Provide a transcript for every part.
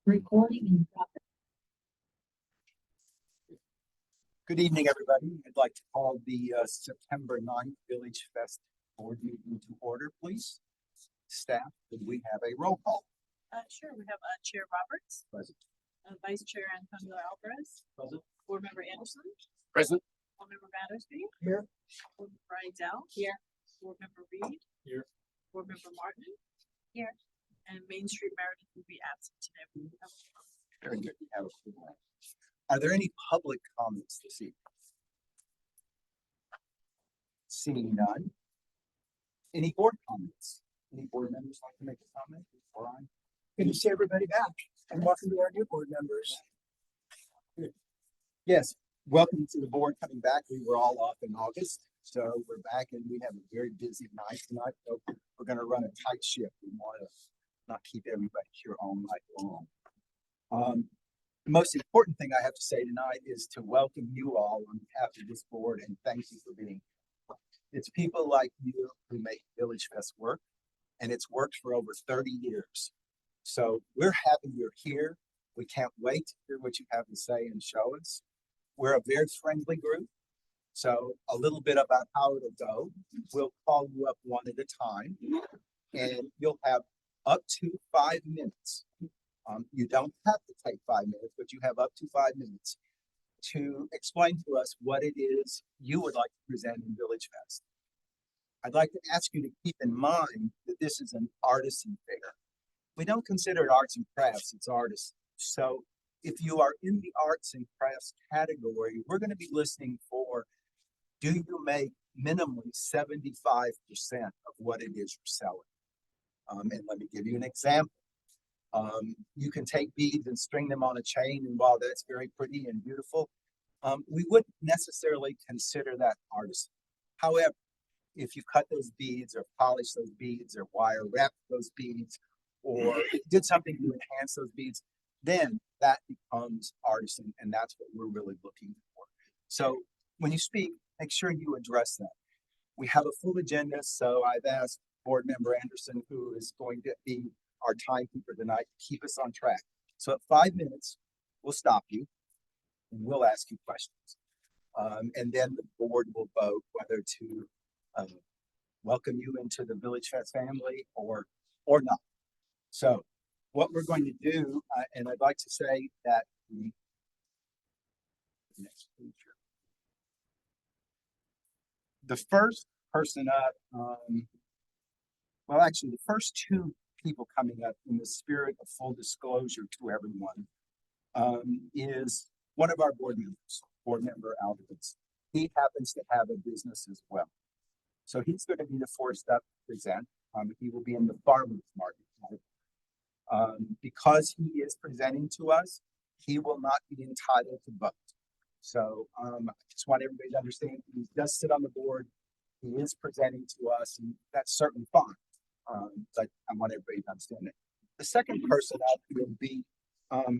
Recording in progress. Good evening, everybody. I'd like to call the September 9th Village Fest Board meeting to order, please. Staff, could we have a roll call? Sure, we have Chair Roberts, Present. Vice Chair Antonio Alvarez, Present. Board Member Anderson, Present. Board Member Battersby, Here. Board Member Rydell, here, Board Member Reed, Here. Board Member Martin, here, and Main Street Meredith will be absent today. We have Very good. We have a quorum. Are there any public comments this evening? Seeing none. Any board comments? Any board members like to make a comment before I? Good to see everybody back and welcome to our new board members. Yes, welcome to the board coming back. We were all off in August, so we're back and we have a very busy night tonight. So we're gonna run a tight ship. We want to not keep everybody here all night long. The most important thing I have to say tonight is to welcome you all on behalf of this board and thank you for being here. It's people like you who make Village Fest work, and it's worked for over 30 years. So we're happy you're here. We can't wait to hear what you have to say and show us. We're a very friendly group. So a little bit about how it'll go. We'll call you up one at a time and you'll have up to 5 minutes. You don't have to take 5 minutes, but you have up to 5 minutes to explain to us what it is you would like to present in Village Fest. I'd like to ask you to keep in mind that this is an artisan fair. We don't consider it arts and crafts, it's artists. So if you are in the arts and crafts category, we're going to be listening for, do you make minimally 75% of what it is you're selling? And let me give you an example. You can take beads and string them on a chain, and while that's very pretty and beautiful, we wouldn't necessarily consider that artisan. However, if you cut those beads or polish those beads or wire wrap those beads or did something to enhance those beads, then that becomes artisan, and that's what we're really looking for. So when you speak, make sure you address that. We have a full agenda, so I've asked Board Member Anderson, who is going to be our timekeeper tonight, to keep us on track. So at 5 minutes, we'll stop you and we'll ask you questions. And then the board will vote whether to welcome you into the Village Fest family or not. So what we're going to do, and I'd like to say that the next page here. The first person up, well, actually, the first two people coming up in the spirit of full disclosure to everyone is one of our board members, Board Member Alvarez. He happens to have a business as well. So he's going to be the first up to present. He will be in the farmer's market. Because he is presenting to us, he will not be entitled to vote. So I just want everybody to understand he does sit on the board. He is presenting to us, and that's certainly fine. But I want everybody to understand it. The second person up will be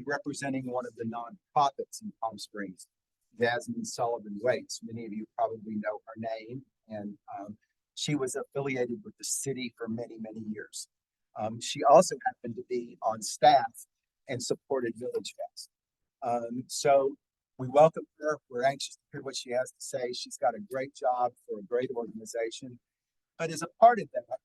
representing one of the nonprofits in Palm Springs, Jasmine Sullivan Waits. Many of you probably know her name, and she was affiliated with the city for many, many years. She also happened to be on staff and supported Village Fest. So we welcome her. We're anxious to hear what she has to say. She's got a great job for a great organization. But as a part of that,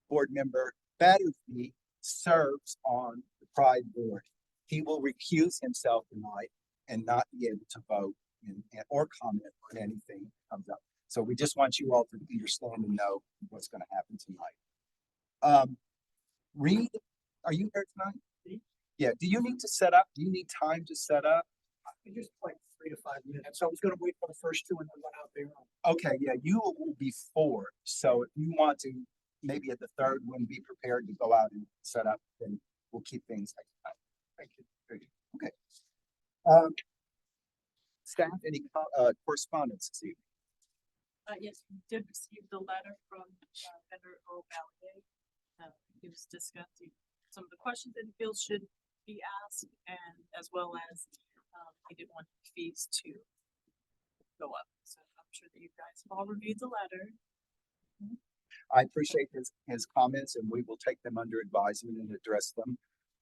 Board Member Battersby serves on the Pride Board. He will recuse himself tonight and not be able to vote or comment on anything that comes up. So we just want you all to understand and know what's going to happen tonight. Reed, are you here tonight? Yeah, do you need to set up? Do you need time to set up? Just like 3 to 5 minutes. So I was going to wait for the first two and then run out there. Okay, yeah, you will be 4. So if you want to, maybe at the third one, be prepared to go out and set up, then we'll keep things like that. Thank you. Very good. Okay. Staff, any correspondence this evening? Yes, we did receive the letter from Vendor O'Malley. He was discussing some of the questions that he feels should be asked, and as well as he didn't want fees to go up. So I'm sure that you guys have all reviewed the letter. I appreciate his comments, and we will take them under advisement and address them.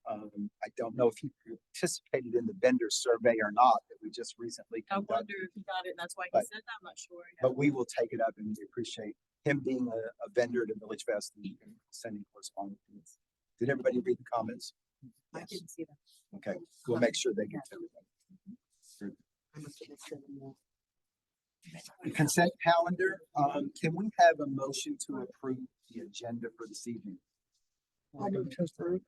I don't know if he participated in the vendor survey or not that we just recently I conducted. wonder if he got it, and that's why he But- said that, I'm not sure. But we will take it up and we appreciate him being a vendor to Village Fest and sending correspondence. Did everybody read the comments? I Yes. didn't see that. Okay, we'll make sure they get to everything. I must have missed it in the- The consent calendar, can we have a motion to approve the agenda for this evening? I move to approve.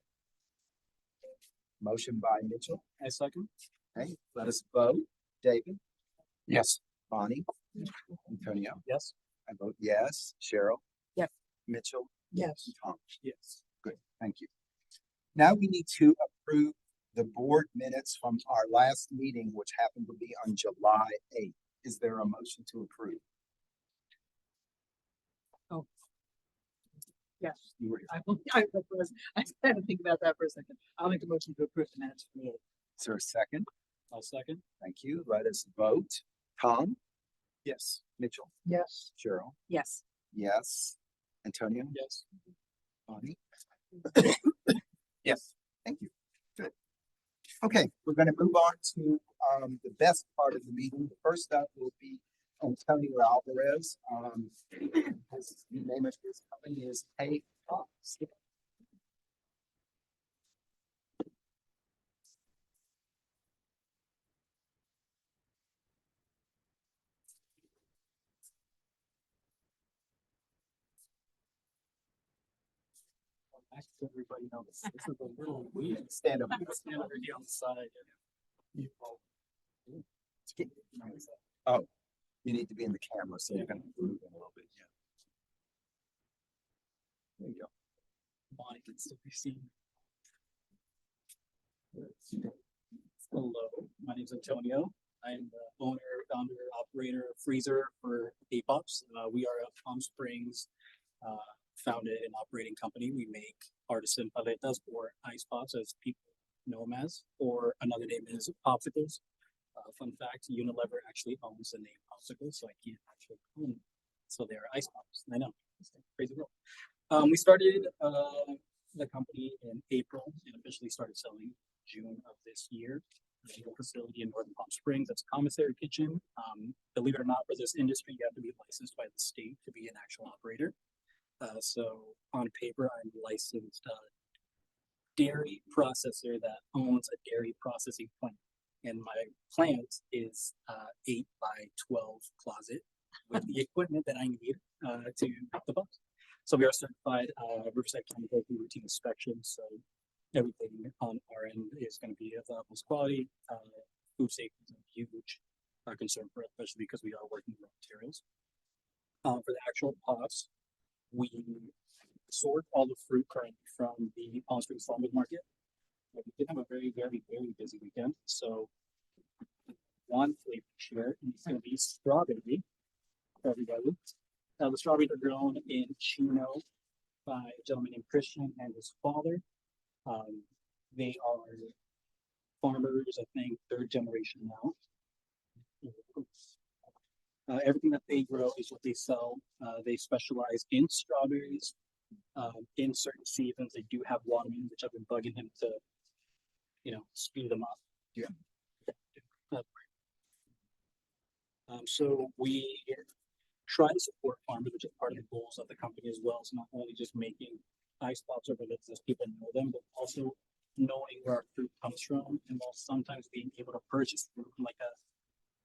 Motion by Mitchell. I second. Okay, let us vote. David, Yes. Bonnie, Antonio. Yes. I vote yes. Cheryl. Yes. Mitchell, Yes. Tom. Yes. Good, thank you. Now we need to approve the board minutes from our last meeting, which happened to be on July 8th. Is there a motion to approve? Yes, You were, I had to think about that for a second. I'll make a motion to approve the minutes from the eighth. is there a second? I'll second. Thank you. Let us vote. Tom, Yes. Mitchell, Yes. Cheryl, Yes. yes. Antonio, Yes. Bonnie. Yes. Thank you. Good. Okay, we're gonna move on to the best part of the meeting. The first up will be Antonio Alvarez. The name of his company is Pay Pops. Actually, everybody knows this is a little weird. Stand up. Stand over here on the side. Oh, you need to be in the camera, so you're gonna move in a little bit, yeah. There you go. Bonnie can still be seen. Hello, my name's Antonio. I'm the owner, founder, operator, freezer for Apops. We are a Palm Springs founded and operating company. We make artisan paletas or ice pops, as people know them as, or another name is popsicles. Fun fact: Unilever actually owns the name popsicles, so I can't actually own them. So they're ice pops. I know, it's a crazy world. We started the company in April and officially started selling June of this year. We have a facility in Northern Palm Springs. That's a commissary kitchen. Believe it or not, for this industry, you have to be licensed by the state to be an actual operator. So on paper, I'm licensed dairy processor that owns a dairy processing plant. And my plant is 8x12 closet with the equipment that I need to make the pops. So we are certified Riverside County Healthy Routine Inspection. So everything on our end is going to be of the utmost quality. Food safety is a huge concern for us, especially because we are working with raw materials. For the actual pops, we sort all the fruit currently from the Palm Springs Farmers Market. We did have a very, very, very busy weekend. So one flavor share is going to be strawberry for everybody. The strawberries are grown in Chino by a gentleman named Christian and his father. They are farmers, I think, third generation now. Everything that they grow is what they sell. They specialize in strawberries. In certain seasons, they do have watermelon, which I've been bugging him to, speed them up. Yeah. So we try to support farmers, which is part of the goals of the company as well. So not only just making ice pops or paletas as people know them, but also knowing where our fruit comes from, and while sometimes being able to purchase fruit from like a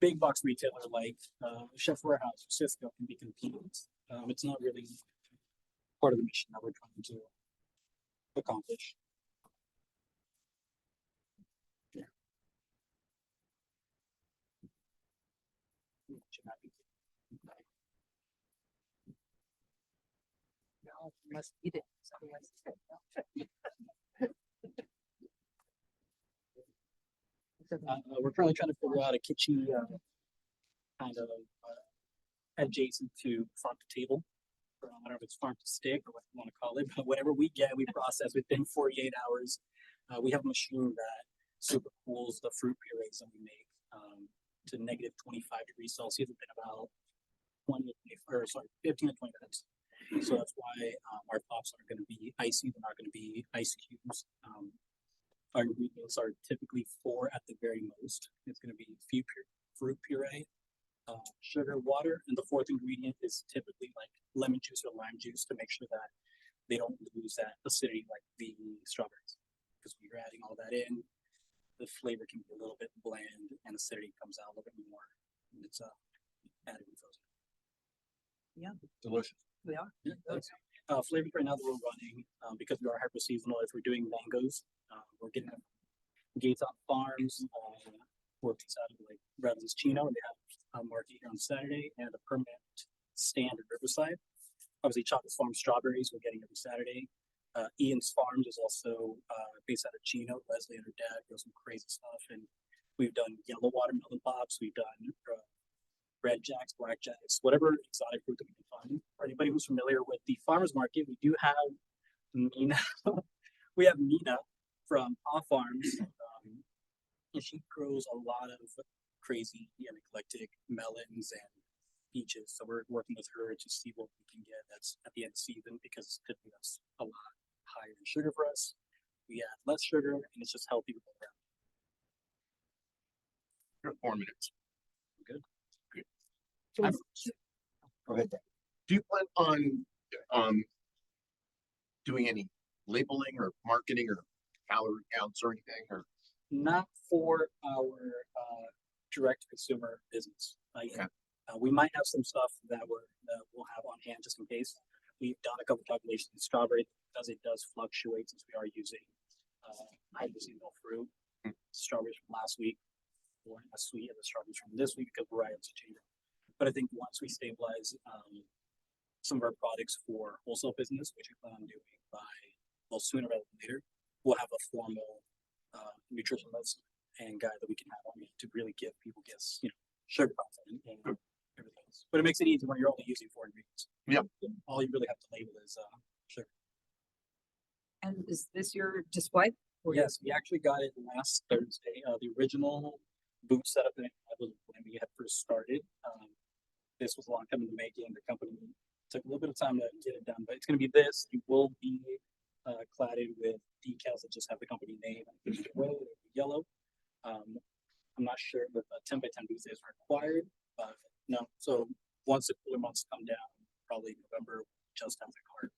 big box retailer like Chef Warehouse or Cisco can be convenient. It's not really part of the mission that we're trying to accomplish. No, you must eat it. Otherwise it's good. We're currently trying to figure out a kitschy kind of adjacent to farm to table. I don't know if it's farm to stick or what you want to call it, but whatever we get, we process within 48 hours. We have a machine that super cools the fruit purees that we make to negative 25 degrees Celsius within about 15 to 20 minutes. So that's why our pops are going to be icy. They're not going to be ice cubes. our ingredients are typically 4 at the very most. It's gonna be fruit puree, sugar, water, and the 4th ingredient is typically like lemon juice or lime juice to make sure that they don't lose that acidity like the strawberries. Because when you're adding all that in, the flavor can be a little bit bland and acidity comes out a little bit more. And it's added in frozen. Delicious. We are. Yeah, that's, flavors right now that we're running, because we are hyper seasonal, if we're doing mangoes, we're getting them from Gates on Farms, we're based out of like Redlands Chino, and they have a market here on Saturday and a permanent stand at Riverside. Obviously, Chocolate Farm strawberries we're getting every Saturday. Ian's Farms is also based out of Chino. Leslie and her dad grow some crazy stuff, and we've done yellow watermelon pops. We've done red jacks, black jacks, whatever exotic fruit that we can find. For anybody who's familiar with the farmers market, we do have Nina. We have Nina from Paw Farms, and she grows a lot of crazy and eclectic melons and peaches. So we're working with her to see what we can get that's at the end of the season, because typically that's a lot higher in sugar for us. We add less sugar, and it's just healthy to go around. You're 4 minutes. So I'm- Go ahead, Dan. Do you plan on doing any labeling or marketing or calorie counts or anything, or? Not for our direct to consumer business. Okay. We might have some stuff that we'll have on hand just in case. We've done a couple calculations in strawberry because it does fluctuate since we are using hyper seasonal fruit. Strawberries from last week weren't as sweet as the strawberries from this week because varieties are changing. But I think once we stabilize some of our products for wholesale business, which we plan on doing sooner rather than later, we'll have a formal nutritionist and guide that we can have on me to really give people sugar content and everything else. But it makes it easy when you're only using 4 ingredients. Yeah. All you really have to label is sugar. And is this your display? Or your- Yes, we actually got it last Thursday. The original booth setup that was when we had first started. This was a long time in the making. The company took a little bit of time to get it done, but it's going to be this. You will be cladded with decals that just have the company name and yellow. I'm not sure if a 10 by 10 booth is required, but no. So once the cooler months come down, probably November, just have the card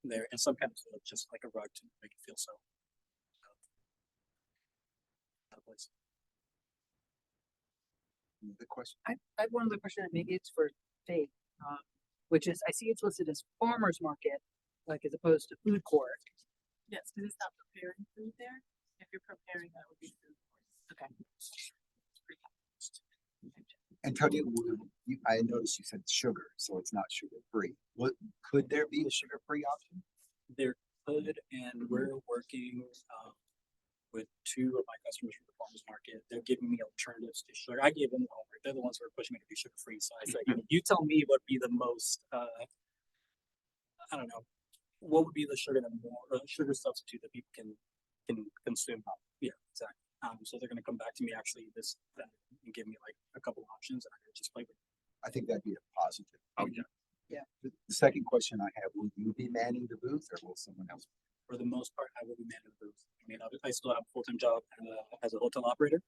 there, and some kind of just like a rug to make it feel so. Out of place. The question. I have one other question, and maybe it's for Faith, which is, I see it's listed as farmer's market, like as opposed to food court. Yes, because it's not preparing food there. If you're preparing, that would be food. Okay. Antonio, I noticed you said sugar, so it's not sugar free. Could there be a sugar free option? There could, and we're working with 2 of my customers from the farmers market. They're giving me alternatives to sugar. I gave them the homework. They're the ones who are pushing me to be sugar free. So I said, you tell me what would be the most, I don't know, what would be the sugar sugar substitute that people can consume? Yeah, exactly. So they're going to come back to me actually and give me like a couple options, and I can just play with it. I think that'd be a positive. Oh, yeah. The second question I have, will you be manning the booth or will someone else? For the most part, I will be manning the booth. I mean, I still have a full-time job as a hotel operator,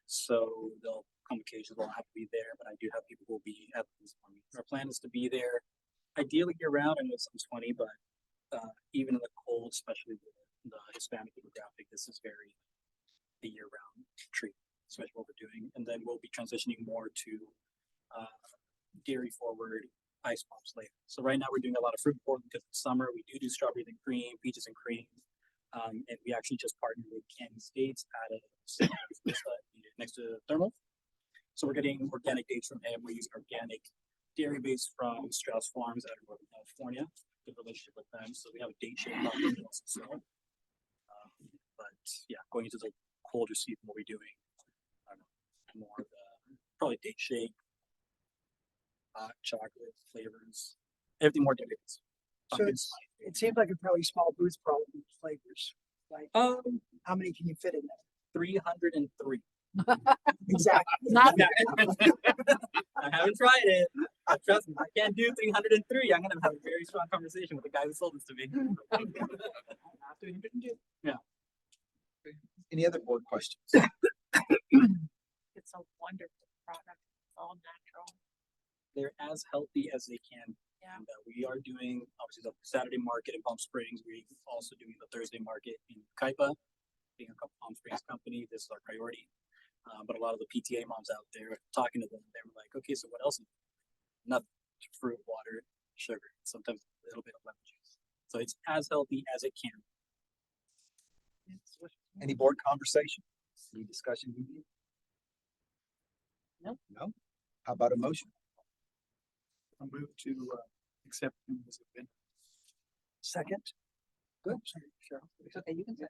so there'll come occasions where I'll have to be there, but I do have people who will be at the booth for me. Our plan is to be there ideally year round. I know it sounds funny, but even in the cold, especially with the Hispanic demographic, this is very a year-round treat, especially what we're doing. And then we'll be transitioning more to dairy-forward ice pops later. So right now we're doing a lot of fruit forward because it's summer. We do strawberries and cream, peaches and cream, and we actually just partnered with Candy States out of next to Thermal. So we're getting organic dates from him. We're using organic dairy base from Strauss Farms out of Northern California. Good relationship with them. So we have a date shake option also. So, but yeah, going into the colder season, what we're doing, I don't know, more of the probably date shake, hot chocolate flavors, everything more dairy-based. So it seems like a fairly small booth problem with flavors. Like, how many can you fit in there? 303. Exactly. Not I haven't tried it. Trust me, I can't do 303. I'm gonna have a very strong conversation with the guy who sold this to me. after you didn't do. Yeah. Any other board questions? It's a wonderful product. It's all natural. They're as healthy as they can. Yeah. And we are doing obviously the Saturday market in Palm Springs. We're also doing the Thursday market in Kaipa. Being a Palm Springs company, this is our priority. But a lot of the PTA moms out there, talking to them, they were like, okay, so what else? Nothing. Fruit, water, sugar, sometimes a little bit of lemon juice. So it's as healthy as it can. Any board conversation? Any discussion? Nope. No? How about a motion? I'll move to accept him as a vendor. Second. Good. Sorry, Cheryl. It's okay, you can say.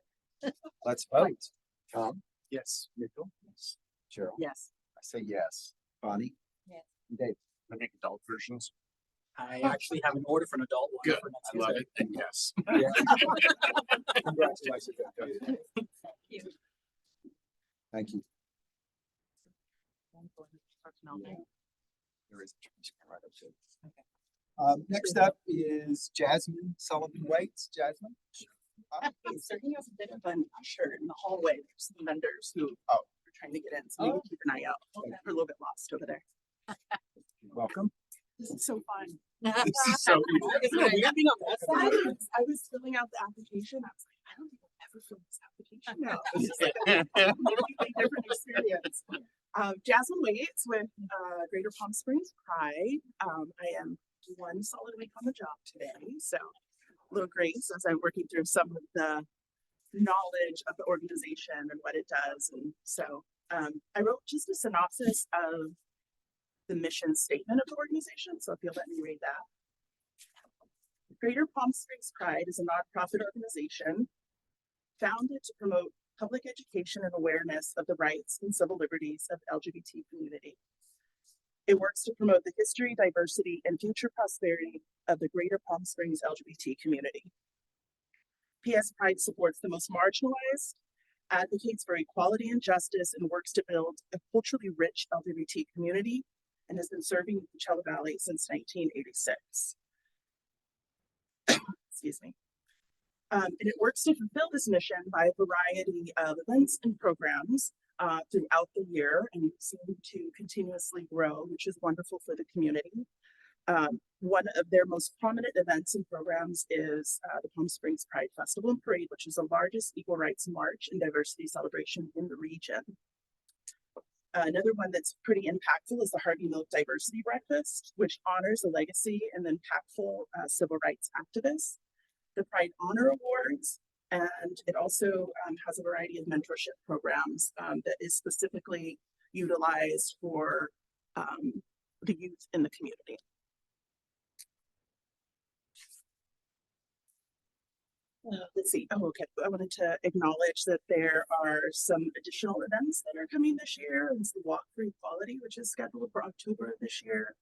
Let's vote. Tom? Yes. Mitchell? Yes. Cheryl? Yes. I say yes. Bonnie? Yes. And Dave? I make adult versions. I actually have an order for an adult one. Good. For next I love Tuesday. it. And yes. Congratulations. Thank you. There is a transcript right up there. Next up is Jasmine Sullivan Waits. Jasmine? So he has a bit of an usher in the hallway. There's some vendors who Oh. are trying to get in, so maybe keep an eye out. We're a little bit lost over there. Welcome. This is so fun. This is so Is it weird being on that side? I was filling out the application. I was like, I don't think I'll ever fill this application out. It's just like a completely different experience. Jasmine Waits with Greater Palm Springs Pride. I am 1 solid week on the job today, so a little grace as I'm working through some of the knowledge of the organization and what it does. And so I wrote just a synopsis of the mission statement of the organization. So if you'll let me read that. Greater Palm Springs Pride is a nonprofit organization founded to promote public education and awareness of the rights and civil liberties of the LGBT community. It works to promote the history, diversity, and future prosperity of the Greater Palm Springs LGBT community. PS Pride supports the most marginalized, advocates for equality and justice, and works to build a culturally rich LGBT community, and has been serving the Coachella Valley since 1986. Excuse me. And it works to fulfill this mission by a variety of events and programs throughout the year, and seem to continuously grow, which is wonderful for the community. One of their most prominent events and programs is the Palm Springs Pride Festival and Parade, which is the largest equal rights march and diversity celebration in the region. Another one that's pretty impactful is the Harvey Milk Diversity Breakfast, which honors the legacy and impactful civil rights activists. The Pride Honor Awards, and it also has a variety of mentorship programs that is specifically utilized for the youth in the community. Let's see. Oh, okay. I wanted to acknowledge that there are some additional events that are coming this year. It's the Walk for Equality, which is scheduled for October of this year.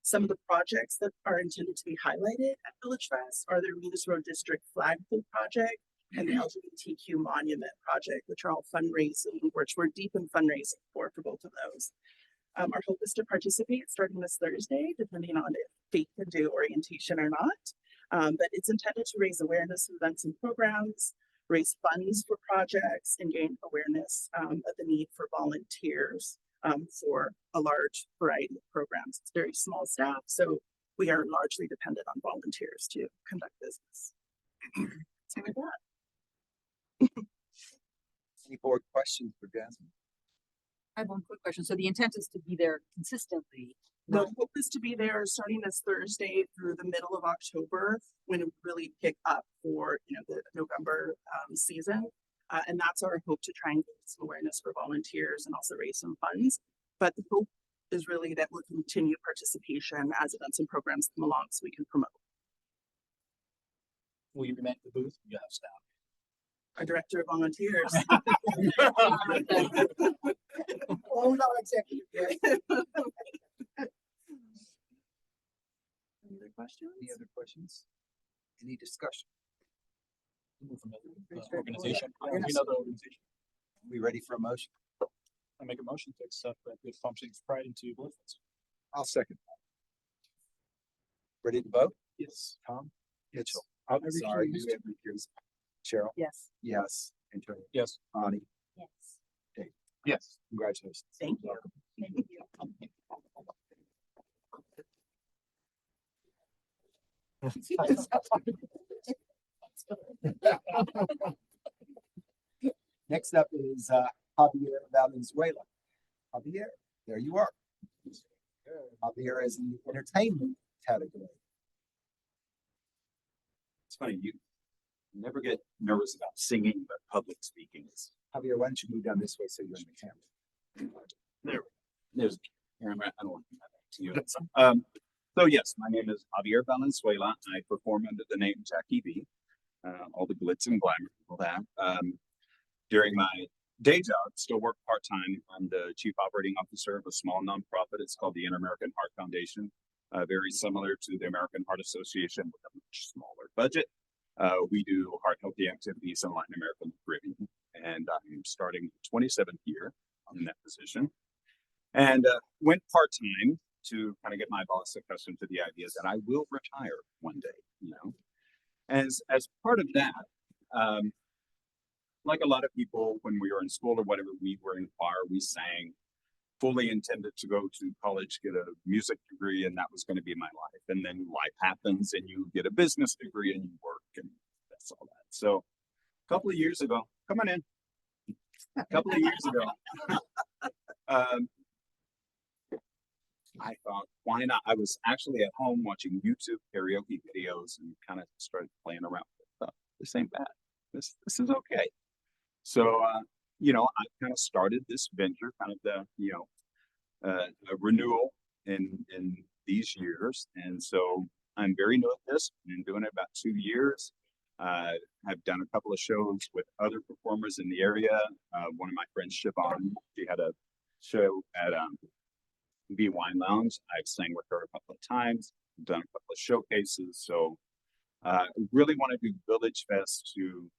Some of the projects that are intended to be highlighted at Village Fest are the Venus Road District Flagpole Project and the LGBTQ Monument Project, which are all fundraising, which we're deep in fundraising for both of those. Our hope is to participate starting this Thursday, depending on if Faith can do orientation or not. But it's intended to raise awareness of events and programs, raise funds for projects, and gain awareness of the need for volunteers for a large variety of programs. It's very small staff, so we are largely dependent on volunteers to conduct business. So with that. Any board questions for Jasmine? I have one quick question. So the intent is to be there consistently. The hope is to be there starting this Thursday through the middle of October, when it really pick up for the November season. And that's our hope, to try and get some awareness for volunteers and also raise some funds. But the hope is really that we'll continue participation as events and programs come along so we can promote. Will you remain at the booth? You have staff. Our director of volunteers. Oh, not executive yet. Any other questions? Any other questions? Any discussion? Move from the, Pretty straightforward. organization. Yeah. We know the organization. We ready for a motion? I make a motion to accept the Good Palm Springs Pride into Blue Fest. I'll second. Ready to vote? Yes. Tom? Mitchell? I'm sorry. You have recused. Cheryl? Yes. Yes. Antonio, Yes. Bonnie, Yes. Yes. congratulations. Thank you. Thank you. Next up is Javier Valenzuela. Javier, there you are. Javier is in the entertainment category. It's funny, you never get nervous about singing, but public speaking is. Javier, why don't you move down this way so you're in the camera? There's a camera. I don't want to do that to you. So yes, my name is Javier Valenzuela. I perform under the name Jackie B. All the glitz and glamour people have. During my day job, still work part-time. I'm the chief operating officer of a small nonprofit. It's called the Inter-American Heart Foundation. Very similar to the American Heart Association with a much smaller budget. We do heart healthy activities in Latin America and the Caribbean. And I'm starting the 27th year in that position. And went part-time to kind of get my boss accustomed to the idea that I will retire one day, you know. As part of that, like a lot of people when we were in school or whatever, we were in choir, we sang, fully intended to go to college, get a music degree, and that was going to be my life. And then life happens and you get a business degree and you work, and that's all that. So a couple of years ago, come on in. A couple of years ago, I thought, why not? I was actually at home watching YouTube karaoke videos and kind of started playing around with this ain't bad. This is okay. So, you know, I kind of started this venture, kind of a renewal in these years. And so I'm very new at this. Been doing it about 2 years. I've done a couple of shows with other performers in the area. One of my friends, Siobhan, she had a show at B Wine Lounge. I've sang with her a couple of times, done a couple of showcases. So really want to do Village Fest to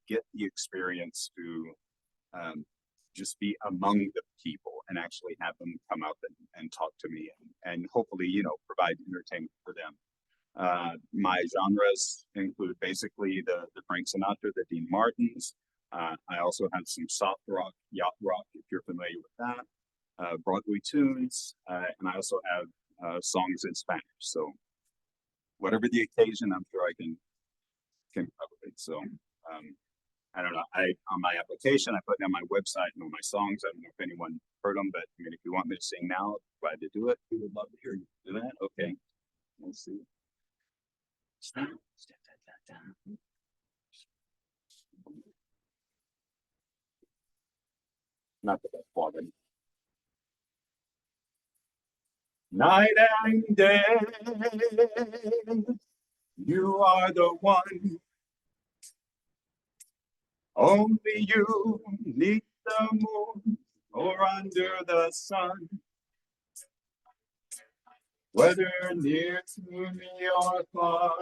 get the experience to just be among the people and actually have them come up and talk to me and hopefully, you know, provide entertainment for them. My genres include basically the Frank Sinatra, the Dean Martins. I also have some soft rock, yacht rock, if you're familiar with that, Broadway tunes, and I also have songs in Spanish. So whatever the occasion, I'm sure I can cover it. So I don't know. On my application, I put down my website and all my songs. I don't know if anyone heard them, but I mean, if you want me to sing now, I'm glad to do it. We would love to hear you do that. Okay. Let's see. Not the best quality. Night and day, you are the one. Only you need the moon or under the sun. Whether near to me or far,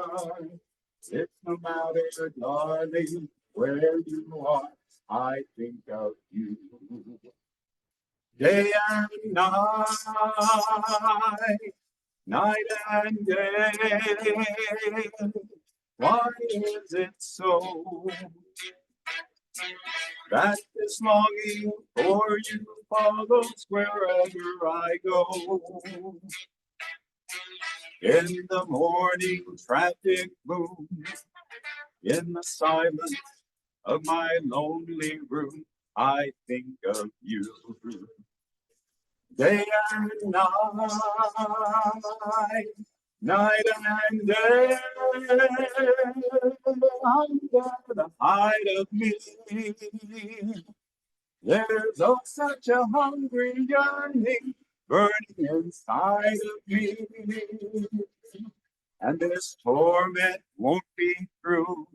it's no matter, darling, where you are, I think of you. Day and night, night and day. Why is it so that this longing for you follows wherever I go? In the morning traffic boom, in the silence of my lonely room, I think of you. Day and night, night and day, under the height of me, there's oh such a hungry yearning burning inside of me. And this torment won't be through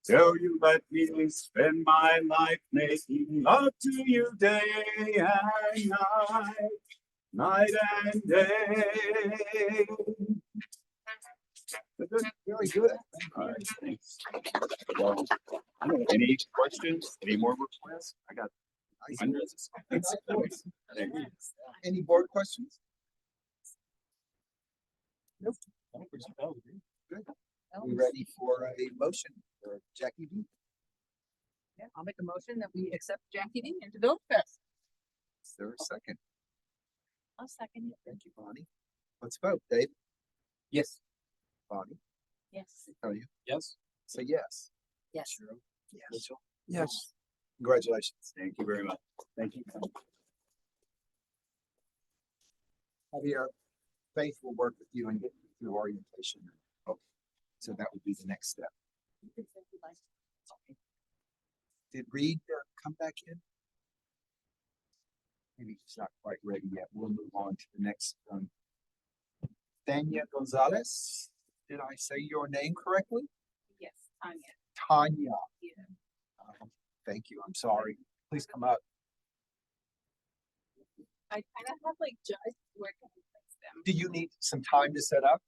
till you let me spend my life making love to you day and night, night and day. Very good. All right, thanks. Well, I don't know, any questions? Any more requests? I got hundreds. Any board questions? Nope. Good. We ready for a motion for Jackie B? Yeah, I'll make a motion that we accept Jackie Dean into Village Fest. Is there a second? I'll second it. Thank you, Bonnie. Let's vote. Dave, Yes. Bonnie, Yes. tell you, Yes. say yes. Yes. Cheryl, Yes. Mitchell, Yes. congratulations. Thank you very much. Thank you. Javier, Faith will work with you and get you through orientation. Okay. So that would be the next step. Did Reed come back in? Maybe he's not quite ready yet. We'll move on to the next. Tanya Gonzalez, did I say your name correctly? Yes, Tanya. Tanya. Yeah. Thank you. I'm sorry. Please come up. I kind of have like judged where can I place them? Do you need some time to set up?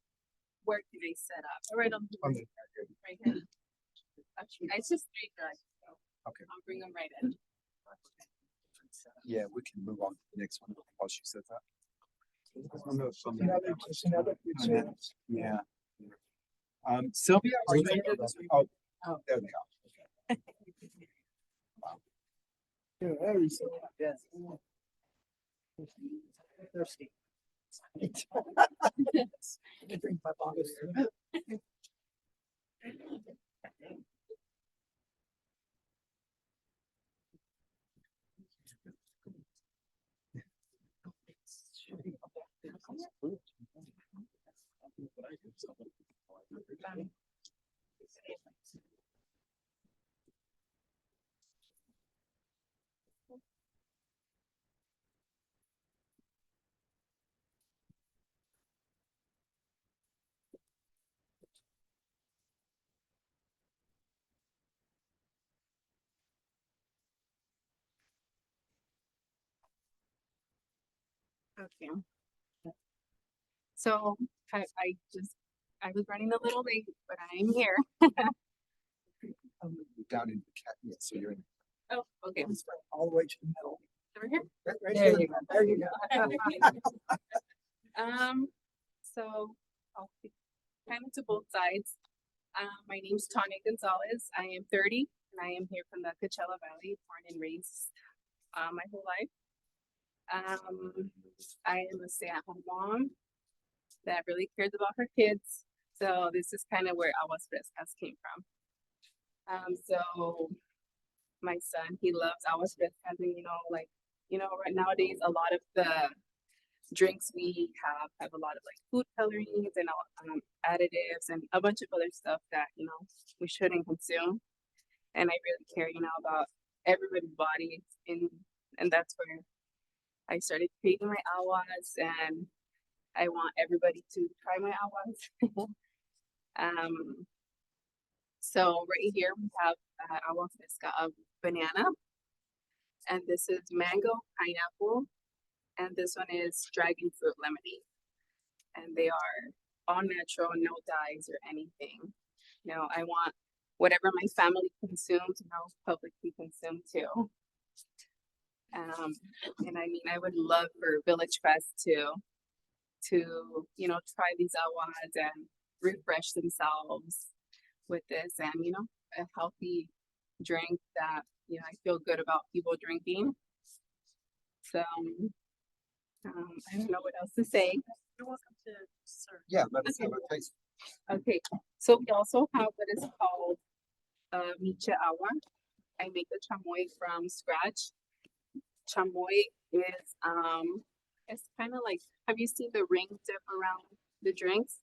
Where can I set up? Right on the Okay. right here. Actually, it's just three guys, so Okay. I'll bring them right in. Yeah, we can move on to the next one while she sets up. Just another good service. Yeah. Sylvia, are you? Oh, there they are. Yeah, very so. Yes. Thirsty. I drink my bottle. Okay. So I was running a little late, but I'm here. Down in the cat, yeah, so you're in. Oh, okay. All the way to the middle. Over here. Right There there. you go. There you go. So I'll speak kind of to both sides. My name's Tanya Gonzalez. I am 30 and I am here from the Coachella Valley, born and raised my whole life. I am a stay-at-home mom that really cares about her kids. So this is kind of where Aguas Frescas came from. So my son, he loves Aguas Frescas, and right nowadays a lot of the drinks we have a lot of like food colorings and additives and a bunch of other stuff that we shouldn't consume. And I really care, about everybody's body, and that's where I started creating my aguas, and I want everybody to try my aguas. So right here we have agua fresca of banana, and this is mango, pineapple, and this one is dragon fruit lemonade. And they are all natural, no dyes or anything. I want whatever my family consumes, public can consume too. And I would love for Village Fest to try these aguas and refresh themselves with this, and a healthy drink that I feel good about people drinking. So I don't know what else to say. You're welcome to serve. Yeah, let's have a taste. Okay, so we also have what is called micha agua. I make the chamoy from scratch. Chamoy is it's kind of like, have you seen the ring dip around the drinks?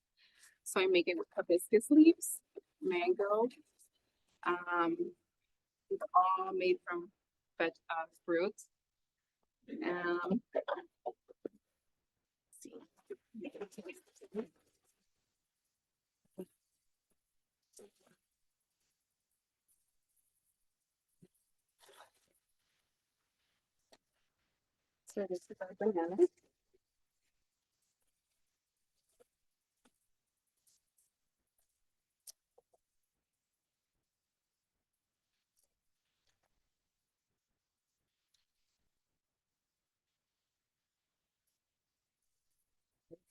So I make it with hibiscus leaves, mango. It's all made from fruits. So this is our banana.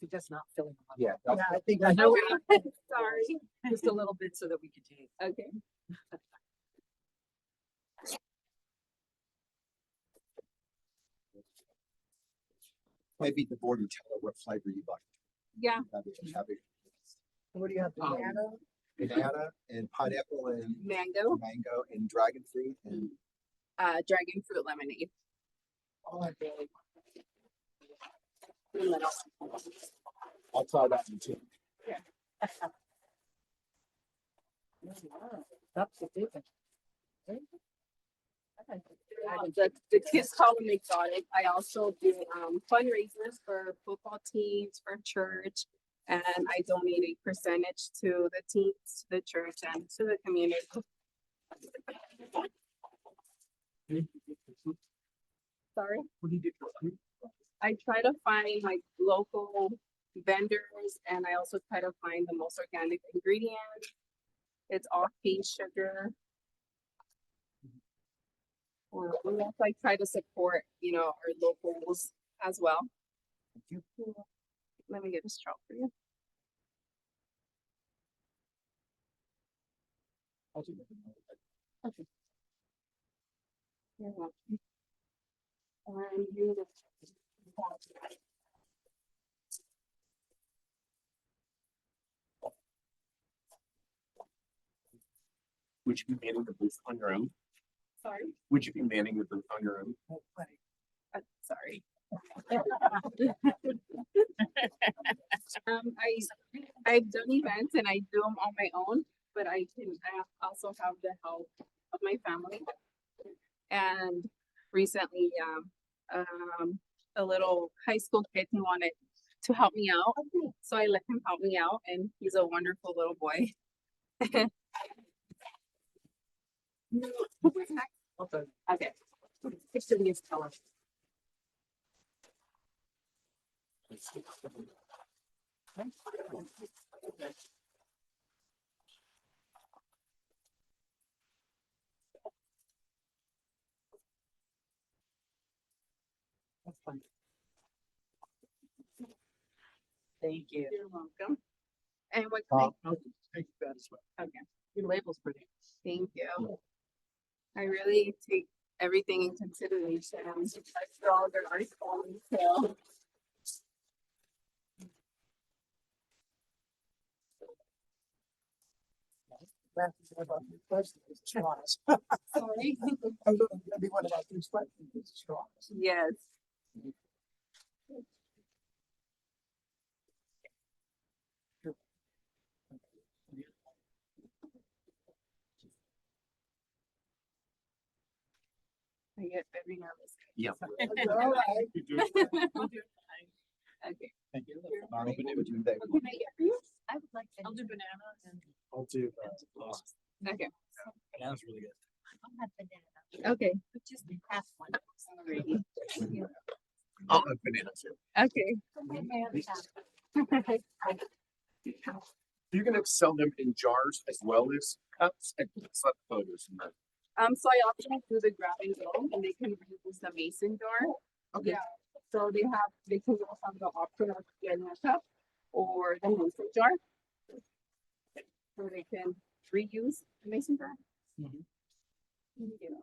You're just not filling them up. Yeah. Yeah, I think I I know. know. Sorry. Just a little bit so that we can taste. Okay. maybe the board and tell her what flavor you like. Yeah. Have it What do you have? Banana, banana and pineapple and mango, mango and dragon fruit and dragon fruit lemonade. I'll try that one too. That's the difference. The kids call them exotic. I also do fundraisers for football teams, for church, and I donate a percentage to the teams, to the church, and to the community. Sorry. What do you do for food? I try to find like local vendors, and I also try to find the most organic ingredients. It's off cane sugar. Or we also like try to support, you know, our locals as well. Thank you. Let me get a straw for you. I'll do that. Okay. You're welcome. And you. Would you be manning the booth on your own? Sorry. Would you be manning the booth on your own? Sorry. I've done events and I do them on my own, but I also have the help of my family. And recently, a little high school kid, he wanted to help me out, so I let him help me out, and he's a wonderful little boy. Okay. It's the news color. Thank you. You're welcome. And what I'll take that as well. okay, Your label's pretty. thank you. I really take everything in consideration. Extra all the nice quality too. Straws. Sorry. I'm gonna be one of our three questions, is straws. Yes. I get very nervous. Yeah. All right. Okay. Thank you. You're Bonnie, welcome. would you do that? What can I get for you? I would like I'll do banana and. I'll do. Okay. Banana's really good. Okay. Just half one. Alrighty. I'll have banana too. Okay. You're gonna sell them in jars as well as cups and set photos in there. So I often do the grab and go, and they can reuse the mason jar. Okay. Yeah. So they can also have the option of getting a cup or the mason jar. So they can reuse the mason jar. Mhm. Yeah.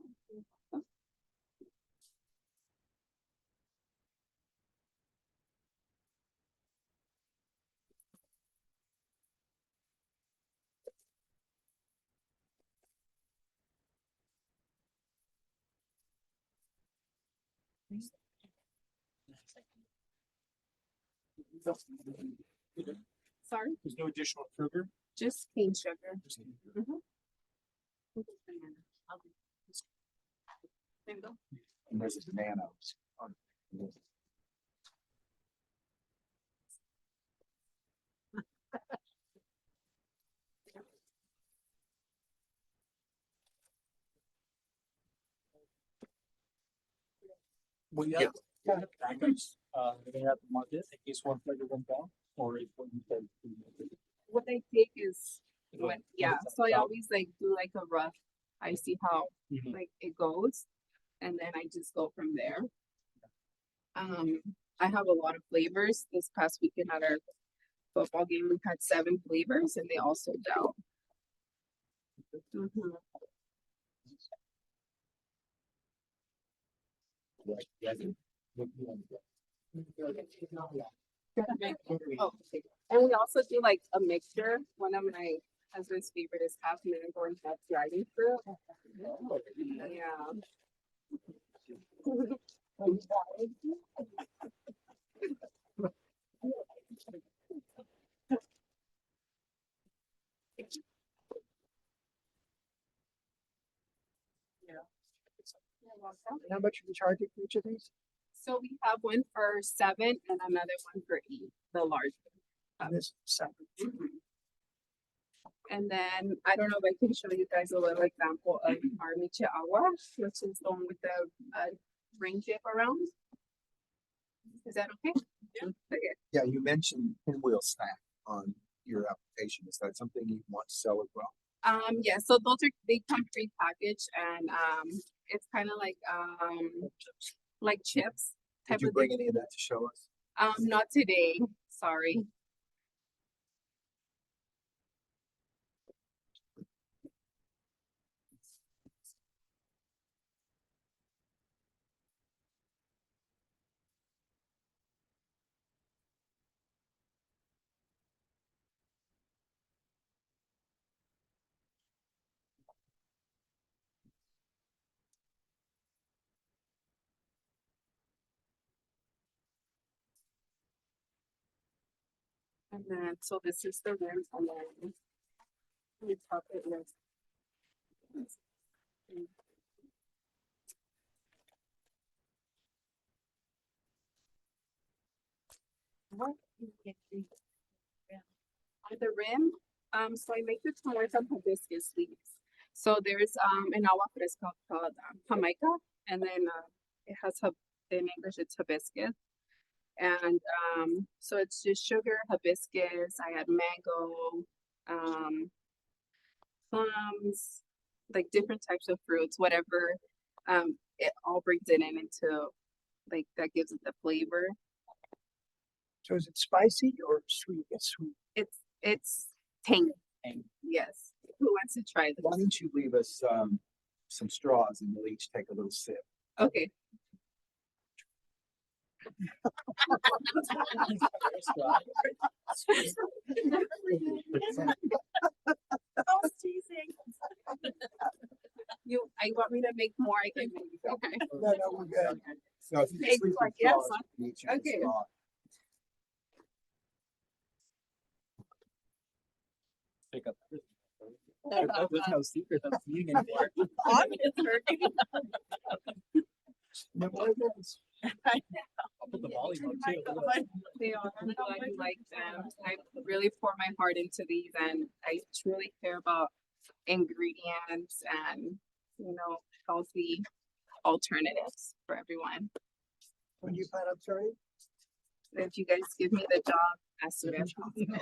Sorry, There's no additional sugar. just cane sugar. Just Mhm. There you go. And there's a banana. We Yeah. have backups, they have to mark it in case one flavor went down, or if one said. What I take is when, yeah, so I always like do like a rough, I see how Mhm. like it goes, and then I just go from there. I have a lot of flavors. This past weekend at our football game, we had 7 flavors and they all sold out. Mhm. Oh, and we also do like a mixture. One of my husband's favorite is half mango and half dragon fruit. Yeah. And how much are you charging for each of these? So we have one for 7 and another one for 8, the large And this separate. one. And then I don't know if I can show you guys a little example of our Michiagua, which is the one with the ring tip around. Is that okay? Yeah. Okay. Yeah, you mentioned pinwheel snack on your application. Is that something you want to sell as well? Yeah, so those are, they come pre-packaged and it's kind of like chips type Did you of bring thing. any of that to show us? Not today, sorry. And then, so this is the rim and then we top it with. What? On the rim, so I make the tours on hibiscus leaves. So there's an agua fresca called Jamaica, and then it has in English it's hibiscus. And so it's just sugar, hibiscus. I add mango, plums, like different types of fruits, whatever. It all brings it in into like that gives it the flavor. So is it spicy or sweet? It's sweet. It's tangy. Tangy. Yes. Who wants to try this? Why don't you leave us some straws and we'll each take a little sip. Okay. Oh, teasing. I want me to make more. I can make. Okay. No, we're good. So if you Hey, just leave some yes. straws, we'll each use a Okay. straw. Pick up. There's no secret I'm seeing anymore. No more of this. I'll put the volume up too. They are. I'm glad you like them. I really pour my heart into these, and I truly care about ingredients and healthy alternatives for everyone. When you plan on starting? If you guys give me the job as soon as possible.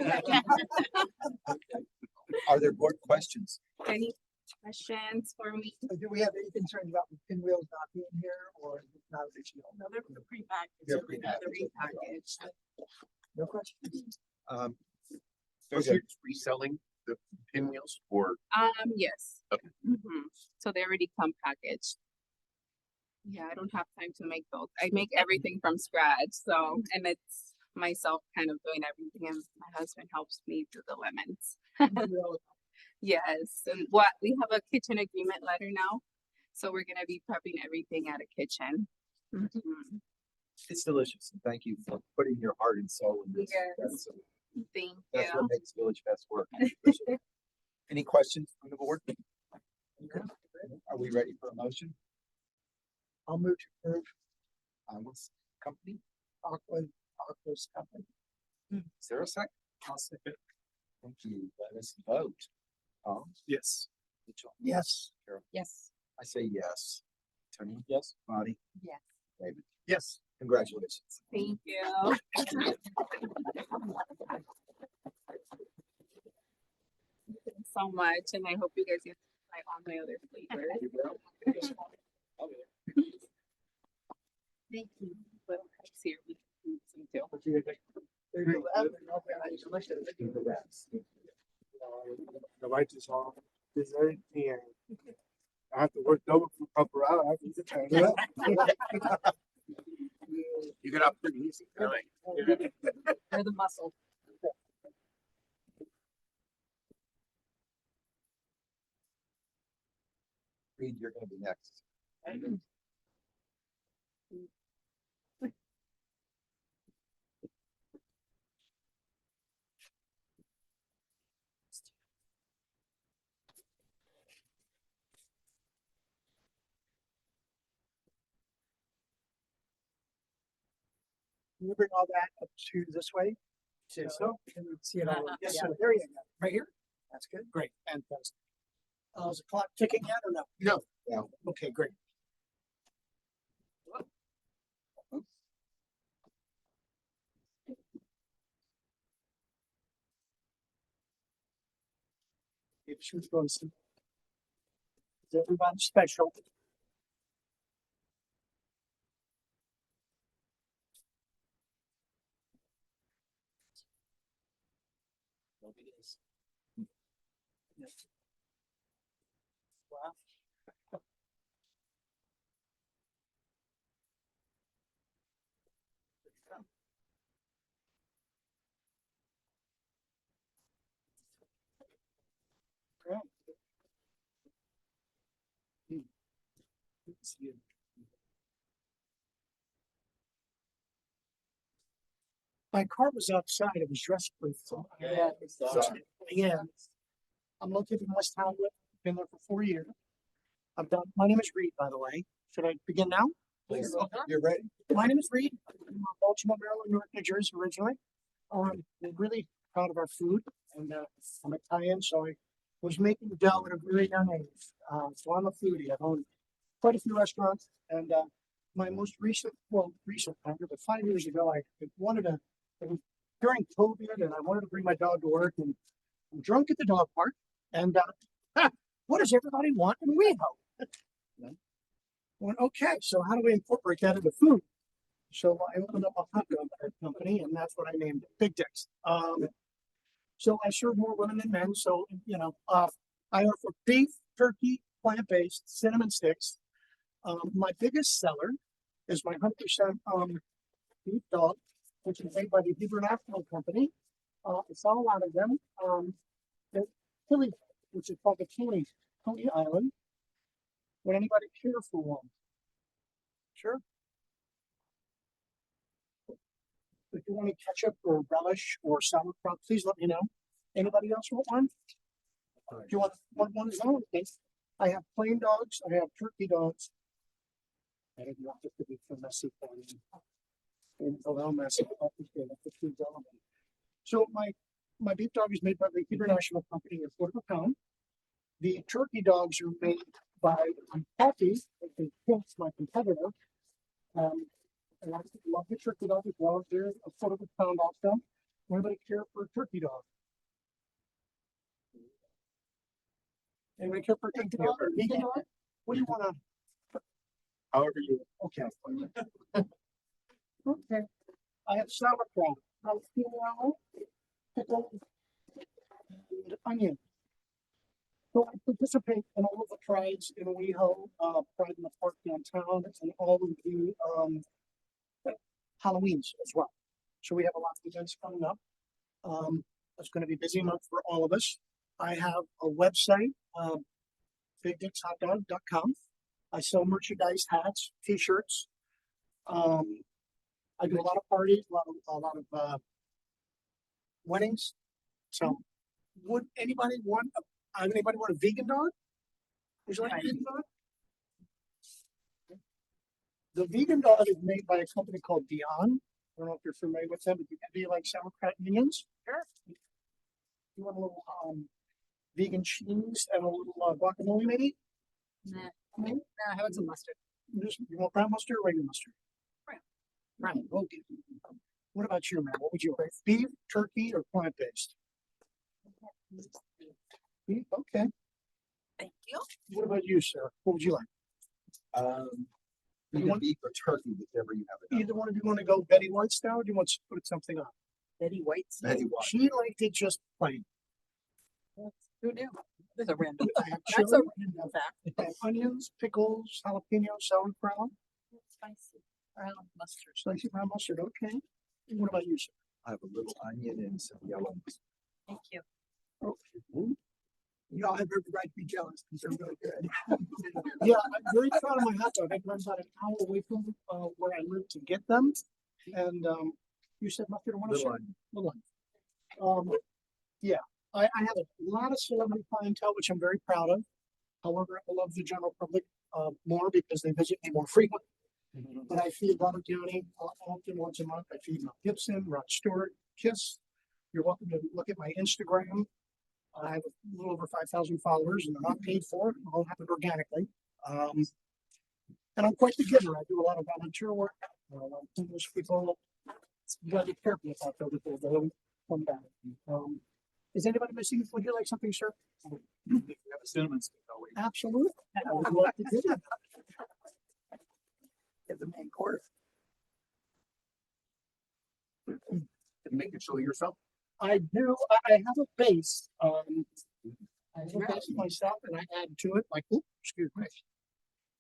Are there board questions? Any questions for me? Do we have any concerns about the pinwheels not being here or is it not a big deal? No, they're prepackaged. They're The prepackaged. repackaged. No questions? So you're just reselling the pinwheels or? Yes. Okay. So they already come packaged. Yeah, I don't have time to make those. I make everything from scratch. So, and it's myself kind of doing everything, and my husband helps me do the lemons. Yes, and what we have a kitchen agreement letter now, so we're gonna be prepping everything at a kitchen. Mhm. It's delicious. And thank you for putting your heart and soul in this. Yes. Thank That's you. what makes Village Fest work. I appreciate it. Any questions from the board? Are we ready for a motion? I'll move to approve What's the company? Aqua's company. Is there a second? I'll second. Thank you. Let us vote. Tom? Yes. Mitchell? Yes. Carol? Yes. I say yes. Tony? Yes. Bonnie? Yes. David? Yes. Congratulations. Thank you. Thank you so much, and I hope you guys get try all my other flavors. Thank you. But here we can eat some too. There you go. Very delicious. The lights is on, dessert, and I have to work double for a couple hours. I have to turn it up. You get up pretty easy. All right. They're the muscle. Reed, you're gonna be next. Can you bring all that up to this way? So, can you see it all? Yes, sir. There you go. Right here? That's good. Great. Fantastic. Is the clock ticking yet or no? No. No. Okay, great. If she's going to. Is everybody special? Yes. Wow. Great. Good to see you. My car was outside. It was dressed for. Yeah. Yeah. I'm located in West Hollywood. Been there for 4 years. I've done. My name is Reed, by the way. Should I begin now? Please, you're ready. My name is Reed. I'm from Baltimore, Maryland, Newark, New Jersey originally. We're really proud of our food, and I'm Italian, so I was making dough at a very young age. So I'm a foodie. I've owned quite a few restaurants, and my most recent, but 5 years ago, I wanted to. It was during COVID, and I wanted to bring my dog to work, and I'm drunk at the dog park, and what does everybody want in WeHo? Went, okay, so how do we incorporate that into food? So I opened up a hot dog company, and that's what I named it, Big Dicks. So I serve more women than men. So I offer beef, turkey, plant-based, cinnamon sticks. My biggest seller is my 100% beef dog, which is made by the Hebrew National Company. I sell a lot of them. The Philly, which is called the Coney Island. Would anybody care for one? Sure. If you want any ketchup or relish or sauerkraut, please let me know. Anybody else want one? Do you want one as well? Okay. I have plain dogs. I have turkey dogs. I didn't want this to be too messy for you. And a little messy. So my beef dog is made by the Hebrew National Company in Fort McComb. The turkey dogs are made by Coffee, which is my competitor. And I love the turkey dog as well. They're a foot of a pound also. Anybody care for a turkey dog? Anybody care for a turkey dog or vegan dog? What do you want to? However you. Okay. Okay. I have sauerkraut, jalapeno, pickle, and onion. So I participate in all of the prides in WeHo, Pride in the Park downtown, and all of the Halloweens as well. So we have a lot of events coming up. It's going to be a busy month for all of us. I have a website, bigdickshotdog.com. I sell merchandise, hats, t-shirts. I do a lot of parties, a lot of weddings. So would anybody want a vegan dog? Would you like a vegan dog? The vegan dog is made by a company called Beyond. I don't know if you're familiar with them, but do you like sauerkraut and onions? Sure. You want a little vegan cheese and a little guacamole maybe? Nah, how about some mustard? You want brown mustard or regular mustard? Brown. Okay. What about you, man? What would you like? Beef, turkey, or plant-based? Beef, okay. Thank you. What about you, sir? What would you like? Either beef or turkey, whichever you have. Either one of you want to go Betty White style, or do you want to put something on? Betty White. Betty White. She liked it just plain. Who knew? There's a random. I have That's a chili, random fact. I have onions, pickles, jalapeno, sauerkraut. Spicy. Brown mustard. Spicy brown mustard, okay. What about you, sir? I have a little onion and some yellow. Thank you. You all have every right to be jealous because they're really good. Yeah, I'm very proud of my hot dog. I drive about an hour away from where I live to get them. And you said mustard and what else? Little onion. Little onion. Yeah, I have a lot of celebrity clientele, which I'm very proud of. However, I love the general public more because they visit me more frequently. But I feed Robert Downey often once a month. I feed Mel Gibson, Rod Stewart, Kiss. You're welcome to look at my Instagram. I have a little over 5,000 followers and I'm not paid for it. I'll happen organically. And I'm quite the giver. I do a lot of volunteer work. Homeless people. You gotta be careful about those people. They don't come back. Is anybody missing? Would you like something, sir? If you have a cinnamon stick, I'll wait. Absolutely. I would love to do that. Get the main course. Make it show yourself. I do. I have a base. I have a base myself, and I add to it like, oops, excuse me.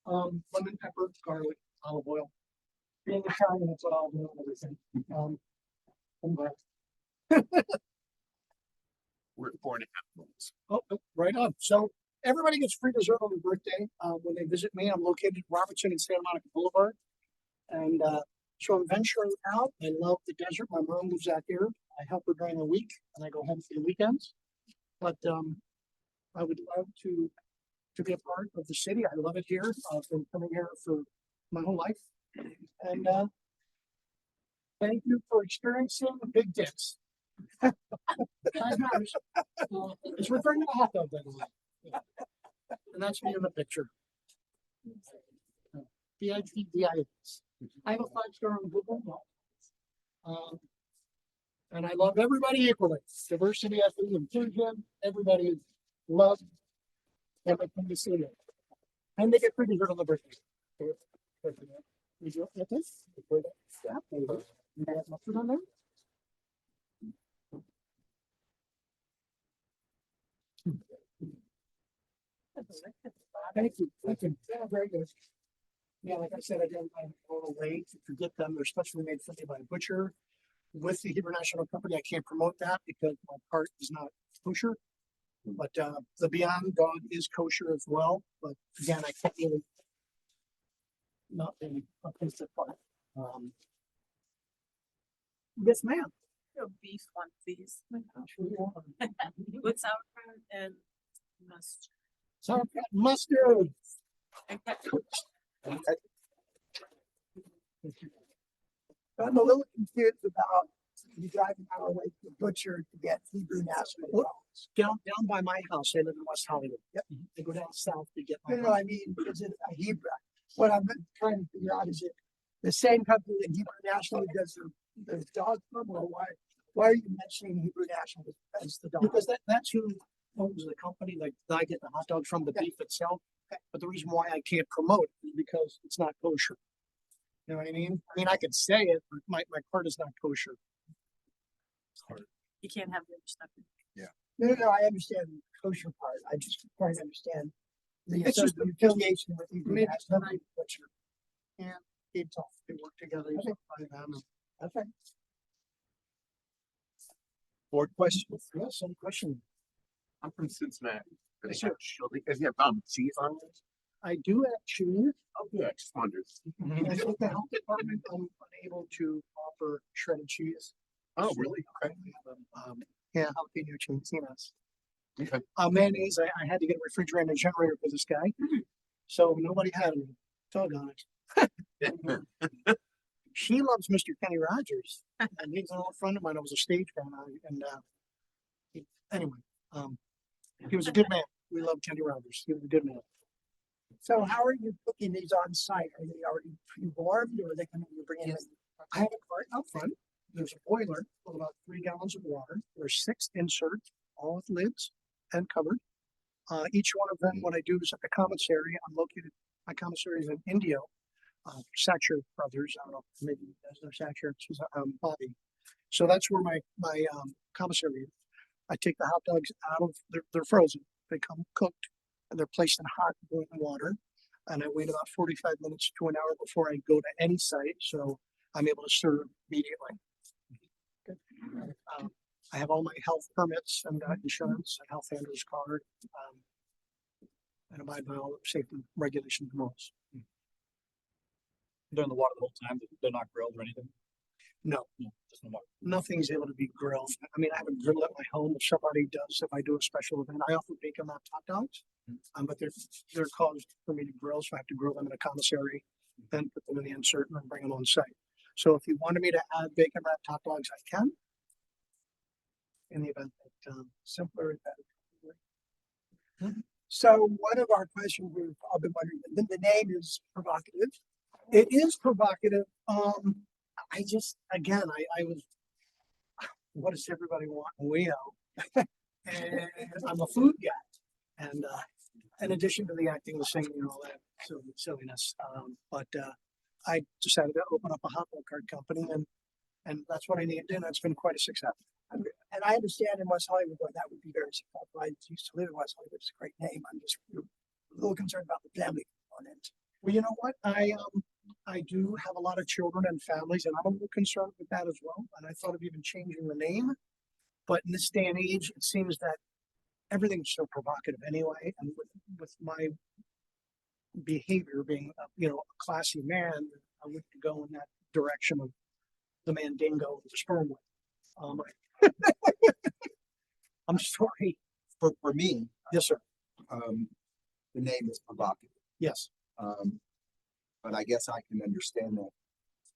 Lemon pepper, garlic, olive oil. Being Italian, that's what I'll do and everything. I'm glad. We're at 4.5 months. Oh, right on. So everybody gets free dessert on their birthday when they visit me. I'm located in Robertson and Santa Monica Boulevard. And so I'm venturing out. I love the desert. My mom lives out here. I help her during the week and I go home for the weekends. But I would love to be a part of the city. I love it here. I've been coming here for my whole life. And thank you for experiencing big dicks. It's referring to the hot dog, by the way. Yeah. And that's me in the picture. BITDIS. I have a 5-star on Google. And I love everybody equally. Diversity, equity, inclusion. Everybody is loved. Everything to see it. And they get free dessert on the birthday. You get this? Yeah. You got mustard on there? Thank you. Thank you. Yeah, very good. Yeah, like I said, I didn't buy all the way to get them. They're specially made for me by a butcher. With the Hebrew National Company, I can't promote that because my part is not kosher. But the Beyond Dog is kosher as well. But again, I can't really not really a place to part. Yes, ma'am. A beef one, please. Sure you are. With sauerkraut and mustard. Sauerkraut, mustard. And ketchup. I'm a little confused about you driving our way to the butcher to get Hebrew National Dogs. Down by my house, I live in West Hollywood. Yep. They go down south to get my. No, I mean, is it a Hebrew? What I'm trying to figure out is it the same company that Hebrew National does the dog from, or why are you mentioning Hebrew National as the dog? Because that's who owns the company, like I get the hot dog from the beef itself. But the reason why I can't promote it is because it's not kosher. You know what I mean? I mean, I could say it, but my part is not kosher. You can't have the other stuff. No, I understand the kosher part. I just trying to understand the It's just the affiliation with Hebrew Maybe National. tonight, butcher. And it's all, they work together. Okay. Okay. Board questions? Yes, any question? I'm from Cincinnati. Do they Sure. have chili? Does he have cheese on it? I do have cheese. Oh, good. I just wondered. And I think the health department, I'm unable to offer shredded cheese. Oh, really? Okay. Yeah, jalapeno cheese, yes. Okay. Mayonnaise, I had to get a refrigerator and generator for this guy. So nobody had any. Doggone it. She loves Mr. Kenny Rogers. And he's an old friend of mine. I was a stage fan. Anyway, he was a good man. We love Kenny Rogers. He was a good man. So how are you cooking these on site? Are they already pre-warmed or are they coming to bring in? I have a cart out front. There's a boiler with about 3 gallons of water. There's 6 inserts, all with lids and covered. Each one of them, what I do is at the commissary. I'm located, my commissary is in Indio. Satcher Brothers, I don't know, maybe there's no Satcher, she's Bobby. So that's where my commissary is. I take the hot dogs out of, they're frozen. They come cooked and they're placed in hot boiling water. and I wait about 45 minutes to an hour before I go to any site, so I'm able to serve immediately. I have all my health permits and insurance, and health handler's card, and abide by all the safety regulations and rules. They're in the water the whole time. They're not grilled or anything. No, No, just in the water. nothing's able to be grilled. I mean, I have a grill at my home. If somebody does, if I do a special event, I often bake them up hot dogs. But they're caused for me to grill, so I have to grill them in a commissary, then put them in the insert and then bring them on site. So if you wanted me to add bacon wrapped hot dogs, I can. In the event that, Simpler and better. So one of our questions we've all been wondering, the name is provocative. it is provocative. I just, again, I was, what does everybody want in Leo? And I'm a food guy. And, in addition to the acting, the singing and all that silliness, I decided to open up a hot dog cart company and that's what I named it. And it's been quite a success. And I understand in West Hollywood, boy, that would be very successful. I used to live in West Hollywood. It's a great name. I'm just a little concerned about the family component. Well, you know what? I do have a lot of children and families, and I'm a little concerned with that as well. And I thought of even changing the name, but in this day and age, it seems that everything's so provocative anyway. And with my behavior being, a classy man, I wouldn't go in that direction of the Mandingo, the sperm whale. I'm sorry. For me, Yes, sir. the name is provocative. Yes. But I guess I can understand that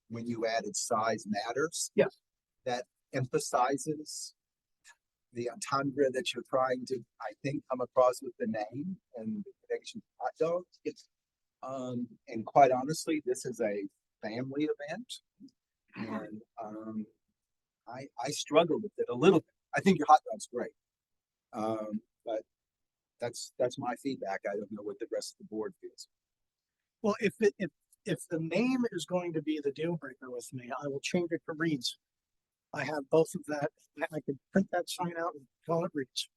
when you added size matters. Yes. That emphasizes the entendre that you're trying to, I think, come across with the name and the connection to hot dogs. And quite honestly, this is a family event. And I struggle with it a little bit. I think your hot dog's great. But that's my feedback. I don't know what the rest of the board feels. Well, if the name is going to be the deal breaker with me, I will change it to Reed's. I have both of that. I could print that sign out and call it Reed's.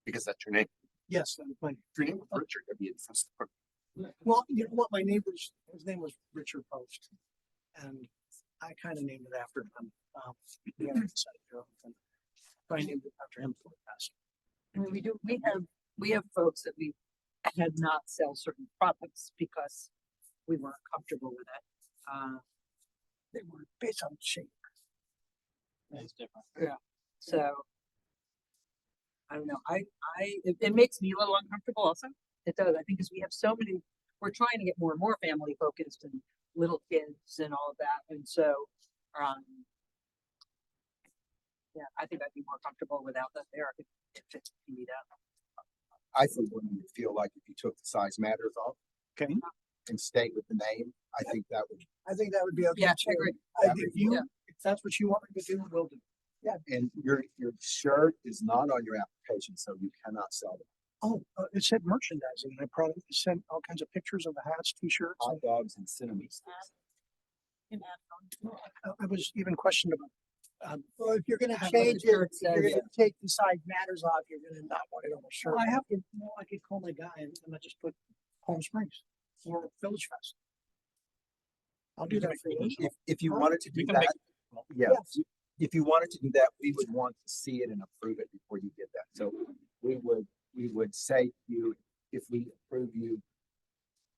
Because that's your name. Yes, that's my, If your name was Richard, that'd be first. well, you know what, his name was Richard Post. And I kind of named it after him. Yeah, I named it after him for the past. I mean, we have folks that we had not sell certain products because we weren't comfortable with it. They were based on shape. It's different. So I don't know. It makes me a little uncomfortable also. It does. I think because we have so many, we're trying to get more and more family focused and little kids and all of that. And so, yeah, I think I'd be more comfortable without that there if it's need out. I for one would feel like if you took the size matters off. Okay. And stayed with the name, I think that would, I think that would be okay. Yeah, I too. agree. If that's what you want me to do, we'll do. and your shirt is not on your application, so you cannot sell them. Oh, it said merchandising. I probably sent all kinds of pictures of the hats, t-shirts. Hot dogs and cinnamon sticks. Can add on. I was even questioned about, Well, if you're gonna Have change what the it, shirt you're says. gonna take the side matters off, you're gonna not want it on the shirt. I have to, I could call my guy and I just put Palm Springs or Village Fest. I'll do that for you. If you wanted to do We can make that, yeah, if you wanted to do that, we would want to see it and approve it before you did that. So we would say to you, if we approve you,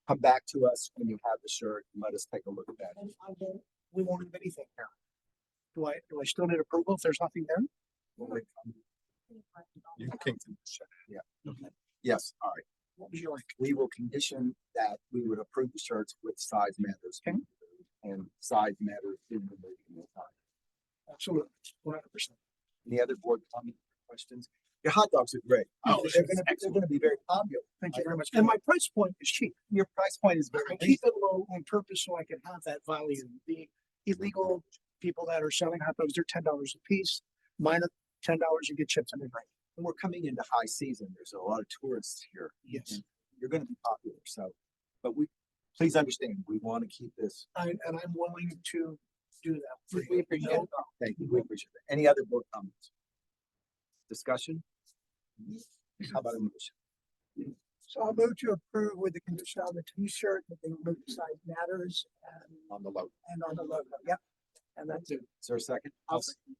come back to us when you have the shirt and let us take a look at that. And we won't have anything there. Do I still need approval if there's nothing there? You can take the shirt, yeah. Yes, all right. What would you like? We will condition that we would approve the shirts with size matters. Okay. And size matters in the movie. Absolutely, 100%. Any other board comments or questions? Your hot dogs are great. Oh, They're gonna be very popular. Thank you very much. And my price point is cheap. Your price point is I very keep reasonable. it low on purpose so I can have that value. The illegal people that are selling hot dogs, they're $10 a piece. Mine are $10, you get chips and a drink. And we're coming into high season. There's a lot of tourists here. Yes. and You're gonna be popular, so, but please understand, we want to keep this. And I'm willing to do that. for We you. appreciate No it. Thank you. We appreciate it. Any other board comments? Discussion? How about a motion? So I'll move to approve with the condition on the t-shirt that they remove the size matters On the low. and on the logo. Yep. And that's it. Is there a second? I'll second.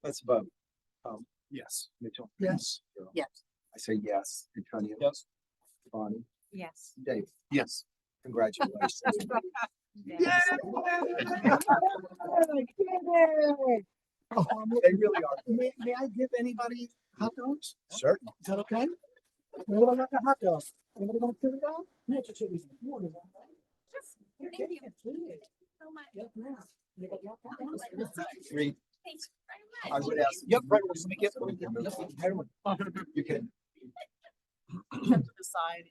Let's vote. Yes. Mitchell. Yes. Carol. Yes. I say yes. Antonio. Yes. Bonnie. Yes. Dave. Yes. Congratulations. They really are. May I give anybody hot dogs? Certain. Is that okay? What about the hot dog? Anybody want to put it down? Yeah, just give me some. You want it, right? Thank you Okay. so much. Yep, now. You got your hot dogs? Three. Thanks I very much. would ask. Yep, right, we'll just make it. You can. You have to decide.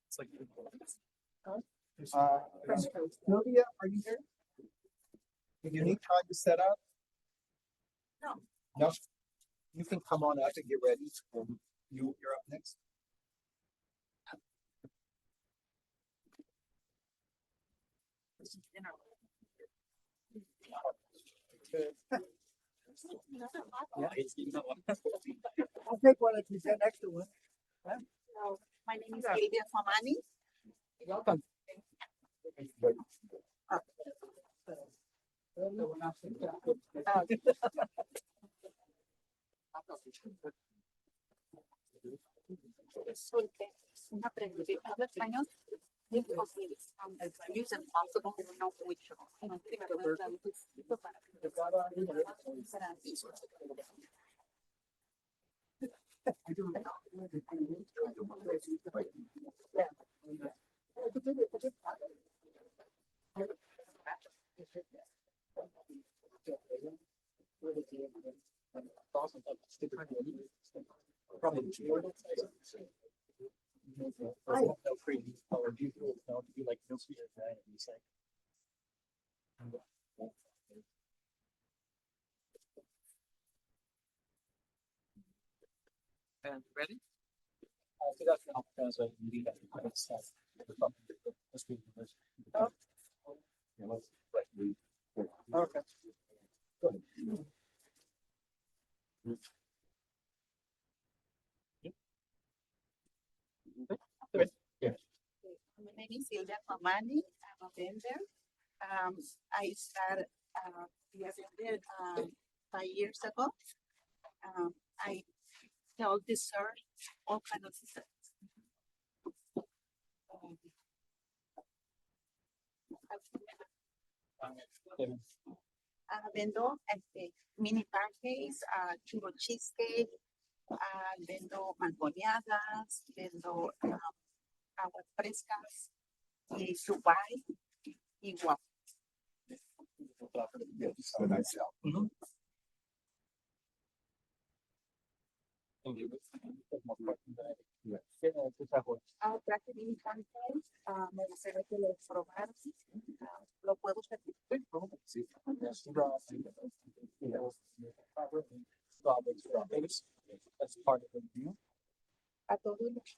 It's like. Sylvia, are you there? Do you need time to set up? No. No? You can come on up and get ready. You're up next. Yeah, it's, you know, I'll take one if you sit next to one. So, my name is Olivia Famani. Welcome. Disculpe, una pregunta. ¿Habla español? Sí, porque, es impossible to know which one. Probably. I have no crazy color. Do you know to be like no fear, right? And it's like. And ready? So that's how as a lead that it's let's be Okay. My name is Silvia Famani. I'm a vendor. I started the vendor 5 years ago. I sell dessert, all kind of desserts. Vendo mini pancakes, churro cheesecake, vendo mangoneadas, vendo aguas frescas y Dubai y guapo. So nice help. Traje mini pancakes, me gustaría que lo probaran. Lo puedo servir. Sí. That's part of the deal. A todos los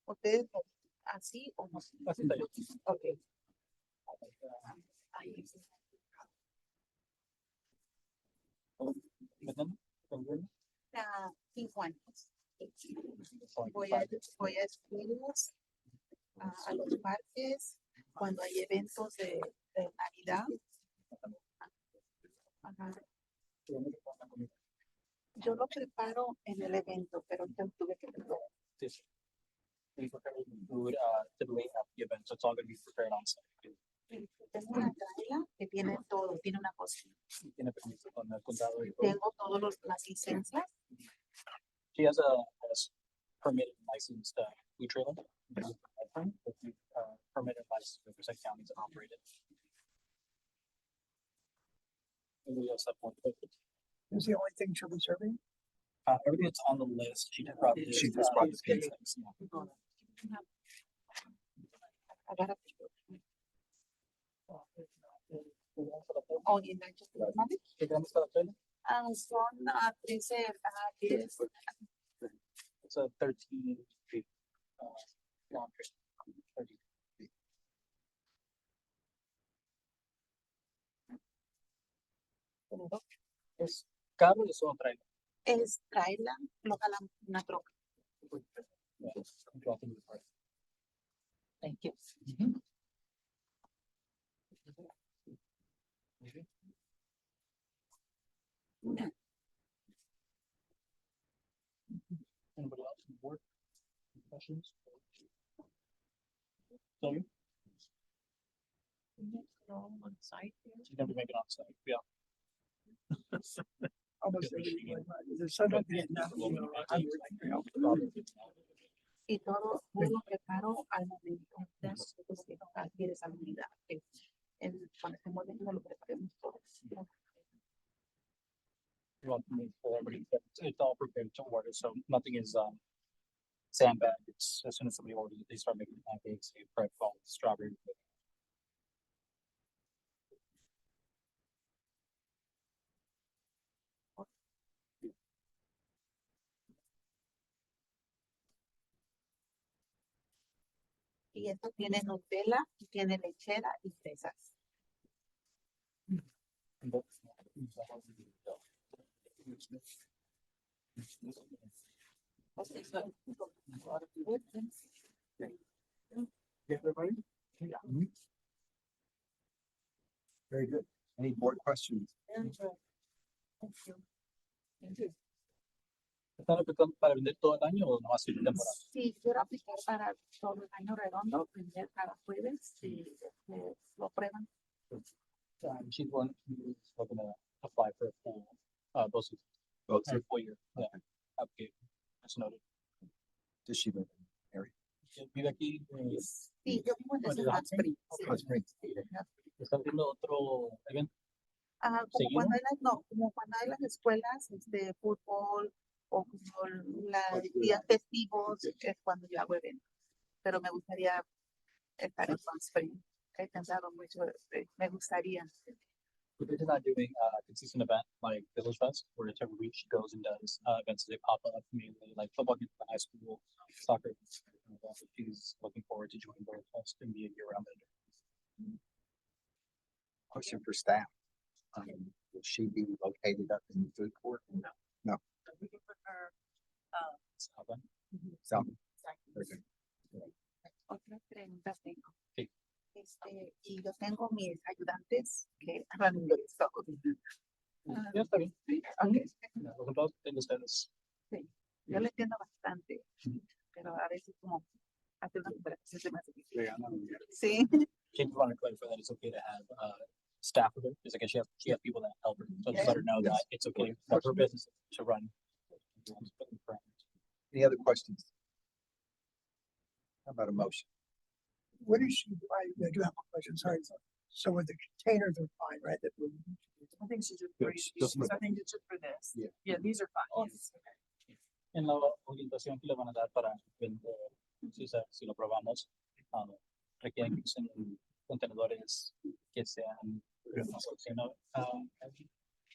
ustedes así o no. Así está bien. Ok. Ahí. Tijuana. Voy a escuelas, a los parques, cuando hay eventos de Navidad. Ajá. Yo lo preparo en el evento, pero yo tuve que preparar. We prepare food typically at the event, so it's all going to be prepared on site. Tengo una traila que tiene todo, tiene una cocina. Tiene permiso con el condado y Tengo todas las licencias. She has a permitted licensed food trailer. Permitted license in Riverside County to operate it. And we also have one. Is the only thing she'll be serving? Everything that's on the list, she just brought this. She just brought this things, pizza. yeah. Agarra. Oye, Nacho, ¿vale? ¿Qué tenemos para hacer? Son 13, 10. It's a 13 feet long trip. ¿Es carro o es un trailer? Es traerla, lo jalan una troca. Thank you. Anybody else on the board? Any questions? Tony? On site here. She's gonna be making on site, yeah. Almost everything. There's sometimes you get nothing, you know, I'm like, you know, Y todo lo preparo al momento. Entonces, que adquiere esa habilidad. Cuando estemos viendo lo preparemos todo. You want to move forward, it's all prepared to order, so nothing is sandbagged. It's as soon as somebody orders it, they start making pancakes, they prep all the strawberry. Y esto tiene Nutella, tiene lechera y fresas. Everybody? Yeah. Very good. Any board questions? ¿Están aplicando para vender todo el año o no hace temporada? Sí, quiero aplicar para todo el año redondo, vender cada jueves y lo prueban. She's one who's looking to apply for a full, both seasons. Both Or full year, yeah, application, that's noted. Does she live in the area? Vive aquí, Sí, yo vivo en Bueno, ese ya. Hot Springs. Hot Springs. ¿está haciendo otro evento? Como ¿Seguido? cuando hay como cuando hay las escuelas, fútbol o como los días festivos, es cuando yo hago eventos. Pero me gustaría estar en Palm Springs. He pensado mucho, me gustaría. But they're not doing a consistent event like Village Fest, where it's every week she goes and does events that pop up, mainly like football games at high school, soccer. She's looking forward to joining Village Fest and be a year-round vendor. Question for staff. Will she be located up in the food court? No. We can put her, So, then, South. Very good. Otra pregunta tengo. Sí. Y yo tengo mis ayudantes que hablan inglés. ya está bien. Okay. Los empleados tienen ustedes. Yo le entiendo bastante, pero a veces como hacer una comparación se me hace difícil. Sí. She just wanted to clarify that it's okay to have staff with her. It's like she has people that help her. So just let her know that it's okay for her business to run. Any other questions? How about a motion? what is she, I do have a question, sorry. So with the containers are fine, right? That would. I think she just Good, raised just these. for- I think it's just for this. Yeah. Yeah, these are fine. Yes. En la orientación que le van a dar para vender, si lo probamos, requieren que usen contenedores que sean,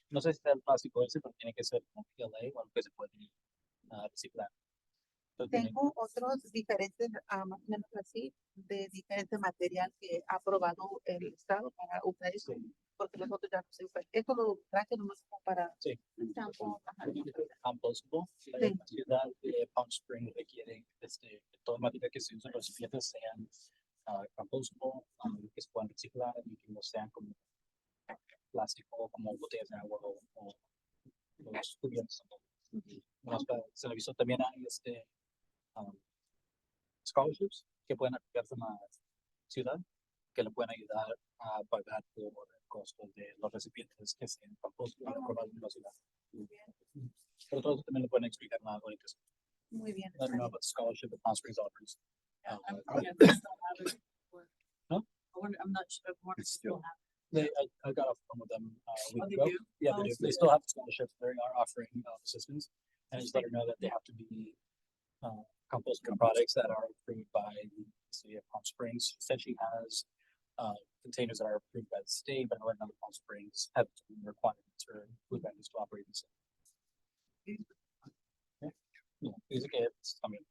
no sé si sea el plástico ese, pero tiene que ser como PLA o algo que se puede reciclar. Entonces, tiene- Tengo otros diferentes, más o menos así, de diferente material que ha aprobado el Estado para usar eso, porque los otros ya no se usan. Esto lo traje nomás como para Sí. shampoo, ajá. compostable. La ciudad de Palm Springs requiere que todo el material que se usa en los recipientes sean compostable, que se puedan reciclar y que no sean como plástico, como botellas de agua o los cubiertos. Nomás se le avisó también hay scholarships que pueden aplicarse en la ciudad que le pueden ayudar a pagar por el costo de los recipientes que sean compostables aprobados en la ciudad. Pero todo eso también lo pueden explicar más ahorita. Muy bien. I don't know about the scholarship that Palm Springs offers. Yeah, Oh. yeah, they still have it. Huh? I wonder, I'm not sure. I wonder if It's they still still- have I got off the phone with them a week Oh, they ago. do? Yeah, Oh, they do. so They still have scholarships. They are offering assistance. And just let her know that they have to be compostable products that are approved by the city of Palm Springs. She said she has containers that are approved by the state, but other Palm Springs have some requirements for food vendors to operate in the city. Yeah, dice que es también.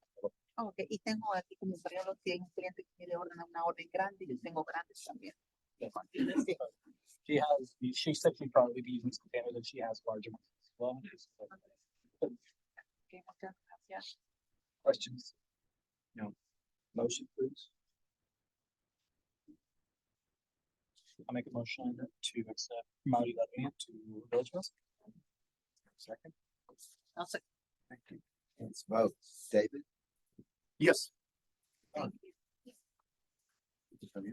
Ok, y tengo aquí como por ejemplo, si hay un cliente que quiere ordenar una orden grande, yo tengo grandes también. Yeah. Sí. She said she'd probably be using some containers and she has large amounts as well. Okay, yeah. Questions? No. Motion, please. I'll make a motion to accept Maui Lebanon to Village West. Second. I'll say, Thank you. Let's vote. David? Yes.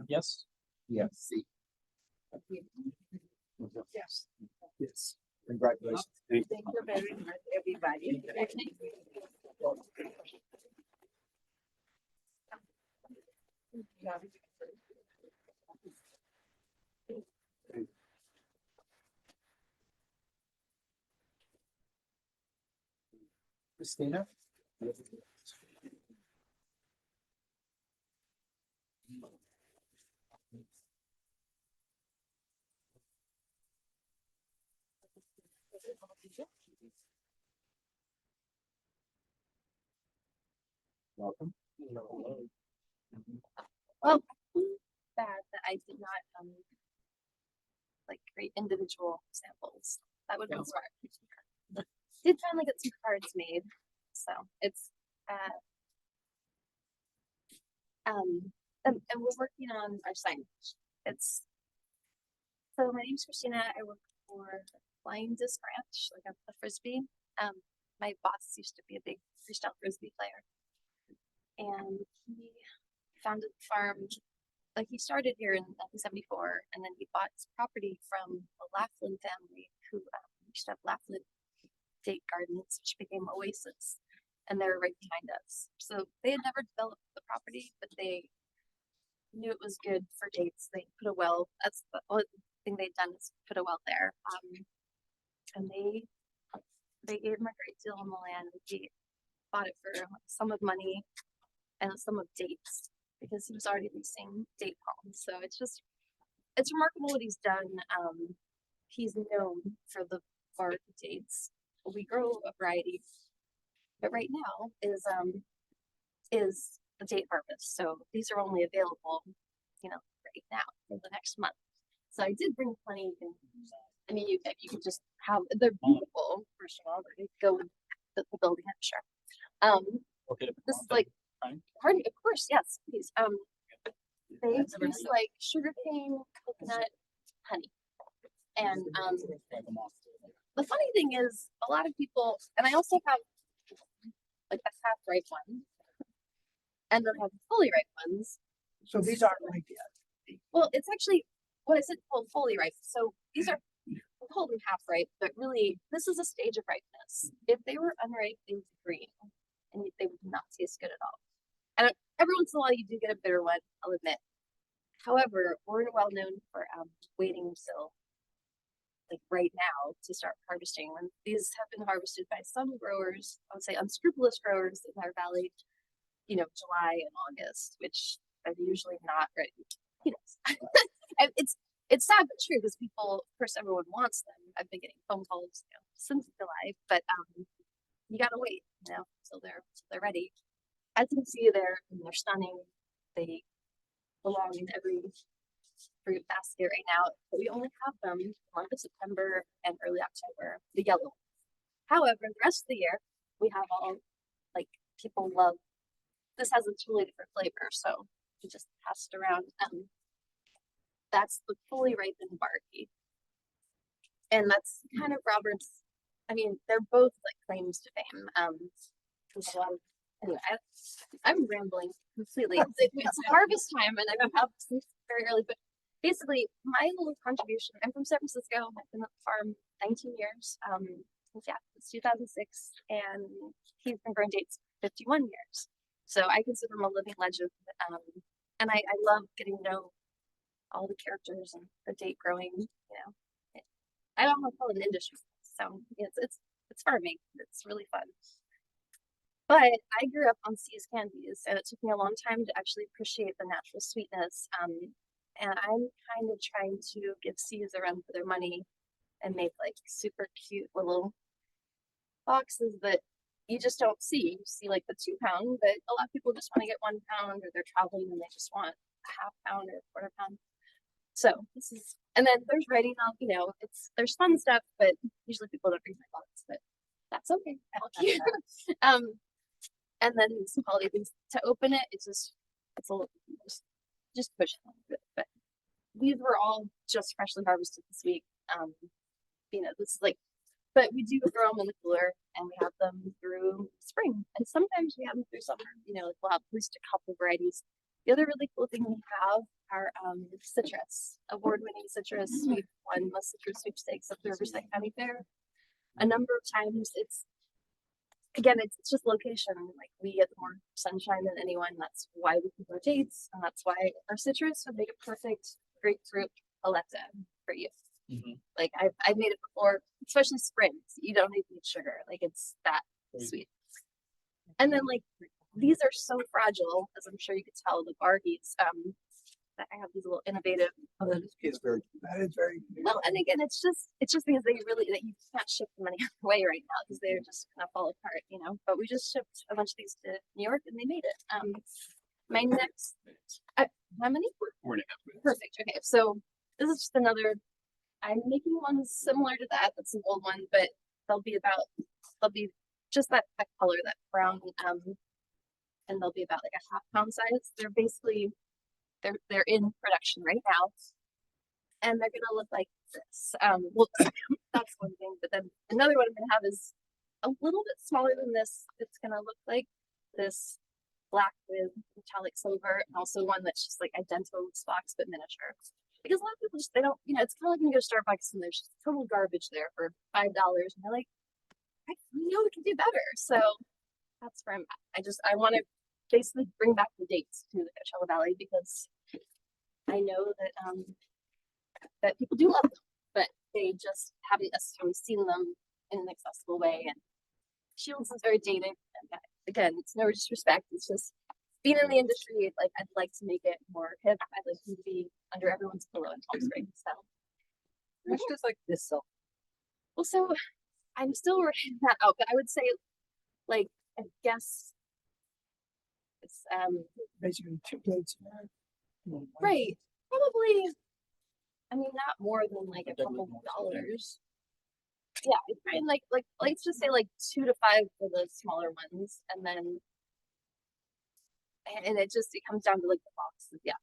Yes. Yes. See. yes. Yes. Congratulations. Thank you very much, everybody. Christina? Welcome. Well, bad that I did not like create individual samples. That would have been smart. Did finally get some cards made, so it's and we're working on our signage. It's so my name's Christina. I work for Flying Disc Ranch, like a frisbee. My boss used to be a big freestyle frisbee player, and he founded the farm. Like he started here in 1974, and then he bought his property from the Laughlin family, who used to have Laughlin Date Gardens, which became Oasis, and they were right behind us. So they had never developed the property, but they knew it was good for dates. They put a well. That's the only thing they'd done is put a well there. And they gave him a great deal on the land. He bought it for a sum of money and a sum of dates, because he was already leasing date palms. So it's remarkable what he's done. He's known for the bark dates. We grow a variety, but right now is the date harvest. So these are only available, right now for the next month. So I did bring plenty. I mean, you could just have, they're beautiful, first of all, but they go with the building, I'm sure. Okay. This is like, pardon, of course, yes, please. They taste like sugarcane, coconut, honey. And the funny thing is, a lot of people, and I also have like a half ripe one, and then I have fully ripe ones. So these aren't ripe yet. Well, it's actually what I said called fully ripe. So these are called them half ripe, but really this is a stage of ripeness. If they were unripe, they would be green, and they would not taste good at all. And every once in a while, you do get a bitter one, I'll admit. However, we're well known for waiting till like right now to start harvesting. When these have been harvested by some growers, I would say unscrupulous growers in our valley, July and August, which are usually not ready. And it's sad but true, because people, of course, everyone wants them. I've been getting phone calls since July, but you gotta wait, till they're ready. As you can see, they're stunning. They belong in every fruit basket right now, but we only have them the month of September and early October, the yellow. However, the rest of the year, we have all, like, people love, this has a totally different flavor, so we just pass it around. That's the fully ripened barky. And that's kind of Robert's, I mean, they're both like claims to fame. There's a lot of, anyway, I'm rambling completely. It's harvest time, and I've been up since very early, but basically my little contribution, I'm from San Francisco. I've been at the farm 19 years. It's 2006, and he's been growing dates 51 years. So I consider him a living legend. And I love getting to know all the characters and the date growing, I don't want to call it an industry. So it's farming. It's really fun. But I grew up on See's candies, and it took me a long time to actually appreciate the natural sweetness. And I'm kind of trying to give See's a run for their money and make like super cute little boxes that you just don't see. You see like the 2 pound, but a lot of people just want to get 1 pound, or they're traveling and they just want a half pound or a quarter pound. So this is, and then there's writing on, there's fun stuff, but usually people don't read my thoughts, but that's okay. I'll keep. And then some holiday things to open it. It's a little, just push it a little bit, but these were all just freshly harvested this week. This is like, but we do grow them in the cooler and we have them through spring. And sometimes we have them through summer, like we'll have at least a couple varieties. The other really cool thing we have are citrus, award-winning citrus. We've won the citrus sweepstakes at the Riverside County Fair a number of times. It's just location. Like we get more sunshine than anyone. That's why we keep our dates, and that's why our citrus would make a perfect grapefruit paletta for you. Like I've made it before, especially spring. You don't even need sugar. Like it's that sweet. And then like these are so fragile, as I'm sure you could tell, the bargies. That I have these little innovative. Oh, that is very. Well, and again, it's just because that you can't ship them any other way right now because they're just gonna fall apart, But we just shipped a bunch of these to New York and they made it. My next, how many? 4.5 minutes. Perfect. Okay, so this is just another. I'm making one similar to that. That's an old one, but they'll be just that color, that brown, and they'll be about like a half-pound size. They're basically. They're in production right now, and they're gonna look like this. Well, that's one thing. But then another one I'm gonna have is a little bit smaller than this. It's gonna look like this black with metallic silver, and also one that's just like identical with Spock's but miniature. Because a lot of people they don't, it's kind of like when you go to Starbucks and there's total garbage there for $5, and they're like, we can do better. So that's where I'm at. I want to basically bring back the dates to the Coachella Valley because I know that people do love them, but they just haven't necessarily seen them in an accessible way. And Shields is very dated. And again, it's no disrespect. It's just being in the industry. Like I'd like to make it more hip. I'd like to be under everyone's pillow in Palm Springs. So, Which does like this sell? well, so I'm still working that out, but I would say, like, I guess. It's Basically 2 dates. right. Probably. I mean, not more than like a couple $. Yeah, and like let's just say like 2 to 5 for the smaller ones, and then it comes down to like the box. Yeah,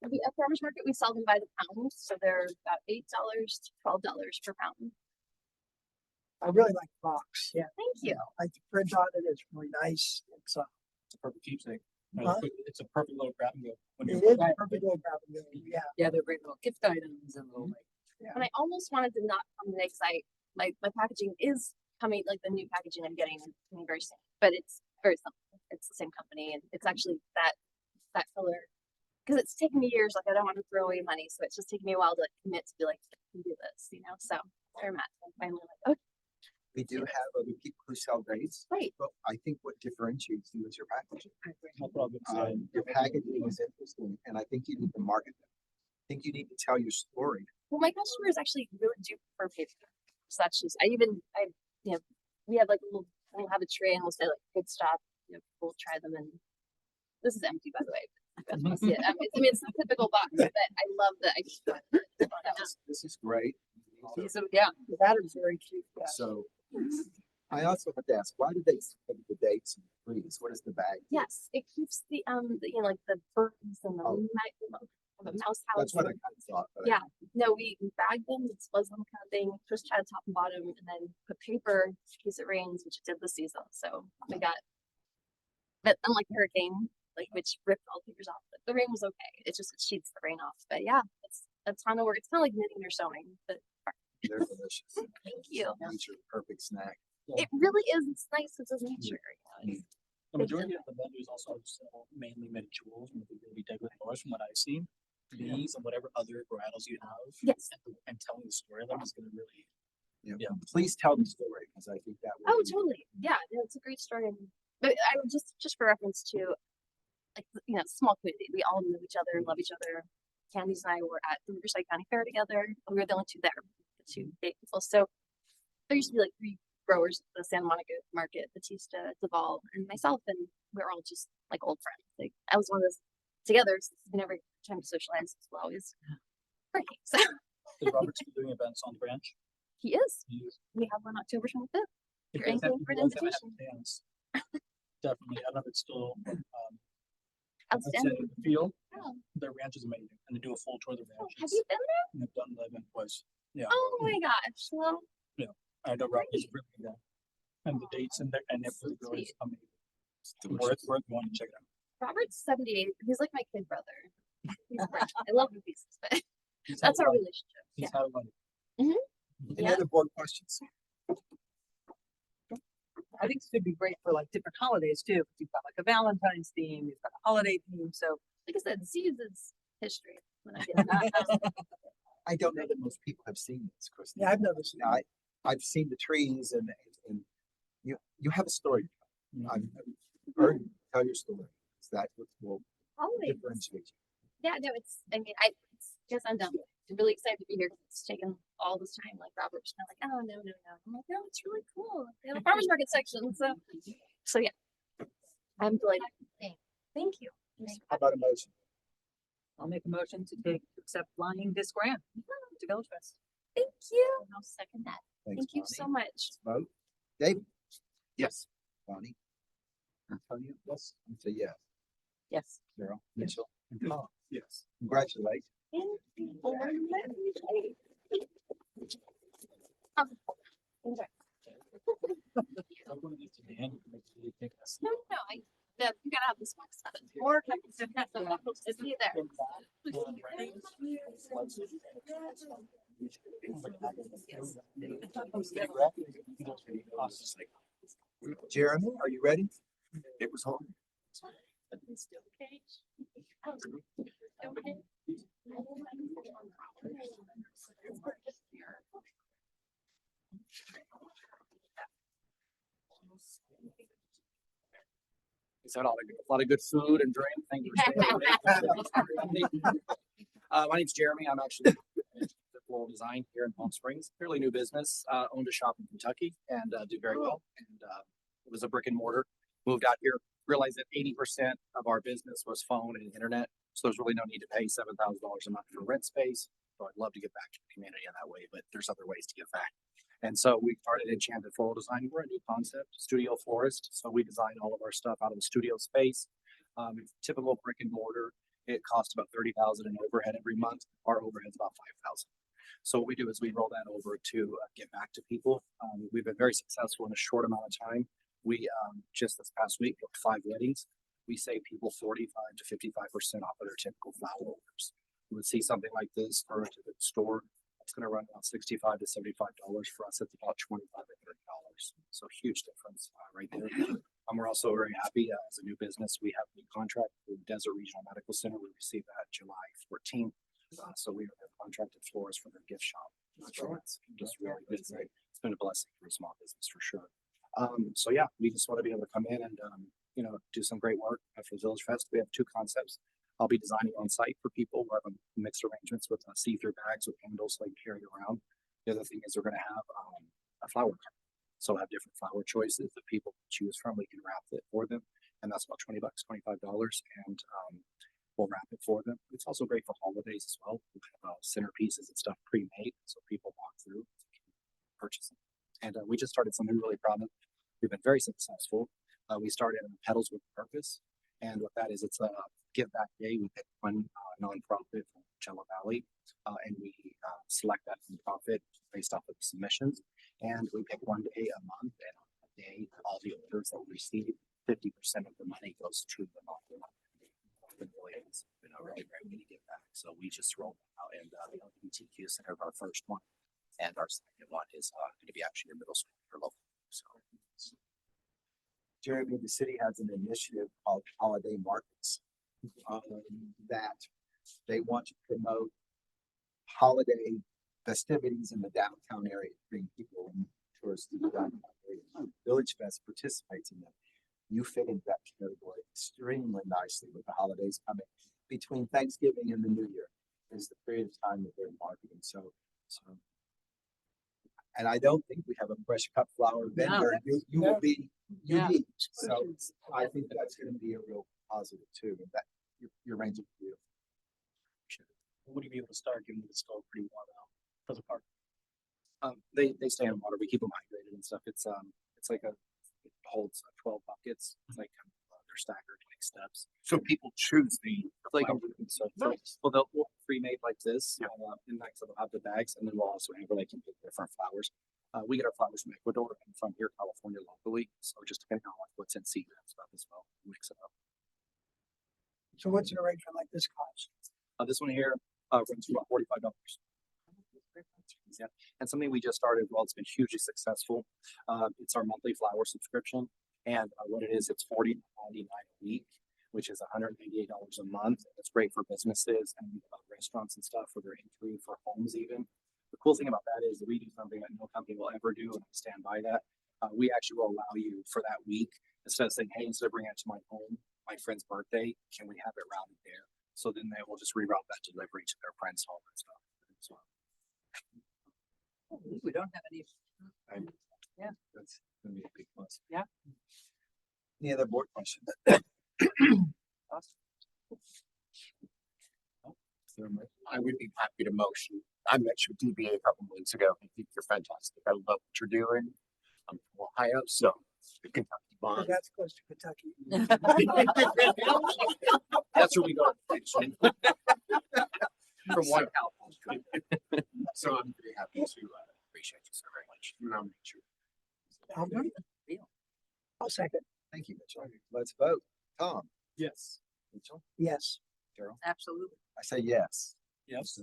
at farmers market we sell them by the pound, so they're about $8 to $12 per pound. I really like the box. Yeah. Thank you. Like the print on it is really nice. It's a perfect keepsake. Huh? It's a perfect little grab and go. it is a perfect little grab and go. Yeah. Yeah, they're great little gift items and little like. And I almost wanted to not come today because my packaging is coming, like the new packaging I'm getting is coming very soon, but it's very simple. It's the same company, and it's actually that color because it's taken me years. Like I don't want to throw away money, so it's just taking me a while to commit to be like, I can do this, So where I'm at, I'm finally like, okay. We do have other people who sell grapes. Right. But I think what differentiates you is your packaging. No problem. Your packaging is interesting, and I think you need to market them. I think you need to tell your story. Well, my customers actually really do prefer paper. So that's just, we have like we'll have a tray and we'll say like, good stop, we'll try them. And this is empty, by the way. You guys want to see it. It's a typical box, but I love that. This is great. So yeah, That is very cute. Yeah. So I also have to ask, why do they save the dates and freeze? What is the bag? Yes, it keeps the like the birds and the mouse house. That's what I kind of thought. But Yeah, no, we bag them, expose them kind of thing, just had top and bottom, and then put paper in case it rains, which it did this season. So we got, but unlike the hurricane, like which ripped all the papers off, but the rain was okay. It cheats the rain off. But yeah, it's a ton of work. It's kind of like knitting or sewing, but they're delicious. thank you. Nature, perfect snack. It really is. It's nice. It's a nature. The majority of the vendors also sell mainly made jewels, and they're really dead with yours from what I've seen. These and whatever other varietals you have. Yes. And telling the story of them is going to really. Yeah. Please tell the story because I think that. Oh, would be- totally. Yeah, no, it's a great story. But I would just for reference to, like, small community. We all know each other and love each other. Candice and I were at the Riverside County Fair together. We were the only two there, the 2 date people. So there used to be like 3 growers at the Santa Monica Market, Batista, Duval, and myself, and we were all just like old friends. Like I was one of those together, so it's been every time to socialize, we're always working, so Is Robert still doing events on the branch? he is. He is. We have one October 25th. If You're you guys have- anchoring for if an you guys haven't had invitation. plans, Definitely, I don't know if it's still, I'd say Outstanding. the field, Oh, the ranch is amazing, and they do a full tour of the ranch. have you been there? And I've done the event twice. Yeah, Oh my gosh. Well, I know Robert is really good. And the dates and everything So is sweet. amazing. Worth going to check it out. Robert's 78. He's like my kid brother. He's great. I love him pieces, but He's that's had our a lot- relationship. He's Yeah. had a lot. Any Yeah. other board questions? I think this could be great for like different holidays too. You've got like a Valentine's theme, you've got a holiday theme, so. Like I said, Seeds is history. When I did that. I don't know that most people have seen this, Chris. Yeah, I've noticed. Now, I've seen the trees and you have a story. to tell. I've heard you tell your story. Is that what will Always. differentiate you? Yeah, no, guess I'm done. I'm really excited to be here. 'Cause it's taken all this time. Like Robert's kind of like, oh, no. I'm like, no, it's really cool. They have a farmer's market section. So yeah, I'm delighted. Thank you. How about a motion? I'll make a motion to accept flying this grant to Village Fest. Thank you. I'll second that. Thanks, Thank you Bonnie. so much. Vote. David? Yes. Bonnie? Antonio? Yes. I'm say yes. Yes. Carol? Mitchell? And Tom? Yes. Congratulations. Thank you. Enjoy. I'm going to get to the end. Make sure you take us. No, you gotta have this one. Or just be there. Jeremy, are you ready? It was hard. Okay. Okay. He's had a lot of good food and drink. Thank you. My name's Jeremy. I'm actually with Floral Design here in Palm Springs. Fairly new business. Owned a shop in Kentucky and did very well. And it was a brick and mortar. Moved out here. Realized that 80% of our business was phone and internet. So there's really no need to pay $7,000 a month for rent space. So I'd love to give back to the community in that way, but there's other ways to give back. And so we started Enchanted Floral Design. We're a new concept, studio florist. So we design all of our stuff out of the studio space. Typical brick and mortar, it costs about $30,000 in overhead every month. Our overhead's about $5,000. So what we do is we roll that over to give back to people. We've been very successful in a short amount of time. We just this past week booked 5 weddings. We save people 45 to 55% off of their typical flower orders. You would see something like this for a typical store. It's going to run about $65 to $75. For us, it's about $25 to $30. So huge difference right there. We're also very happy as a new business. We have a new contract with Desert Regional Medical Center. We received that July 14th. So we are their contracted florist for their gift shop. So it's just really busy. It's been a blessing for a small business for sure. So yeah, we just want to be able to come in and do some great work for Village Fest. We have 2 concepts. I'll be designing on site for people. We'll have mixed arrangements with see-through bags with handles so they can carry around. The other thing is we're going to have a flower cart. So we'll have different flower choices that people can choose from. We can wrap it for them, and that's about $20, $25, and we'll wrap it for them. It's also great for holidays as well. We have centerpieces and stuff pre-made, so people walk through and purchase them. And we just started something really proud of. We've been very successful. We started Petals with Purpose, and what that is, it's a give back day. We pick one nonprofit from Coachella Valley, and we select that nonprofit based off of the submissions. And we pick one day a month, and on that day, all the orders that we receive, 50% of the money goes to the nonprofit. It's been a really great way to give back. So we just rolled out, and the LGBTQ Center of our first one, and our second one is going to be actually in middle school for local. So. Jeremy, the city has an initiative called Holiday Markets that they want to promote holiday festivities in the downtown area, bring people and tourists to the downtown area. Village Fest participates in that. You fit into that category extremely nicely with the holidays coming. Between Thanksgiving and the New Year is the period of time that they're marketing. So and I don't think we have a fresh cut flower vendor. You will be unique. So I think that's going to be a real positive too. And your range of view. Would you be able to start given that it's still pretty warm out for the park? They stay in water. We keep them hydrated and stuff. It's like it holds 12 buckets. It's like they're staggered like steps. So people choose the. It's like so Nice. well they'll pre-made like this. And like so they'll have the bags, and then we'll also have where they can pick different flowers. We get our flowers from Ecuador and from here, California, locally. So just depending on like what's in season and stuff as well, mix it up. So what's an arrangement like this cost? This one here runs about $45. Yeah, and something we just started. Well, it's been hugely successful. It's our monthly flower subscription, and what it is, it's $40.99 a week, which is $188 a month. It's great for businesses and restaurants and stuff for their entry for homes even. The cool thing about that is we do something that no company will ever do, and I stand by that. We actually will allow you for that week, instead of saying, hey, instead of bringing it to my home, my friend's birthday, can we have it routed there? So then they will just reroute that delivery to their friend's home and stuff. So We don't have any. Yeah. that's gonna be a big plus. Yeah. Any other board questions? I would be happy to motion. I met your DBA a couple months ago. I think you're fantastic. I love what you're doing. I'm from Ohio, so the Kentucky Cause bond. that's close to Kentucky. That's where we go. From one California. So I'm very happy to appreciate you so very much. Nominate you. I'll do it. I'll second. Thank you, Mitchell. Let's vote. Tom, Yes. Mitchell, Yes. Daryl, Absolutely. I say yes. Yes.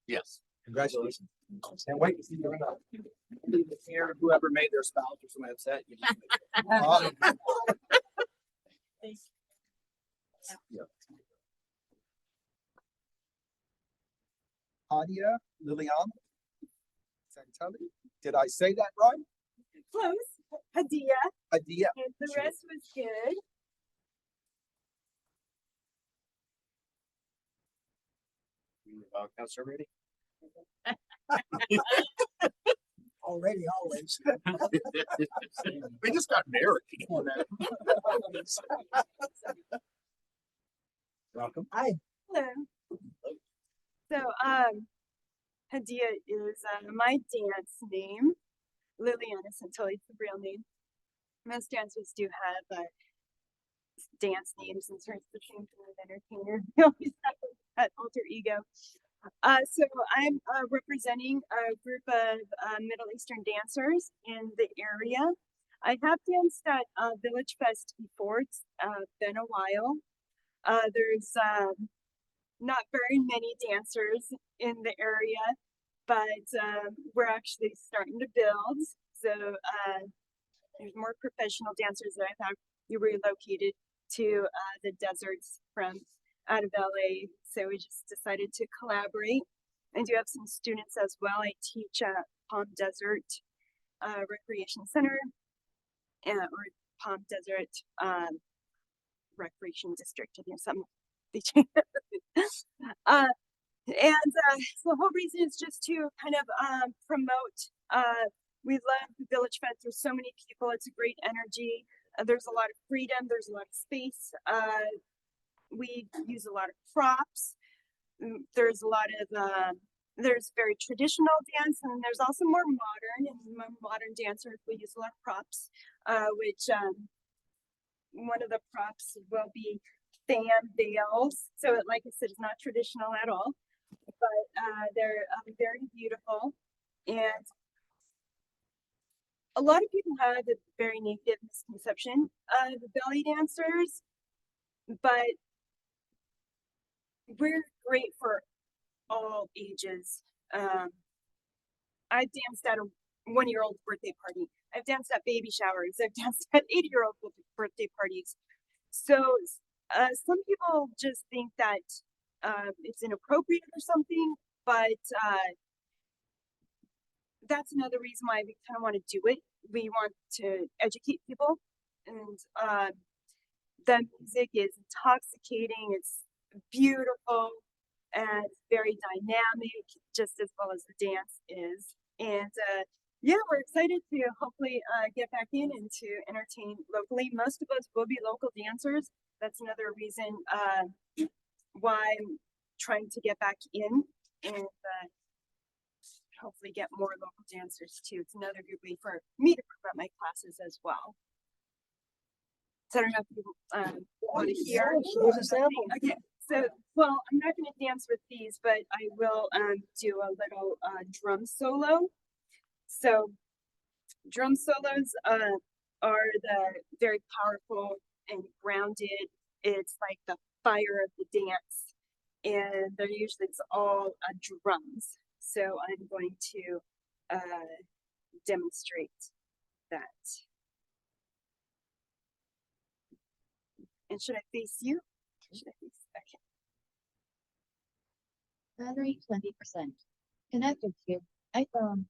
Yes. Congratulations. Can't wait to see you around. Here, whoever made their spouse or somebody upset, you just make it. Awesome. Thanks. Hadia Liliana Santelli. Did I say that right? Close, Hadia, Hadia. and the Sure. rest was good. Counselor ready? Already, always. We just got married. Welcome. Hi. Hello. So, Hadia is my dance name. Liliana Santelli is the real name. Most dancers do have dance names, and sort of the same thing with entertainer. We always have that alter ego. So I'm representing a group of Middle Eastern dancers in the area. I have danced at Village Fest before. It's been a while. There's not very many dancers in the area, but we're actually starting to build. So there's more professional dancers that I thought we relocated to the deserts from out of LA. So we just decided to collaborate. I do have some students as well. I teach at Palm Desert Recreation Center or Palm Desert Recreation District. I think something they changed. So the whole reason is just to kind of promote. We love the Village Fest. There's so many people. It's a great energy. There's a lot of freedom. There's a lot of space. We use a lot of props. There's a lot of there's very traditional dance, and there's also more modern. And modern dancers, we use a lot of props, which one of the props will be fan veils. So, like I said, it's not traditional at all, but they're very beautiful. And a lot of people have a very negative misconception of the belly dancers, but we're great for all ages. I've danced at a 1-year-old birthday party. I've danced at baby showers. I've danced at 80-year-old birthday parties. So some people just think that it's inappropriate or something, but that's another reason why we kind of want to do it. We want to educate people, and the music is intoxicating. It's beautiful and very dynamic, just as well as the dance is. And yeah, we're excited to hopefully get back in and to entertain locally. Most of us will be local dancers. that's another reason, why I'm trying to get back in and, hopefully get more local dancers too. It's another good way for me to promote my classes as well. So I don't know if you, want to hear. Here's a sample. Okay, so, well, I'm not gonna dance with these, but I will, do a little, drum solo. So drum solos, are the very powerful and grounded. It's like the fire of the dance. And they're usually, it's all drums. So I'm going to, demonstrate that. And should I face you? Should I face, okay. Battery 20%. Connected to iPhone.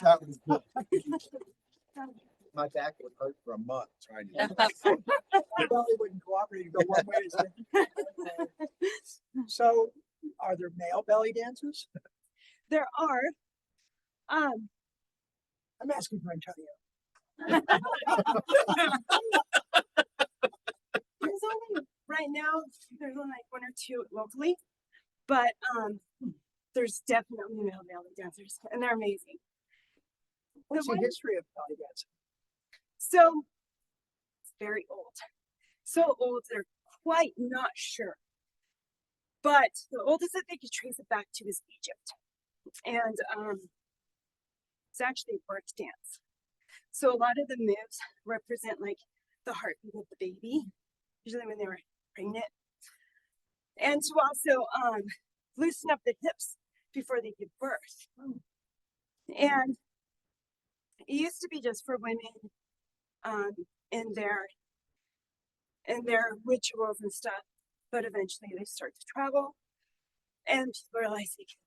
That was good. My back would hurt for a month trying to. I probably wouldn't cooperate, you go one way. So are there male belly dancers? There are, I'm asking for Antonio. there's only, right now, there's only like one or two locally, but, there's definitely male belly dancers and they're amazing. What's the one- history of belly dancing? So, it's very old. So old, they're quite not sure. But the oldest that they could trace it back to is Egypt. And, it's actually a birth dance. So a lot of the moves represent like the heartbeat of the baby, usually when they were pregnant. And to also loosen up the hips before they give birth. And it used to be just for women in their rituals and stuff, but eventually they start to travel and people realize they can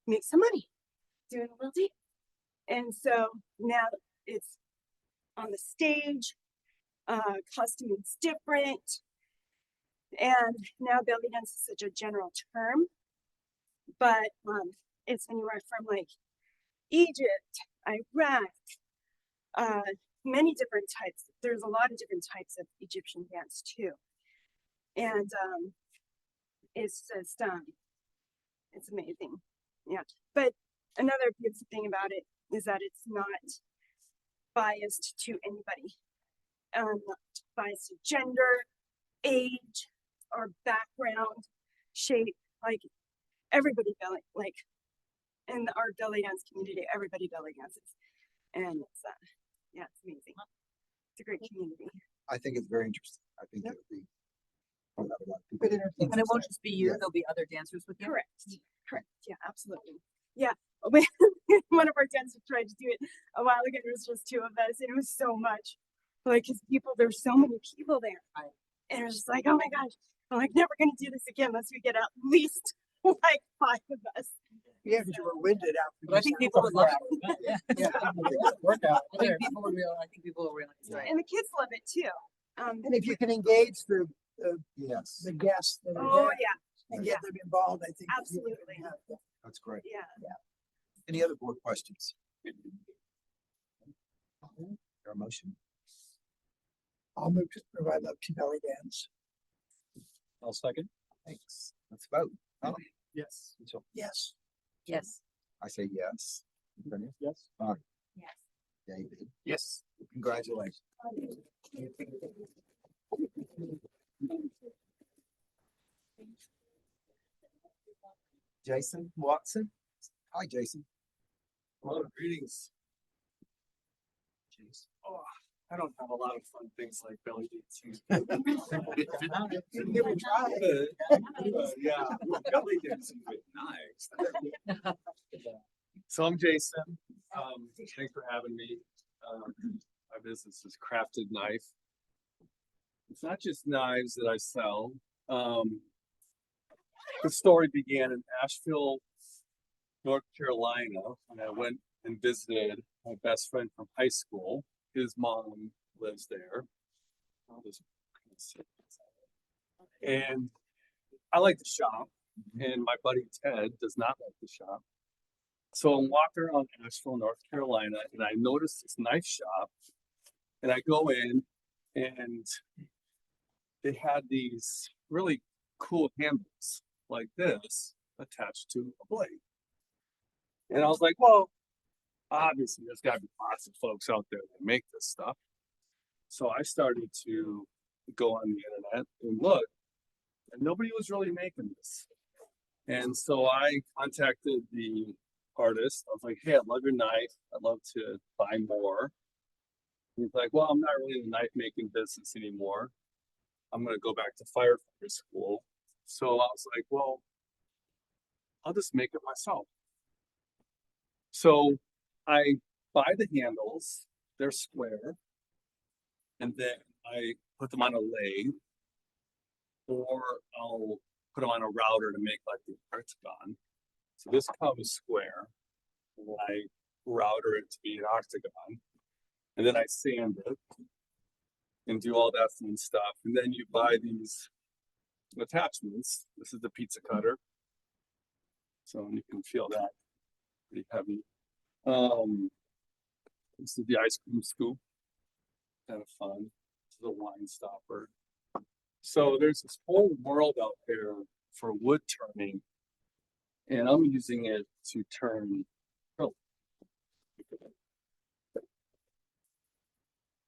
make some money doing a little deep. And so now it's on the stage, costuming's different. And now belly dance is such a general term, but it's anywhere from like Egypt, Iraq, many different types. There's a lot of different types of Egyptian dance too. And it's just, it's amazing. Yeah. But another beautiful thing about it is that it's not biased to anybody. Not biased to gender, age, or background, shape. Like everybody belly, like in our belly dance community, everybody belly dances. And it's yeah, it's amazing. It's a great community. I think it's very interesting. I think Yep. it'll be. We'll have a lot of people. And it won't just be you, Yeah. there'll be other dancers with you. Correct. Correct. Yeah, absolutely. Yeah. When one of our dancers tried to do it a while ago, there was just two of us, and it was so much. Like, cause there's so many people there. Right. And it was just like, oh my gosh, I'm like never gonna do this again unless we get at least like 5 of us. Yeah, because you were winded after. But I think people would love it. Yeah. Workout. I think people will really enjoy it. And the kids love it too. And if you can engage the Yes, the guests that are Oh there yeah, and get them involved, I think. you absolutely. can have that. that's great. Yeah. Any other board questions? Your motion. I'll move to provide love to belly dance. I'll second. Thanks. Let's vote. Oh, Yes. Mitchell. Yes. Yes. I say yes. Brennan? Yes. Yes. David, Yes. congratulations. Jason Watson. Hi, Jason. Hello, greetings. Oh, I don't have a lot of fun things like belly dancing. Give it a try. Yeah, belly dancing with knives. So I'm Jason. Thanks for having me. My business is Crafted Knife. It's not just knives that I sell. The story began in Asheville, North Carolina, when I went and visited my best friend from high school. His mom lives there. I'll just kind of sit beside her. And I like to shop, and my buddy Ted does not like to shop. So I'm walking around Asheville, North Carolina, and I noticed this knife shop, and I go in, and they had these really cool handles like this attached to a blade. And I was like, well, obviously there's gotta be lots of folks out there that make this stuff. So I started to go on the internet and look, and nobody was really making this. And so I contacted the artist. I was like, hey, I love your knife. I'd love to buy more. He's like, well, I'm not really in the knife making business anymore. I'm gonna go back to firefighter school. So I was like, well, I'll just make it myself. So I buy the handles, they're square, and then I put them on a lathe, or I'll put them on a router to make like the octagon. So this comes square, and then I router it to be an octagon, and then I sand it and do all that fun stuff. And then you buy these attachments. This is the pizza cutter. So you can feel that pretty heavy. This is the ice cream scoop. Kind of fun. This is a wine stopper. So there's this whole world out there for wood turning, and I'm using it to turn. Oh.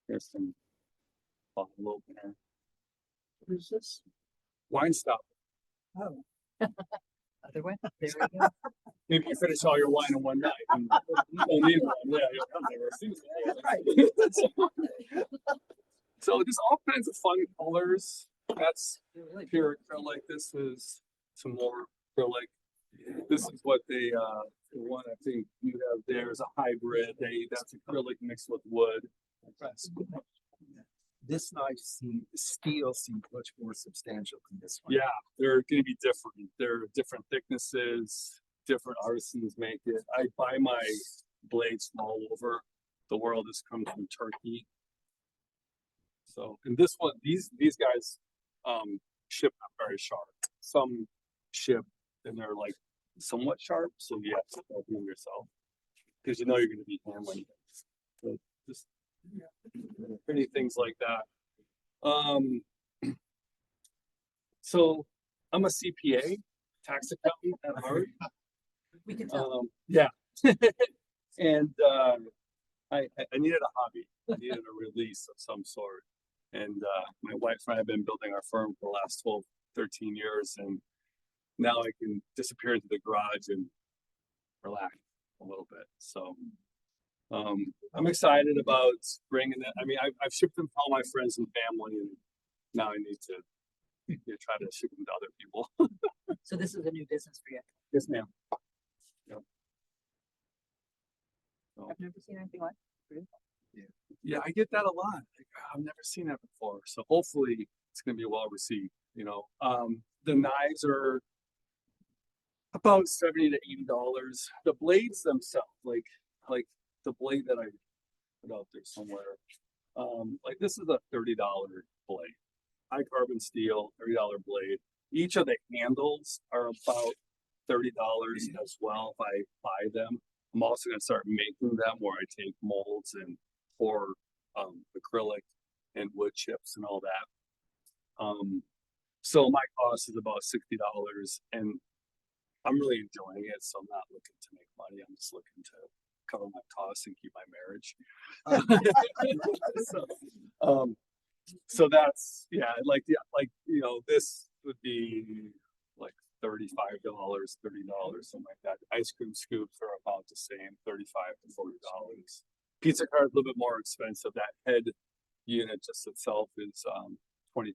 Here's some bottle opener. What is this? Wine stopper. Oh. Other way, there we go. Maybe you finish all your wine in one night. And you don't need one. Yeah, you'll come there. So there's all kinds of fun colors. That's pure acrylic. This is some more acrylic. This is what they the one I think you have there is a hybrid. That's acrylic mixed with wood. This knife steel seems much more substantial than this one. Yeah, they're gonna be different. They're different thicknesses, different artisans make it. I buy my blades from all over the world. This comes from Turkey. So, and this one, these guys ship not very sharp. Some ship and they're like somewhat sharp, so you have to help them yourself because you know you're going to be handling it. But just pretty things like that. So I'm a CPA, tax accountant at heart. We can tell. Yeah, and I needed a hobby. I needed a release of some sort. And my wife and I have been building our firm for the last 12, 13 years. And now I can disappear into the garage and relax a little bit. So I'm excited about bringing it. I mean, I've shipped them to all my friends and family, and now I need to try to ship them to other people. So this is a new business for you. Yes, ma'am. Yep. I've never seen anything like it. Yeah, I get that a lot. Like, I've never seen that before. So hopefully it's going to be well received. You know, the knives are about $70 to $80. The blades themselves, like the blade that I put out there somewhere, like this is a $30 blade, high carbon steel, $30 blade. Each of the handles are about $30 as well if I buy them. I'm also going to start making them where I take molds and pour acrylic and wood chips and all that. So my cost is about $60, and I'm really enjoying it. So I'm not looking to make money. I'm just looking to cover my costs and keep my marriage. So that's this would be like $35, $30, something like that. Ice cream scoops are about the same, $35 to $40. Pizza card a little bit more expensive. That head unit just itself is $25,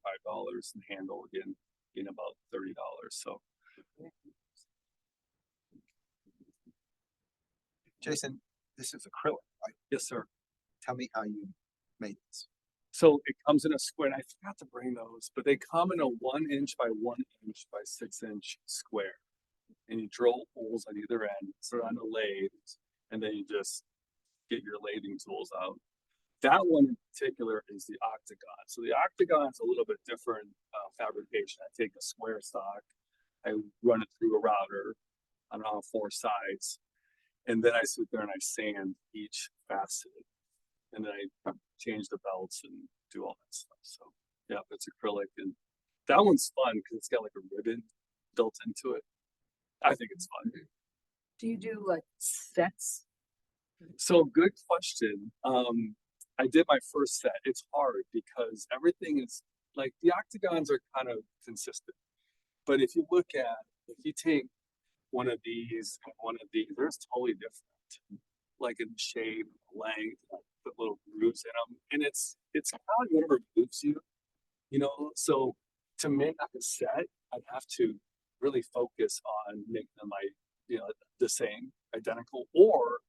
and handle again in about $30. So Jason, this is acrylic, right? yes, sir. Tell me how you made this. So it comes in a square, and I forgot to bring those, but they come in a 1 inch by 1 inch by 6 inch square. And you drill holes on either end, put it on a lathe, and then you just get your lathing tools out. That one in particular is the octagon. So the octagon is a little bit different fabrication. I take a square stock, I run it through a router on all 4 sides, and then I sit there and I sand each facet. And then I change the belts and do all that stuff. So yeah, it's acrylic, and that one's fun because it's got like a ribbon built into it. I think it's fun. Do you do like sets? So good question. I did my first set. It's hard because everything is like the octagons are kind of consistent. But if you look at, if you take one of these and one of these, they're totally different. Like in shape, length, put little grooves in them, and it's kind of whatever moves you, you know. So to make a set, I'd have to really focus on making them the same, identical, or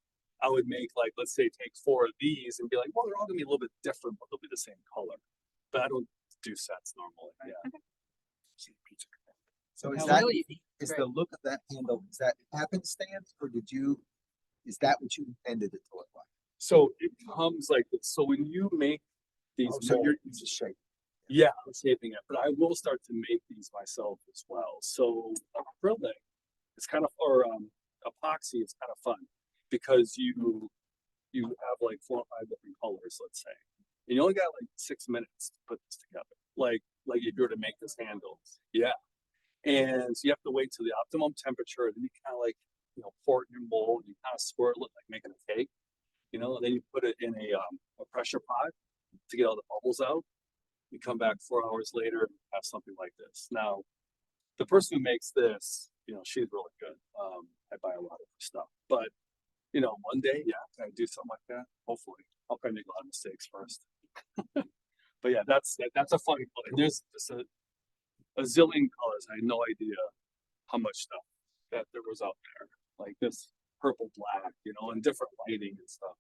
I would make like, let's say, take 4 of these and be like, well, they're all gonna be a little bit different, but they'll be the same color. But I don't do sets normally. Yeah. So is Oh, that really? is Great. the look of that handle, is that happenstance, or is that what you intended it to look like? So it comes like this. So when you make these, Oh, so you're molds- just shaping. yeah, I'm shaping it, but I will start to make these myself as well. So acrylic, it's kind of, or epoxy, it's kind of fun because you have like 4 or 5 different colors, let's say, and you only got like 6 minutes to put this together. Like if you were to make this handle, yeah, and so you have to wait till the optimum temperature. Then you kind of like pour it in your mold. You kind of swirl it like making a cake, and then you put it in a pressure pot to get all the bubbles out. You come back 4 hours later and have something like this. Now, the person who makes this you know, she's really good. I buy a lot of her stuff, but you know, one day, yeah, can I do something like that? Hopefully, I'll probably make a lot of mistakes first. But yeah, that's a funny color. There's just a zillion colors. I had no idea how much stuff that there was out there. Like this purple black, you know, and different lighting and stuff.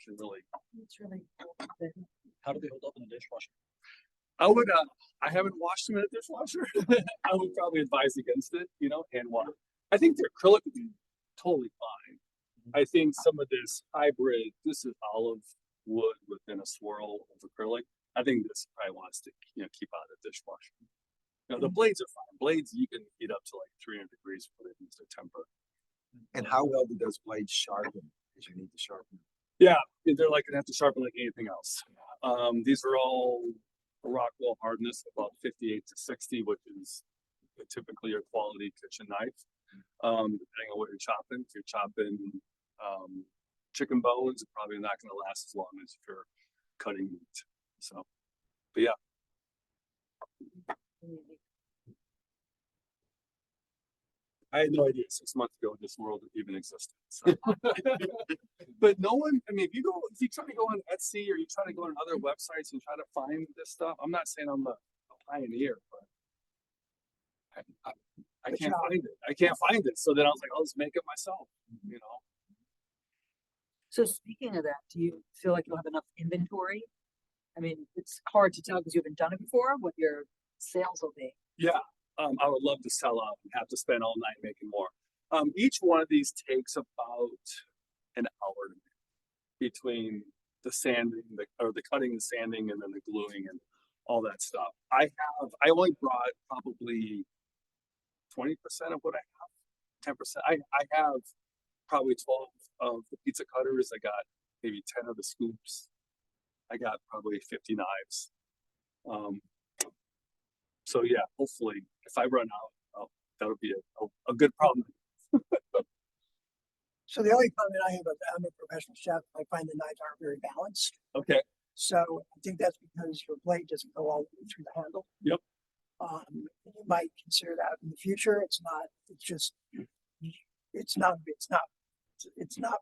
Can really. It's really cool. How do they hold up in the dishwasher? I would. I haven't washed them in a dishwasher. I would probably advise against it. You know, hand wash. I think the acrylic would be totally fine. I think some of this hybrid. This is olive wood within a swirl of acrylic. I think this probably wants to, you know, keep out of the dishwasher. You know, the blades are fine. Blades you can heat up to like 300 degrees for it to temper. And how well do those blades sharpen? Because you need to sharpen. Yeah, they're like gonna have to sharpen like anything else. These are all Rockwell hardness, about 58 to 60, which is typically your quality kitchen knife. Depending on what you're chopping, if you're chopping chicken bones, it's probably not gonna last as long as if you're cutting meat. So, but yeah. I had no idea 6 months ago this world even existed. So. But no one, I mean, if you try to go on Etsy or you try to go on other websites and try to find this stuff, I'm not saying I'm a pioneer, but I can't find it. I can't find it. So then I was like, I'll just make it myself, you know? So speaking of that, do you feel like you'll have enough inventory? I mean, it's hard to tell because you haven't done it before, what your sales will be. Yeah. I would love to sell out and have to spend all night making more. Each one of these takes about an hour to make between the sanding, the cutting, the sanding, and then the gluing and all that stuff. I only brought probably 20% of what I have, 10%. I have probably 12 of the pizza cutters. I got maybe 10 of the scoops. I got probably 50 knives. So yeah, hopefully if I run out, that'll be a good problem. So the only comment I have, I'm a professional chef, I find the knives aren't very balanced. Okay. So I think that's because your blade doesn't go all the way through the handle. Yep. You might consider that in the future. It's not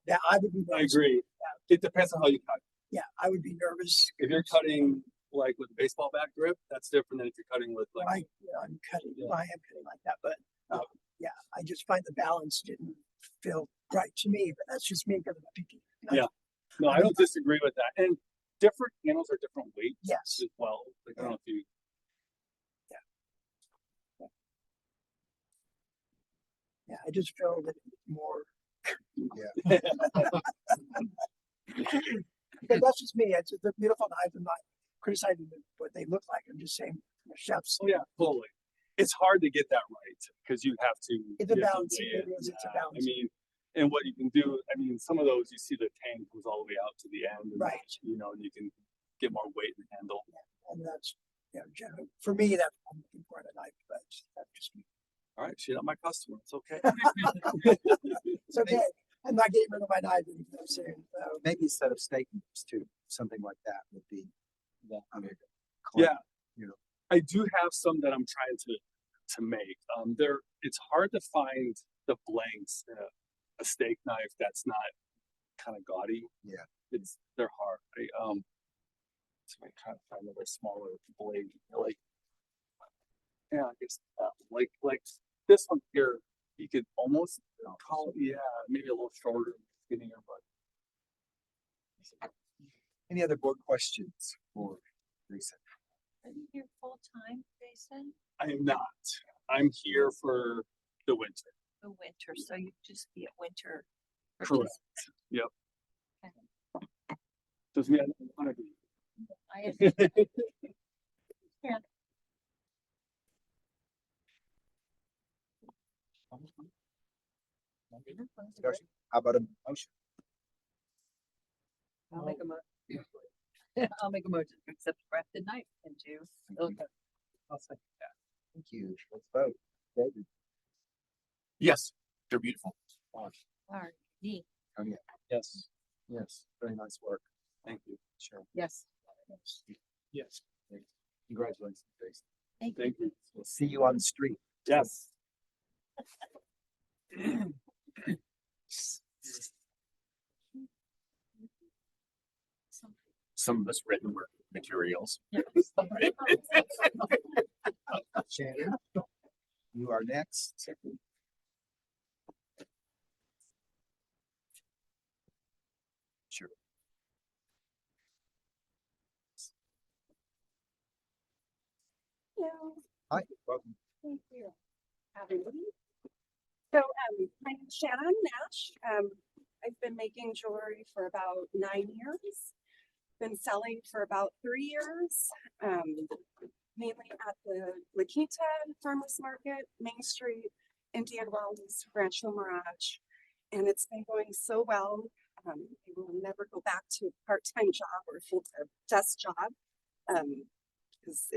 bad. I would be I nervous. agree. It depends on how you cut. Yeah, I would be nervous. If you're cutting like with a baseball bat grip, that's different than if you're cutting with like. I am cutting like that, but yeah, I just find the balance didn't feel right to me, but that's just me because I'm picky. Yeah. No, I don't disagree with that. And different handles are different weights. Yes. As well. Like, I don't know if you. Yeah, I just feel that it's more. Yeah. But that's just me. It's a beautiful knife. I'm not criticizing what they look like. I'm just saying, chefs. Oh yeah, totally. It's hard to get that right because you have to. It's a you have to balance. weigh It is. It's a Yeah, balance. I mean, and what you can do, I mean, some of those you see the tang goes all the way out to the end. And, Right. You know, you can get more weight in the handle. And that's, generally, for me, that's what I'm looking for in a knife, but that's just me. All right, she's not my customer. It's okay. It's okay. I'm not getting rid of my knife anytime soon. So. Maybe instead of steak knives too, something like that would be. Yeah. You know. I do have some that I'm trying to make. It's hard to find the blanks in a steak knife that's not kind of gaudy. Yeah. They're hard. So I try to find a smaller blade. Like, yeah, I guess like this one here, you could almost call it, maybe a little shorter, skinnier, but. Any other board questions for Teresa? Are you here full time, Jason? I am not. I'm here for the winter. The winter, so you just be at winter. for Correct. Yep. Okay. Does me, I don't want to be. I Yeah. Discussion? How about a motion? I'll make a I'll make a motion to accept crafted knife into. I'll second that. Thank you. Let's vote. David? Yes, they're beautiful. Alright, me. Oh, yeah. Yes. Yes. Very nice work. Thank you. Sure. Yes. Yes. Congratulations, Jason. Thank you. Thank you. We'll see you on the street. Yes. Some of us written work materials. Shannon, you are next. Sure. Hello, Hi, welcome. thank you. Having me. So, my name's Shannon Nash. I've been making jewelry for about 9 years. Been selling for about 3 years, mainly at the La Quinta Farmers Market, Main Street, Indian Wells, Rancho Mirage. And it's been going so well. I will never go back to a part-time job or a full-time desk job. Because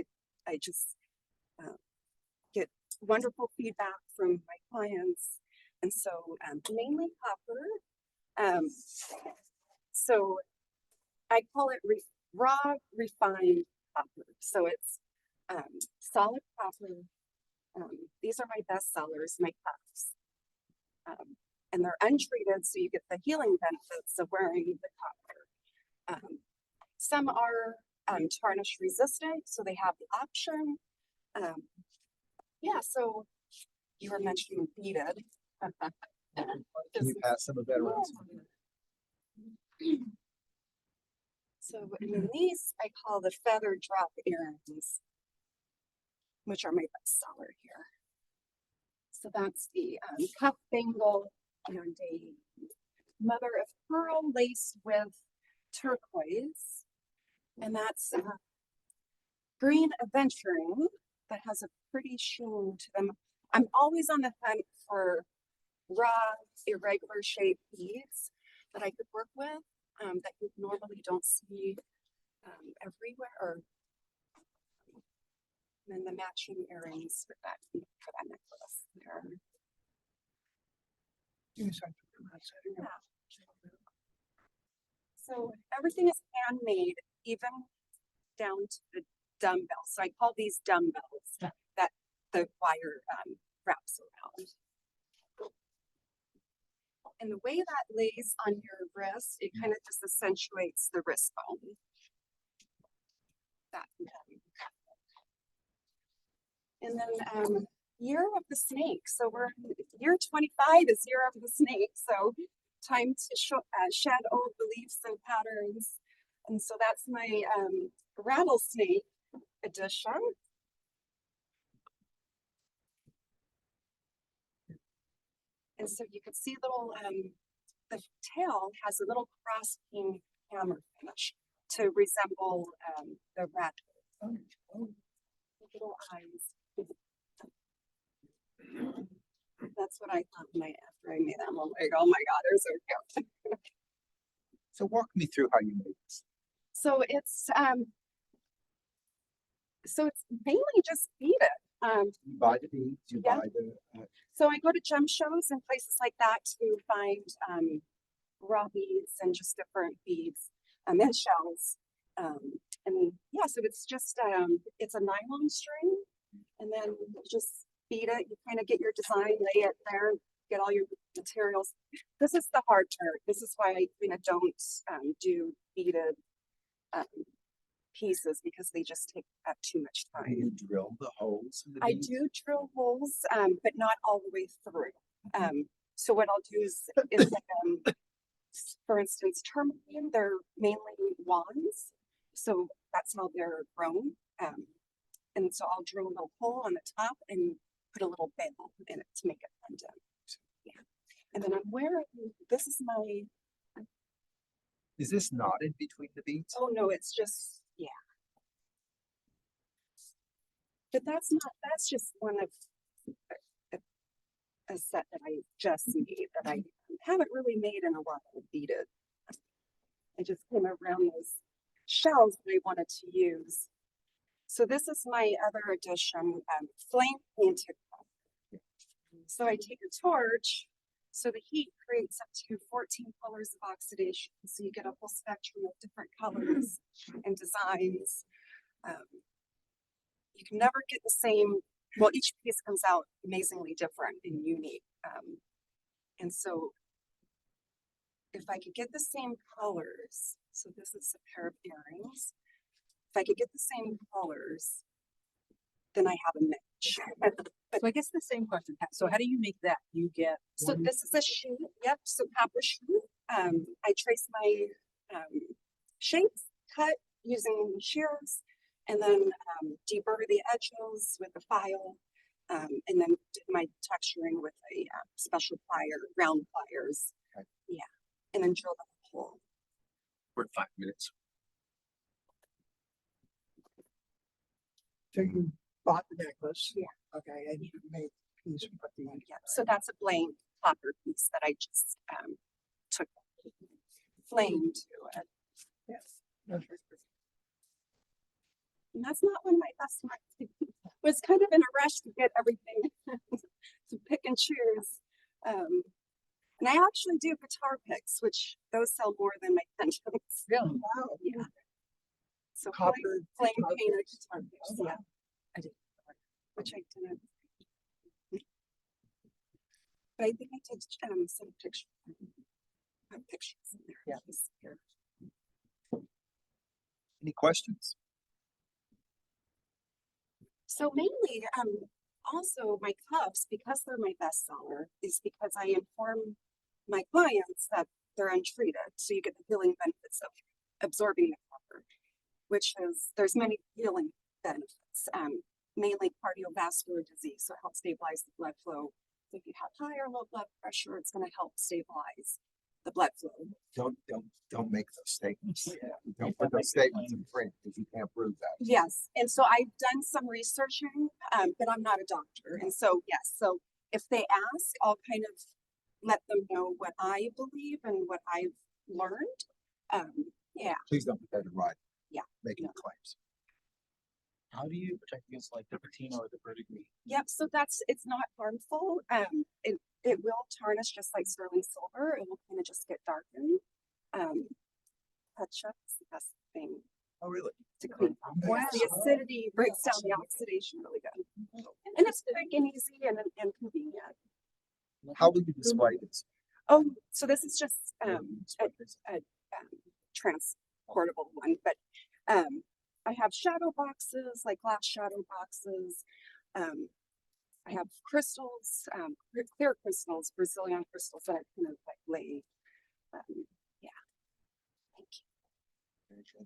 I just get wonderful feedback from my clients. And so mainly copper. So I call it raw refined copper. So it's solid copper. These are my best sellers, my cups. And they're untreated, so you get the healing benefits of wearing the copper. Some are tarnish resistant, so they have the option. Yeah, so you were mentioning beaded. Can you pass some of that around? So and then these I call the feather drop earrings, which are my best seller here. So that's the cuff bangle and a mother of pearl laced with turquoise. And that's green aventurine that has a pretty sheen to them. I'm always on the hunt for raw, irregular shaped beads that I could work with that you normally don't see everywhere. Or and then the matching earrings for that necklace there. Yeah. So everything is handmade, even down to the dumbbells. So I call these dumbbells that the wire wraps around. And the way that lays on your wrist, it kind of just accentuates the wrist bone. That. And then year of the snake. So we're year 25 is year of the snake. So time to shed old beliefs and patterns. And so that's my rattlesnake edition. And so you can see little, the tail has a little cross peen hammer finish to resemble the rat. Little eyes. That's what I thought after I made them. I'm like, oh my God, they're so cute. So walk me through how you make this. So it's mainly just beaded. You buy the beads, you Yeah. buy the. So I go to gem shows and places like that to find raw beads and just different beads and shells. And yeah, so it's just it's a nylon string, and then you just bead it. You kind of get your design, lay it there, get all your materials. This is the hard part. This is why I don't do beaded pieces, because they just take up too much Do time. you drill the holes in the I beads? do drill holes, but not all the way through. So what I'll do is like, for instance, tourmaline, they're mainly wands. So that's how they're grown. And so I'll drill a little hole on the top and put a little bell in it to make it pendant. Yeah. And then I'm wearing, this is my, Is this knotted between the beads? oh no, it's just, yeah. But that's just one of a set that I just made that I haven't really made in a while, beaded. I just came around those shells that I wanted to use. So this is my other edition, flame painted. So I take a torch, so the heat creates up to 14 colors of oxidation. So you get a whole spectrum of different colors and designs. You can never get the same, well, each piece comes out amazingly different and unique. And so if I could get the same colors, so this is a pair of earrings. If I could get the same colors, then I have a match. So I guess the same question. So how do you make that? You get. So one- this is a shoe, yep, so copper shoe. I trace my shapes, cut using shears, and then deburr the edges with a file. And then did my texturing with a special plier, round pliers. Okay. Yeah, and then drill the hole. We're at 5 minutes. So you bought the necklace? Yeah. Okay, and you made piece and put the. Yeah, so that's a blank copper piece that I just took flame to it. Yes. That's very pretty. And that's not when my customer was kind of in a rush to get everything to pick and choose. And I actually do guitar picks, which those sell more than my pendants. Really? Wow. Yeah. So Copper flame guitar painted picks. guitar picks, Oh, yeah. I did. Which I didn't. But I think I did some pictures in there. Yeah. Just here. Any questions? So mainly, also my cuffs, because they're my bestseller, is because I inform my clients that they're untreated. So you get the healing benefits of absorbing the copper, which is, there's many healing benefits, mainly cardiovascular disease. So it helps stabilize the blood flow. So if you have high or low blood pressure, it's going to help stabilize the blood flow. Don't make those statements. Don't put those statements in print because you can't prove that. Yes, and so I've done some researching, but I'm not a doctor. And so, yes, so if they ask, I'll kind of let them know what I believe and what I've learned. Yeah, Please don't put that in writing. Yeah. Making No. claims. How do you protect against like the patina or the verdigris? yep, so it's not harmful. It will tarnish just like sterling silver. It will kind of just get darkened. Touch up is the best thing Oh, really? to clean up. Wow. The acidity breaks down the oxidation really good. And it's quick and easy and convenient. How will you display this? Oh, so this is just a transportable one, but I have shadow boxes, like glass shadow boxes. I have crystals, clear crystals, Brazilian crystals that I kind of like lay. Yeah. Thank you.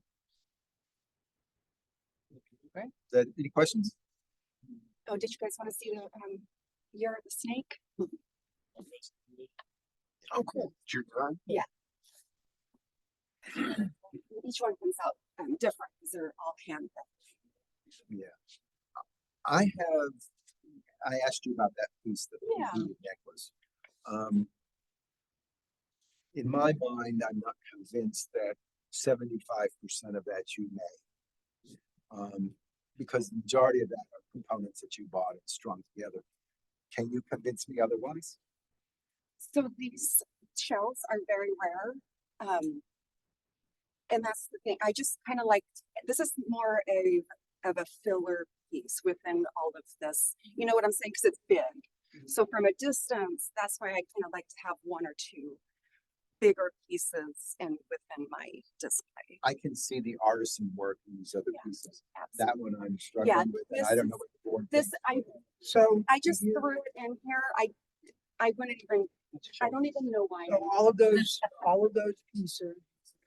Okay. Is that any questions? Oh, did you guys want to see the year of the snake? Oh, cool. It's your turn. Each one comes out different because they're all hand. Yeah. I asked you about that piece, the Yeah. beaded necklace. In my mind, I'm not convinced that 75% of that you made. Because the majority of that are components that you bought and strung together. Can you convince me otherwise? So these shells are very rare. And that's the thing. I just kind of like, this is more of a filler piece within all of this. You know what I'm saying? Because it's big. So from a distance, that's why I kind of like to have one or two bigger pieces and within my display. I can see the artisan work in these other Yeah, pieces. absolutely. That one I'm struggling Yeah, with, and this I don't is- know what the board. This, thinks. So. I just you- threw it in here. I wouldn't even, I don't even know why. So all of those pieces,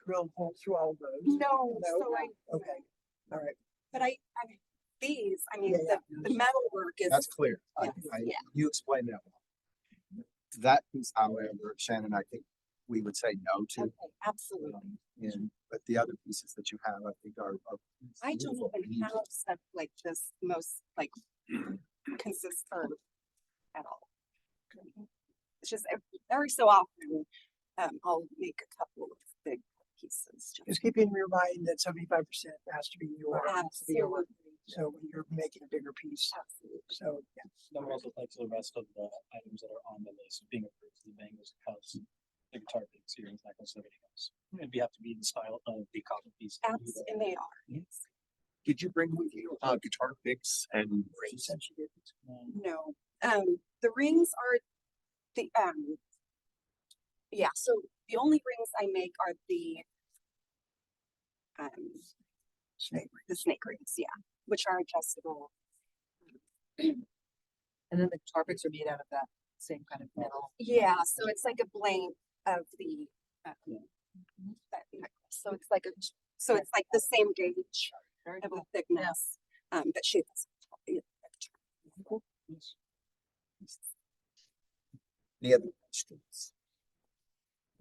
drilled hole through all of those? No, No? so Okay, all right. but I mean, these, I mean, Yeah, the metal work is. That's clear. Yeah. You explained that one. That piece, however, Shannon, I think we would say no to. Okay, absolutely. But the other pieces that you have, I think are. I don't beautiful. even have stuff like this most like consistent at all. It's just every so often, I'll make a couple of big pieces. Just keeping in your mind that 75% has to be your. Absolutely. So when you're making a bigger piece, Absolutely. so, yeah. Then we're also like the rest of the items that are on the list being approved, the bangles, cuffs, the guitar picks, earrings, necklace, everything else. It'd have to be in the style of the copper piece. And they are, yes. Did you bring with you guitar picks and rings? No, the rings are the Yeah, so the only rings I make are the snake rings, yeah, which are adjustable. And then the topics are made out of that same kind of metal. Yeah, so it's like a blank of the that necklace. So it's like the same gauge of the thickness, but shape is Any other questions?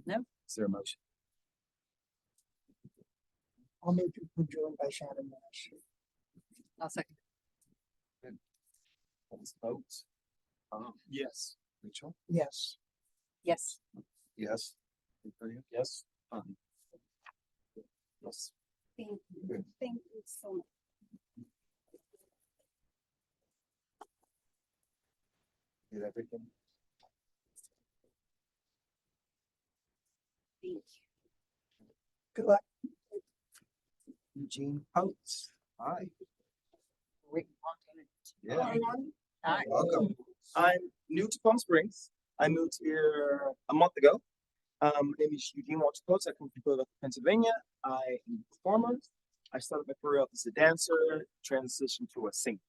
No. Is there a motion? I'll move to approve joined by Shannon Nash. I'll second. Let's vote. Yes. Rachel? Yes. Yes. Yes. Victoria? Yes. Yes. Thank you. Thank you so much. Did everything? Thank you. Good luck. Eugene Coates. Hi. Rick Yeah. Hi. Welcome. I'm new to Palm Springs. I moved here a month ago. My name is Eugene Walter Coates. I come from Philadelphia, Pennsylvania. I am a performer. I started my career off as a dancer, transitioned to a singer.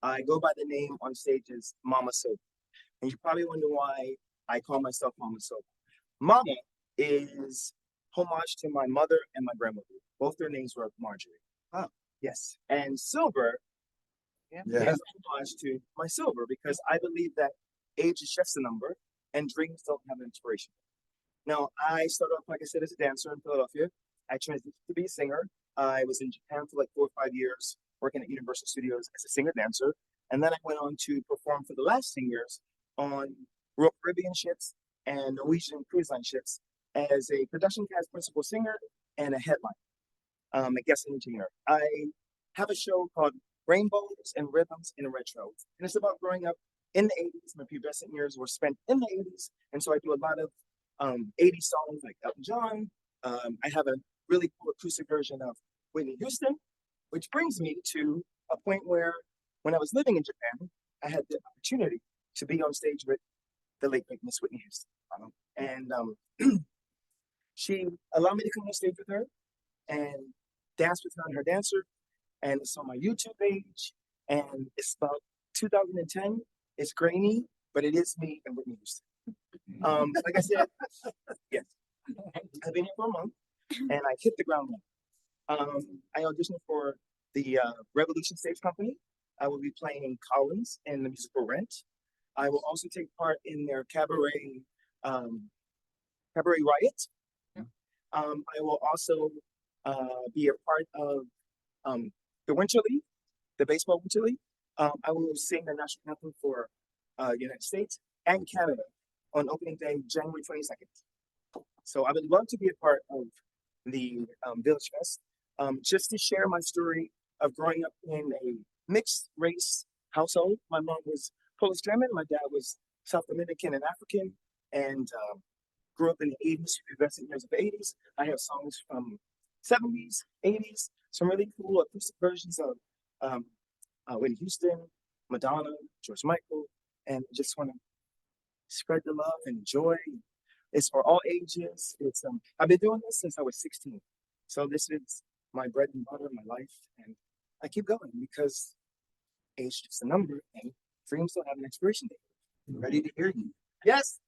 I go by the name on stage as Mama Soap. And you probably wonder why I call myself Mama Soap. Mama is homage to my mother and my grandmother. Both their names were Marjorie. Oh. Yes. And Silver Yeah. is homage to my silver because I believe that age is just a number and dreams don't have an expiration. Now, I started off, like I said, as a dancer in Philadelphia. I transitioned to be a singer. I was in Japan for like 4 or 5 years, working at Universal Studios as a singer-dancer. And then I went on to perform for the last 10 years on Royal Caribbean ships and Norwegian cruise line ships as a production cast principal singer and a headline, a guest entertainer. I have a show called Rainbows and Rhythms in Retro. And it's about growing up in the 80s. My pubescent years were spent in the 80s. And so I do a lot of 80s songs like Elton John. I have a really cool acoustic version of Whitney Houston, which brings me to a point where when I was living in Japan, I had the opportunity to be on stage with the late great Miss Whitney Houston. And she allowed me to come on stage with her and dance with her on her dancer. And it's on my YouTube page. And it's about 2010. It's grainy, but it is me and Whitney Houston. Like I said, yes, I've been here for a month and I hit the ground running. I auditioned for the Revolution Stage Company. I will be playing Collins in the musical Rent. I will also take part in their cabaret Riot. I will also be a part of the Winter League, the baseball Winter League. I will sing the national anthem for United States and Canada on opening day, January 22nd. So I would love to be a part of the Village Fest, just to share my story of growing up in a mixed race household. My mom was Polish German, my dad was South Dominican and African, and grew up in the 80s, the best years of the 80s. I have songs from 70s, 80s, some really cool acoustic versions of Whitney Houston, Madonna, George Michael, and just want to spread the love and joy. It's for all ages. It's I've been doing this since I was 16. So this is my bread and butter, my life, and I keep going because age is just a number and dreams don't have an expiration date. Ready to hear you. Yes.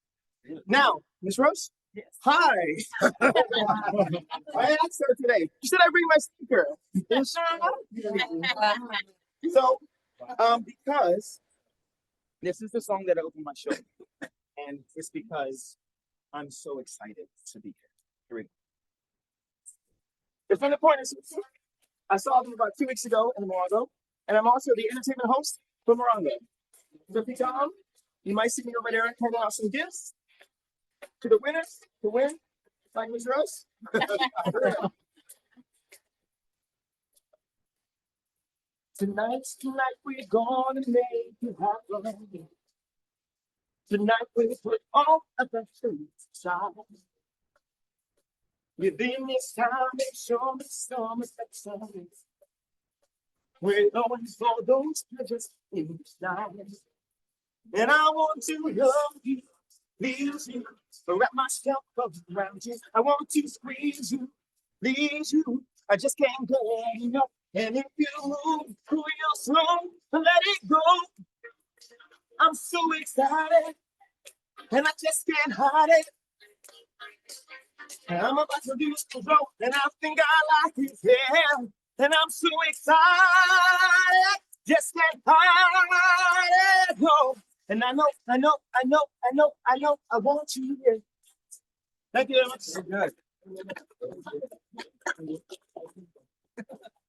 Now, Miss Rose? Yes. Hi. I asked her today, should I bring my speaker? So, because this is the song that I opened my show, and it's because I'm so excited to be here. Here we go. It's from the Pointers. I saw them about 2 weeks ago in Morongo, and I'm also the entertainment host for Morongo. So if you come, you might see me over there handing out some gifts to the winners to win, like Ms. Rose. Tonight we're gonna make you happy. Tonight we put all of the things aside. Within this time, make sure it's so much better. We're going for those pleasures in life. And I want to love you please you, wrap myself around you. I want to squeeze you, please you. I just can't get enough. And if you move real slow, let it go. I'm so excited, and I just can't hide it. And I'm about to do the road, and I think I like it, yeah. And I'm so excited, just can't hide it, no. And I want you, yeah. Thank you very much. Good.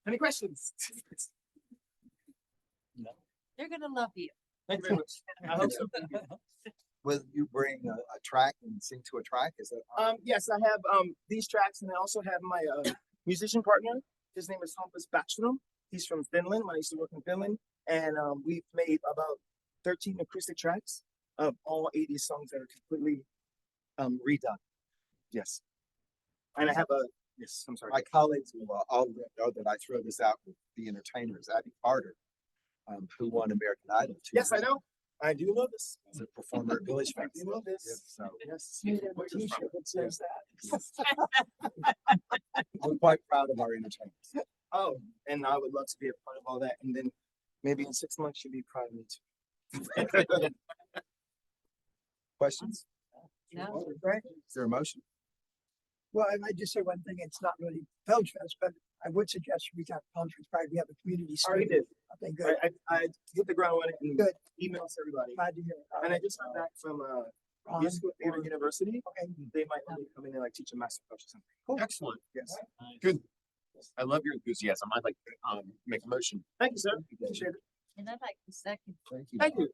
Any questions? They're gonna love you. Thank you very much. I hope so. Will you bring a track and sing to a track? Is that? Yes, I have these tracks, and I also have my musician partner. His name is Hampus Backstrom. He's from Finland. I used to work in Finland, and we've made about 13 acoustic tracks of all 80 songs that are completely redone. Yes, and I have a yes. I'm sorry. My colleagues will all know that I throw this out with the entertainers. Abby Carter, who won American Idol. Yes, I know. I do know this. As a performer at Village I do Festival. know this. Yes, so Yes. What t-shirt that says that? I'm quite proud of our entertainers. Oh, and I would love to be a part of all that. And then maybe in 6 months you'll be proud of me too. Questions? No. Right? Is there a motion? Well, I might just say one thing, it's not really Village Fest, but I would suggest we got Palm Springs Pride, we have a community. Already space. did. Okay, good, I hit the ground running and Good. emails everybody. glad to hear it. And I just got back from Ron, Musical Theater University. Okay. They might want me to come in and like teach a master class or something. Excellent. Yes. Good. I love your enthusiasm. I'd like to make a motion. Thank you, sir. Appreciate it. And I'd like the second. Thank you. Thank you.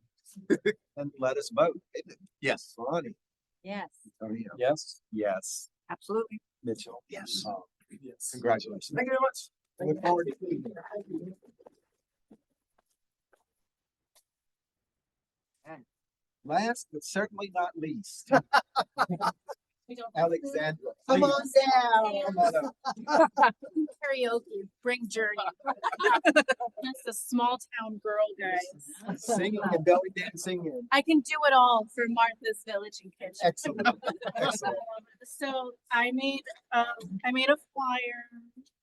And let us vote. Yes. Bonnie, Yes, Antonio. Yes. Yes. absolutely. Mitchell. Yes. Yes. Congratulations. Thank you very much. I look forward to seeing you. Last but certainly not least, Alexandra. Come on please. down. Come on up. Karaoke, bring Journey. That's a small town girl, guys. Singing and belly dancing and I can do it all for Martha's Village and Kitchen. excellent. Excellent. So I made a flyer.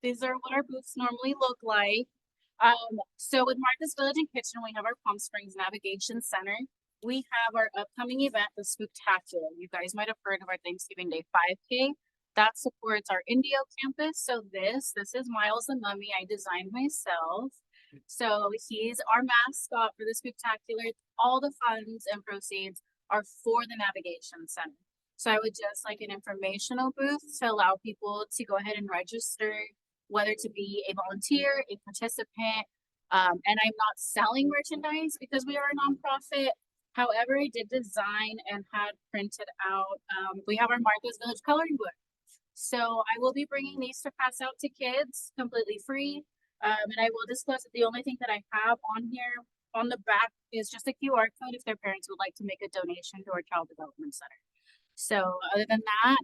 These are what our booths normally look like. So with Martha's Village and Kitchen, we have our Palm Springs Navigation Center. We have our upcoming event, the Spooktacular. You guys might have heard of our Thanksgiving Day 5K. That supports our Indio campus. So this is Miles the Mummy. I designed myself. So he's our mascot for the Spooktacular. All the funds and proceeds are for the Navigation Center. So I would just like an informational booth to allow people to go ahead and register, whether to be a volunteer, a participant. And I'm not selling merchandise because we are a nonprofit. However, I did design and had printed out, we have our Martha's Village coloring book. So I will be bringing these to pass out to kids completely free. And I will disclose that the only thing that I have on here on the back is just a QR code if their parents would like to make a donation to our Child Development Center. So other than that,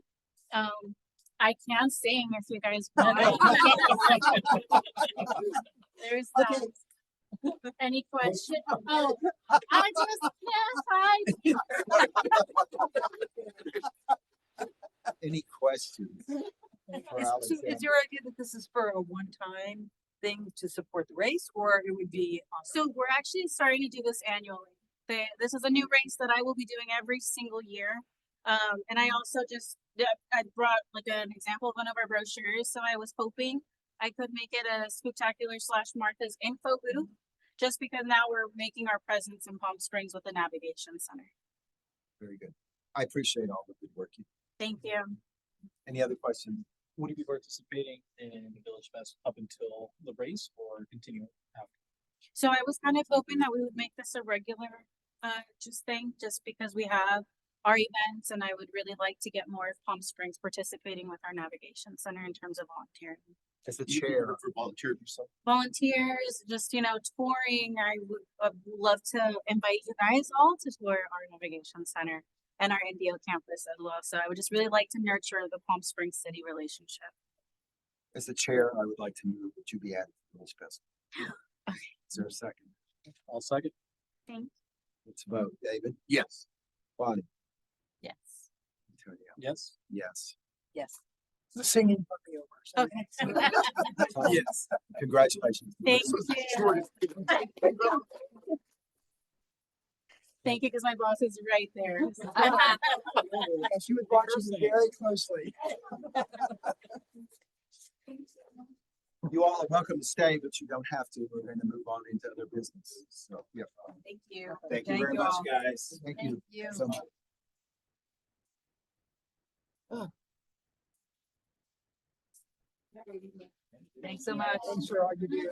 I can sing if you guys want. There's that. Any question? Oh, I just can't hide. Any questions? for So is Alexandra? your idea that this is for a one-time thing to support the race, or it would be? So we're actually starting to do this annually. This is a new race that I will be doing every single year. And I also I brought like an example of one of our brochures. So I was hoping I could make it a Spooktacular / Martha's info booth, just because now we're making our presence in Palm Springs with the Navigation Center. Very good. I appreciate all the good work. Thank you. Any other questions? Would you be participating in the Village Fest up until the race or continue after? So I was kind of hoping that we would make this a regular just because we have our events, and I would really like to get more of Palm Springs participating with our Navigation Center in terms of volunteering. As the chair, For volunteer yourself. Volunteers, just touring. I would love to invite you guys all to tour our Navigation Center and our Indio campus as well. So I would just really like to nurture the Palm Springs city relationship. as the chair, I would like to move that you be added to the Village Festival. Okay. Is there a second? I'll second. Thank Let's vote. David? Yes. Bonnie? Yes. Yes. Yes. The singing put me over. so- Okay. Yes. Congratulations. Thank you. Thank you, because my boss is right there. And she was watching you very closely. You all are welcome to stay, but you don't have to. We're going to move on into other businesses. So, yeah. Thank you. Thank you Thank very you much, all. guys. Thank you you. so much. Thanks so much. Thanks for all you do.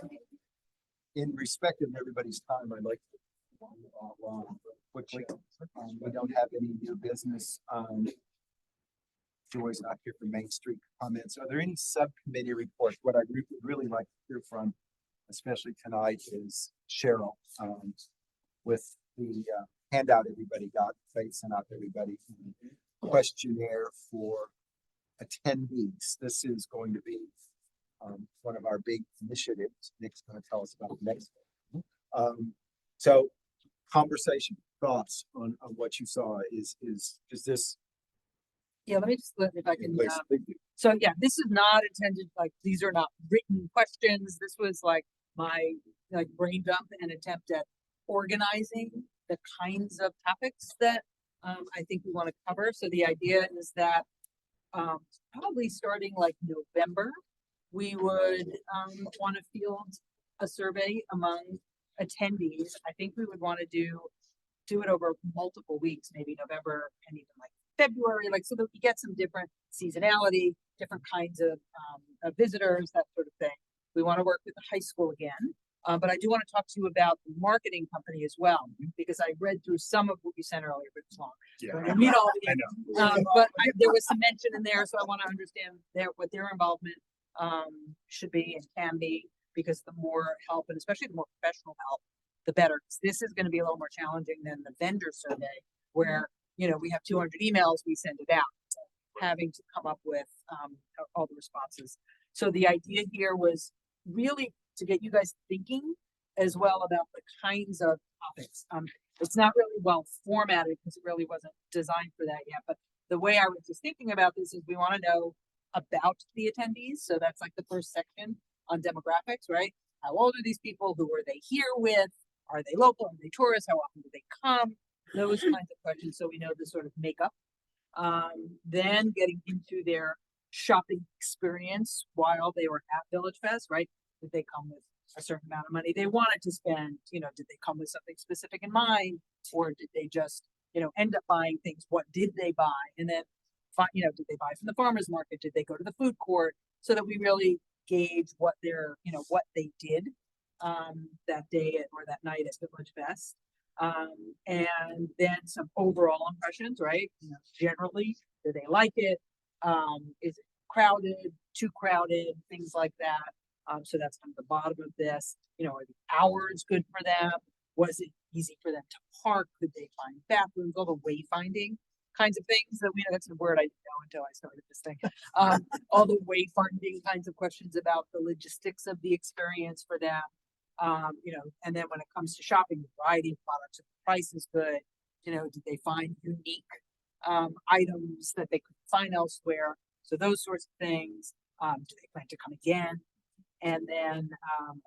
In respect of everybody's time, I'd like to move along quickly. We don't have any new business. Joy's not here for Main Street comments. Are there any subcommittee reports? What I would really like to hear from, especially tonight, is Cheryl, with the handout everybody got, Faith sent out to everybody, questionnaire for attendees. This is going to be one of our big initiatives. Nick's going to tell us about it next. So conversation, thoughts on what you saw is this? Yeah, let me just, if I can, Please, thank you. so yeah, this is not intended, like, these are not written questions. This was like my, like, brain dump and attempt at organizing the kinds of topics that I think we want to cover. So the idea is that probably starting like November, we would want to field a survey among attendees. I think we would want to do it over multiple weeks, maybe November and even like February, like, so that we get some different seasonality, different kinds of visitors, that sort of thing. We want to work with the high school again. But I do want to talk to you about the marketing company as well, because I read through some of what you sent earlier, but it's long. Yeah, So I didn't read all of I it. know. But there was some mention in there, so I want to understand what their involvement should be and can be, because the more help, and especially the more professional help, the better. 'Cause this is going to be a little more challenging than the vendor survey, where, you know, we have 200 emails, we send it out, having to come up with all the responses. So the idea here was really to get you guys thinking as well about the kinds of topics. It's not really well formatted because it really wasn't designed for that yet, but the way I was just thinking about this is we want to know about the attendees. So that's like the first section on demographics, right? How old are these people? Who are they here with? Are they local? Are they tourists? How often do they come? Those kinds of questions. So we know the sort of makeup. Then getting into their shopping experience while they were at Village Fest, right? Did they come with a certain amount of money they wanted to spend? You know, did they come with something specific in mind? Or did they just, you know, end up buying things? What did they buy? And then, you know, did they buy from the farmer's market? Did they go to the food court? So that we really gauge what their, you know, what they did that day or that night at Village Fest. And then some overall impressions, right? You know, generally, do they like it? Is it crowded, too crowded, things like that? So that's kind of the bottom of this. You know, are the hours good for them? Was it easy for them to park? Could they find bathrooms? All the wayfinding kinds of things that we know, that's a word I didn't know until I started this thing. All the wayfinding kinds of questions about the logistics of the experience for them. You know, and then when it comes to shopping, the variety of products, if the price is good, you know, did they find unique items that they could find elsewhere? So those sorts of things. Do they plan to come again? And then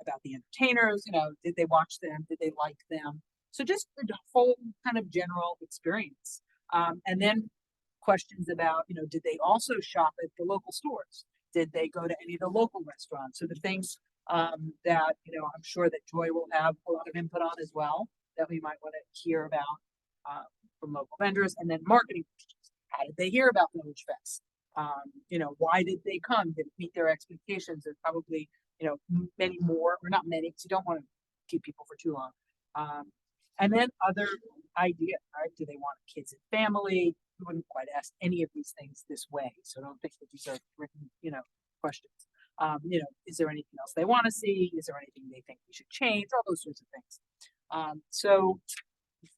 about the entertainers, you know, did they watch them? Did they like them? So just the whole kind of general experience. And then questions about, you know, did they also shop at the local stores? Did they go to any of the local restaurants? So the things that, you know, I'm sure that Joy will have a lot of input on as well, that we might want to hear about from local vendors. And then marketing questions. How did they hear about Village Fest? You know, why did they come? Did it meet their expectations? There's probably, you know, many more, or not many, because you don't want to keep people for too long. And then other ideas, right? Do they want kids and family? We wouldn't quite ask any of these things this way. So don't think that these are written, you know, questions. You know, is there anything else they want to see? Is there anything they think we should change? All those sorts of things. So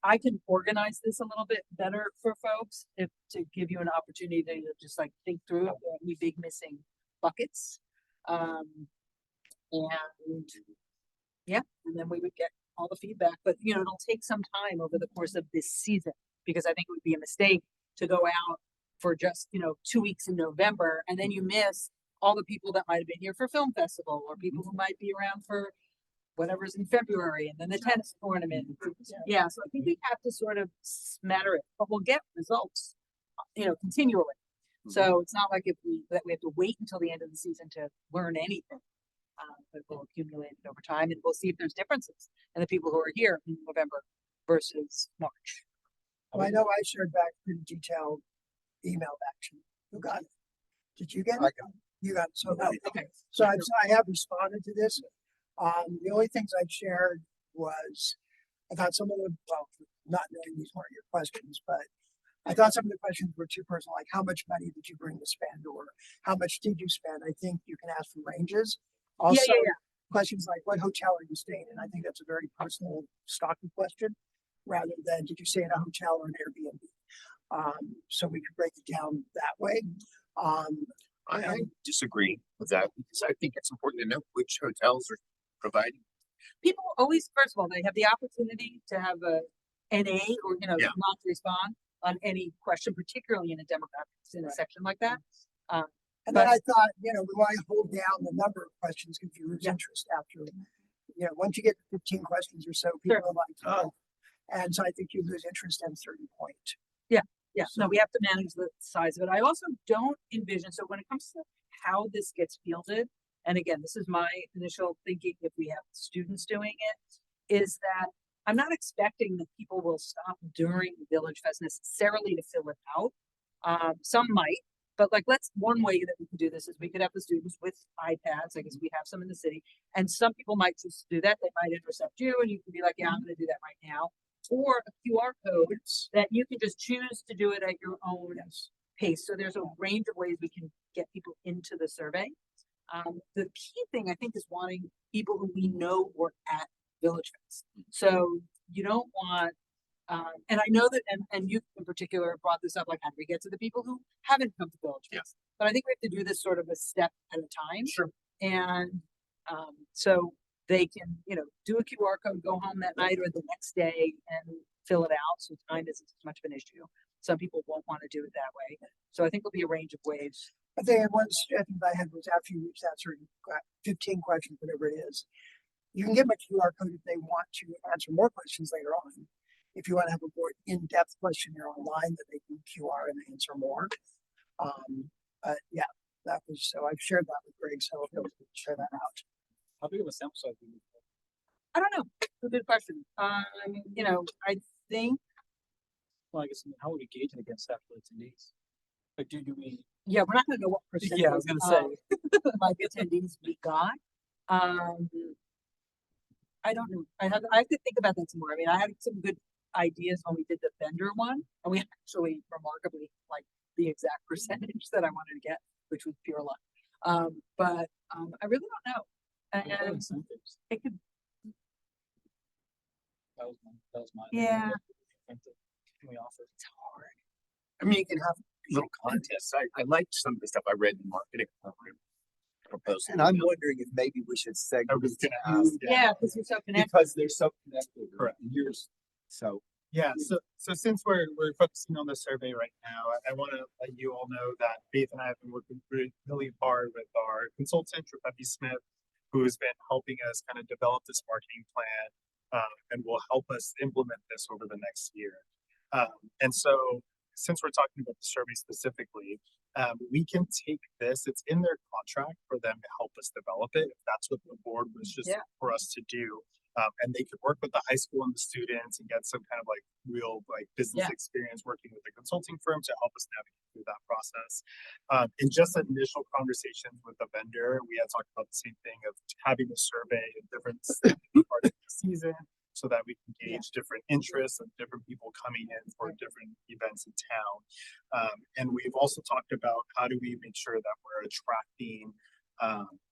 I can organize this a little bit better for folks to give you an opportunity to just like think through if there are any big missing buckets. And yeah, and then we would get all the feedback, but you know, it'll take some time over the course of this season, because I think it would be a mistake to go out for just, 2 weeks in November, and then you miss all the people that might have been here for film festival, or people who might be around for whatever's in February, and then the tennis tournament. Yeah, so I think we have to sort of smatter it, but we'll get results, continually. So it's not like that we have to wait until the end of the season to learn anything. But we'll accumulate it over time, and we'll see if there's differences in the people who are here in November versus March. Well, I know I shared back pretty detailed email back to you. Who got it? Did you get it? I got You got it. So, Okay. so I have responded to this. The only things I shared was, I thought some of them, well, not knowing these weren't your questions, but I thought some of the questions were too personal, like how much money did you bring to spend, or how much did you spend? I think you can ask for ranges. Also, questions like what hotel are you staying in? I think that's a very personal, stocky question, rather than did you stay in a hotel or an Airbnb? So we could break it down that way. I disagree with that because I think it's important to know which hotels are providing. People always, first of all, they have the opportunity to have a NA or, Yeah. not to respond on any question, particularly in a demographics in a section like that. And then I thought, we want to hold down the number of questions if you lose interest after, once you get to 15 questions or so, people are like, oh. And so I think you lose interest at a certain point. Yeah, no, we have to manage the size of it. I also don't envision, so when it comes to how this gets fielded, and again, this is my initial thinking if we have students doing it, is that I'm not expecting that people will stop during Village Fest necessarily to fill it out. Some might, but one way that we can do this is we could have the students with iPads. I guess we have some in the city, and some people might just do that. They might intercept you, and you can be like, "Yeah, I'm going to do that right now," or a QR code that you can just choose to do it at your own pace. So there's a range of ways we can get people into the survey. The key thing I think is wanting people who we know were at Village Fest. So you don't want. And I know that, and you in particular brought this up, like how do we get to the people who haven't come to Village Fest? But I think we have to do this sort of a step at a time. Sure. And so they can, do a QR code, go home that night or the next day and fill it out. So time isn't as much of an issue. Some people won't want to do it that way. So I think there'll be a range of ways. I think one suggestion I had was after you reach that certain 15 questions, whatever it is, you can give them a QR code if they want to answer more questions later on. If you want to have a more in-depth questionnaire online that they can QR and answer more. That was, so I've shared that with Greg, so he'll share that out. How big of a sample size do you need? I don't know. It's a good question. I think. Well, I guess, how would we gauge it against actual attendees? Like, do we? Yeah, we're not gonna know what percentage. Yeah, I was gonna say. Like attendees we got. I don't know. I have to think about that some more. I mean, I had some good ideas when we did the vendor one, and we actually remarkably the exact percentage that I wanted to get, which was pure luck. But I really don't know. And it could. That was my. Yeah. Can we offer? It's hard. I mean, you can have little contests. I liked some of the stuff I read in the marketing proposal. And I'm wondering if maybe we should segment. I was gonna ask. Yeah, because you're so connected. Because they're so connected. Correct. Years. So. Yeah, so since we're focusing on the survey right now, I want to let you all know that Faith and I have been working really hard with our consultant, Rebecca Smith, who has been helping us kind of develop this marketing plan and will help us implement this over the next year. And so since we're talking about the survey specifically, we can take this, it's in their contract for them to help us develop it, if that's what the board was just for us to do. And they could work with the high school and the students and get some kind of real business experience working with the consulting firm to help us navigate through that process. In just initial conversations with the vendor, we had talked about the same thing of having a survey in different parts of the season so that we can gauge different interests of different people coming in for different events in town. And we've also talked about how do we make sure that we're attracting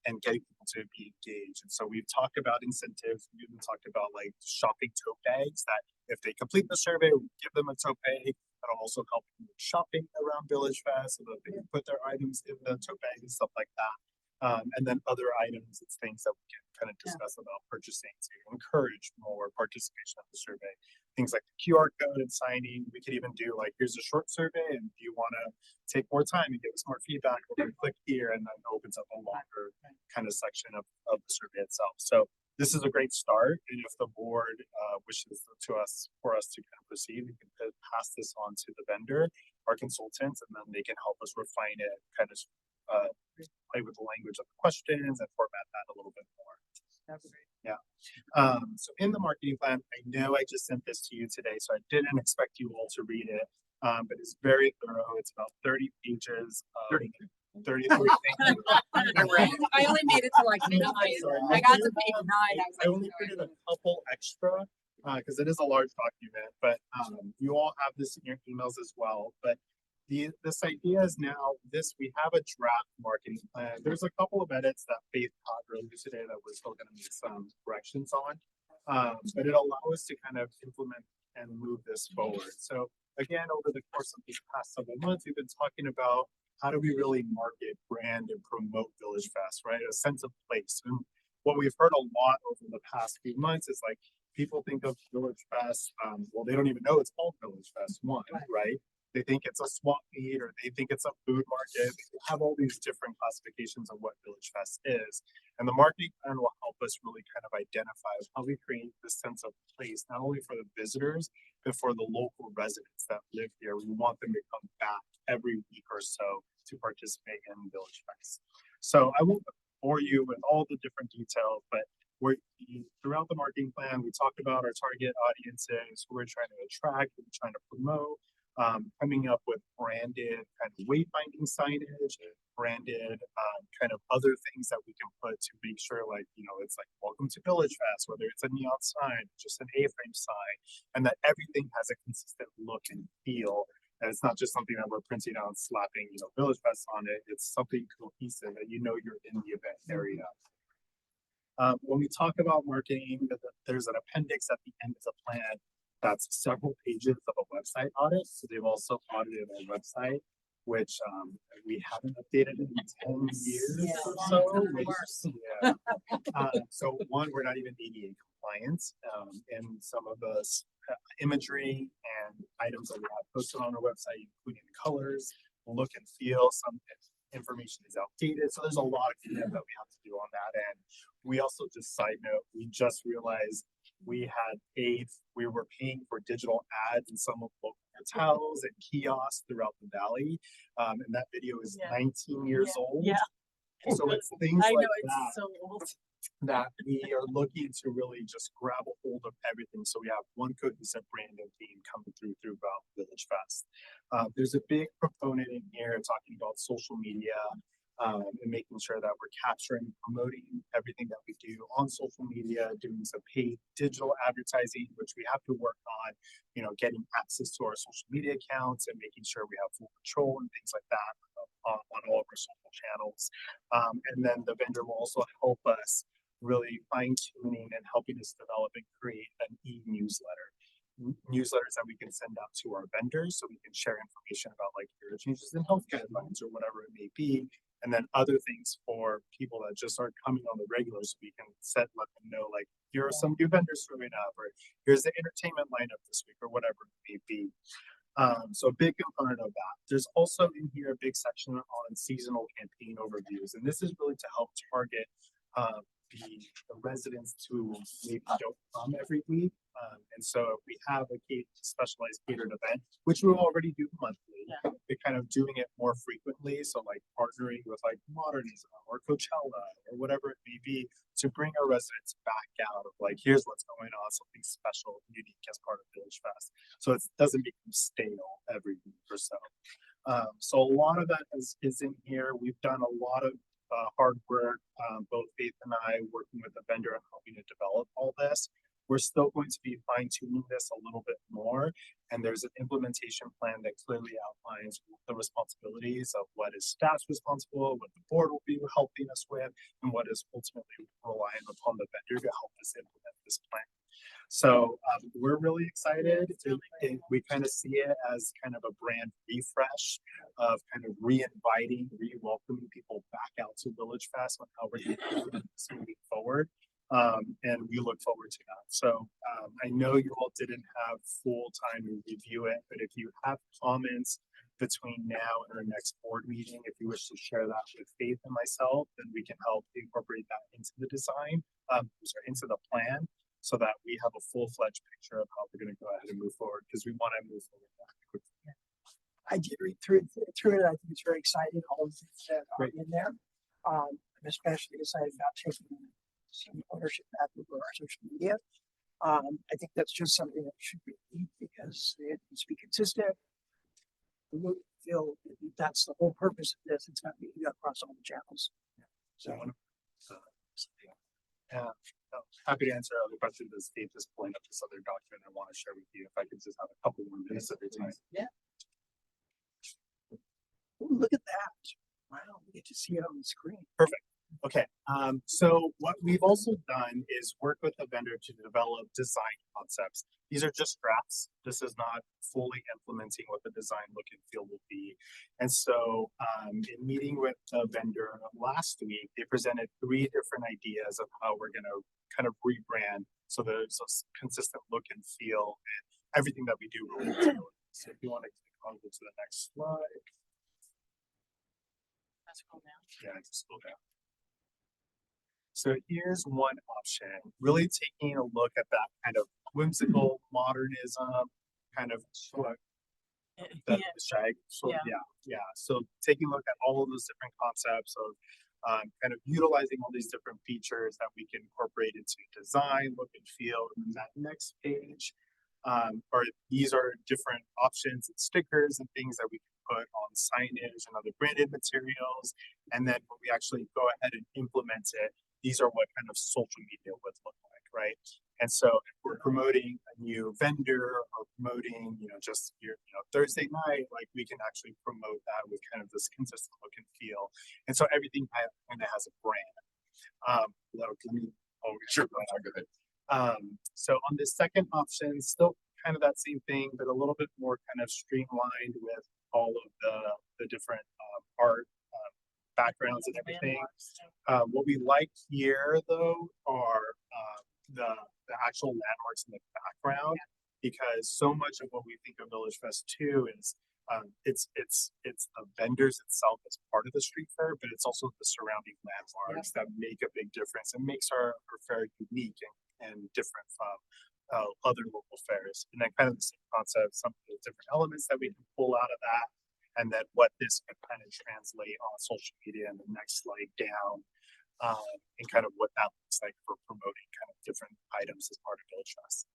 and getting people to be engaged. And so we've talked about incentives. We've even talked about shopping tote bags that if they complete the survey, we give them a tote bag. That'll also help them with shopping around Village Fest so that they can put their items in the tote bag and stuff like that. And then other items, it's things that we can kind of discuss about purchasing to encourage more participation of the survey. Things like the QR code and signing. We could even do like, here's a short survey, and if you want to take more time and give us more feedback, we're going to click here, and then it opens up a longer kind of section of the survey itself. So this is a great start, and if the board wishes for us to kind of proceed, we can pass this on to the vendor, our consultants, and then they can help us refine it, kind of play with the language of the questions and format that a little bit more. That'd be great. Yeah. So in the marketing plan, I know I just sent this to you today, so I didn't expect you all to read it. But it's very thorough. It's about 30 pages. 33 pages. I only made it to like 9. I got to page 9. I only printed a couple extra because it is a large document, but you all have this in your emails as well. But this idea is now we have a draft marketing plan. There's a couple of edits that Faith taught earlier today that we're still going to make some corrections on, but it'll allow us to kind of implement and move this forward. So again, over the course of these past several months, we've been talking about how do we really market, brand, and promote Village Fest, right? A sense of place. And what we've heard a lot over the past few months is like people think of Village Fest. Well, they don't even know it's called Village Fest, right? They think it's a swap meet, or they think it's a food market. They have all these different classifications of what Village Fest is. And the marketing plan will help us really kind of identify how we create this sense of place, not only for the visitors, but for the local residents that live here. We want them to come back every week or so to participate in Village Fest. So I won't bore you with all the different details, but throughout the marketing plan, we talked about our target audiences, who we're trying to attract, who we're trying to promote. Coming up with branded kind of wayfinding signage, branded kind of other things that we can put to make sure, like, it's like welcome to Village Fest, whether it's a neon sign, just an A-frame sign, and that everything has a consistent look and feel. And it's not just something that we're printing out and slapping, Village Fest on it. It's something cohesive that you're in the event area. When we talk about marketing, there's an appendix at the end of the plan that's several pages of a website audit. So they've also audited our website, which we haven't updated in 10 years or so. So one, we're not even ADA compliant, and some of the imagery and items that we have posted on our website, including colors, look and feel, some information is outdated. So there's a lot of cleanup that we have to do on that end. We also, just side note, we just realized we were paying for digital ads in some of the local hotels and kiosks throughout the valley. And that video is 19 years old. Yeah. So it's things I know, like it's that so old. that we are looking to really just grab a hold of everything. So we have one cohesive brand and theme coming throughout Village Fest. There's a big proponent in here talking about social media, and making sure that we're capturing, promoting everything that we do on social media, doing some paid digital advertising, which we have to work on, getting access to our social media accounts and making sure we have full control and things like that on all of our social channels. And then the vendor will also help us really fine tuning and helping us develop and create an e-newsletter. Newsletters that we can send out to our vendors so we can share information about like here are changes in health guidelines or whatever it may be. And then other things for people that just aren't coming on the regular, so we can let them know, like, here are some new vendors showing up, or here's the entertainment lineup this week, or whatever it may be. So a big component of that. There's also in here a big section on seasonal campaign overviews. And this is really to help target the residents who maybe don't come every week. And so we have a specialized catered event, which we already do monthly. We're kind of doing it more frequently. So like partnering with like Modernism or Coachella or whatever it may be to bring our residents back out of like, here's what's going on, something special, unique as part of Village Fest. So it doesn't become stale every week or so. So a lot of that is in here. We've done a lot of hard work, both Faith and I working with the vendor and helping to develop all this. We're still going to be fine tuning this a little bit more. And there's an implementation plan that clearly outlines the responsibilities of what is staff's responsible, what the board will be helping us with, and what is ultimately reliant upon the vendor to help us implement this plan. So we're really excited. We kind of see it as kind of a brand refresh of kind of re-inviting, re-welcoming people back out to Village Fest and how we're doing this moving forward. And we look forward to that. So I know you all didn't have full time to review it, but if you have comments between now and our next board meeting, if you wish to share that with Faith and myself, then we can help incorporate that into the design, into the plan, so that we have a full-fledged picture of how we're going to go ahead and move forward, because we want to move forward that quickly. I did read through it. I think it's very exciting, all the things that are in there. I'm especially excited about taking some ownership back over our social media. I think that's just something that should be because it needs to be consistent. We feel that's the whole purpose of this. It's not being across all the channels. So, happy to answer other questions as Faith is pulling up this other document I want to share with you. If I could just have a couple more minutes of your time. Yeah. Ooh, look at that. Wow, we get to see it on the screen. Perfect. Okay, so what we've also done is work with the vendor to develop design concepts. These are just drafts. This is not fully implementing what the design look and feel will be. And so in meeting with the vendor last week, they presented 3 different ideas of how we're going to kind of rebrand so there's a consistent look and feel and everything that we do related to it. So if you want to go to the next slide. Yeah, just scroll down. So here's one option, really taking a look at that kind of whimsical modernism, kind of that shag. So yeah. So taking a look at all of those different concepts of kind of utilizing all these different features that we can incorporate into design, look and feel. And that next page, these are different options and stickers and things that we can put on signage and other branded materials. And then when we actually go ahead and implement it, these are what kind of social media would look like, right? And so if we're promoting a new vendor or promoting, just your, Thursday night, like we can actually promote that with kind of this consistent look and feel. And so everything kind of has a brand. Sure, go ahead. So on this second option, still kind of that same thing, but a little bit more kind of streamlined with all of the different art backgrounds and everything. What we like here though are the actual landmarks in the background, because so much of what we think of Village Fest 2 is it's the vendors itself as part of the street fair, but it's also the surrounding landmarks that make a big difference and makes our fair unique and different from other local fairs. And then kind of the same concept, some of the different elements that we can pull out of that, and then what this can kind of translate on social media and the next slide down, and kind of what that looks like for promoting kind of different items as part of Village Fest.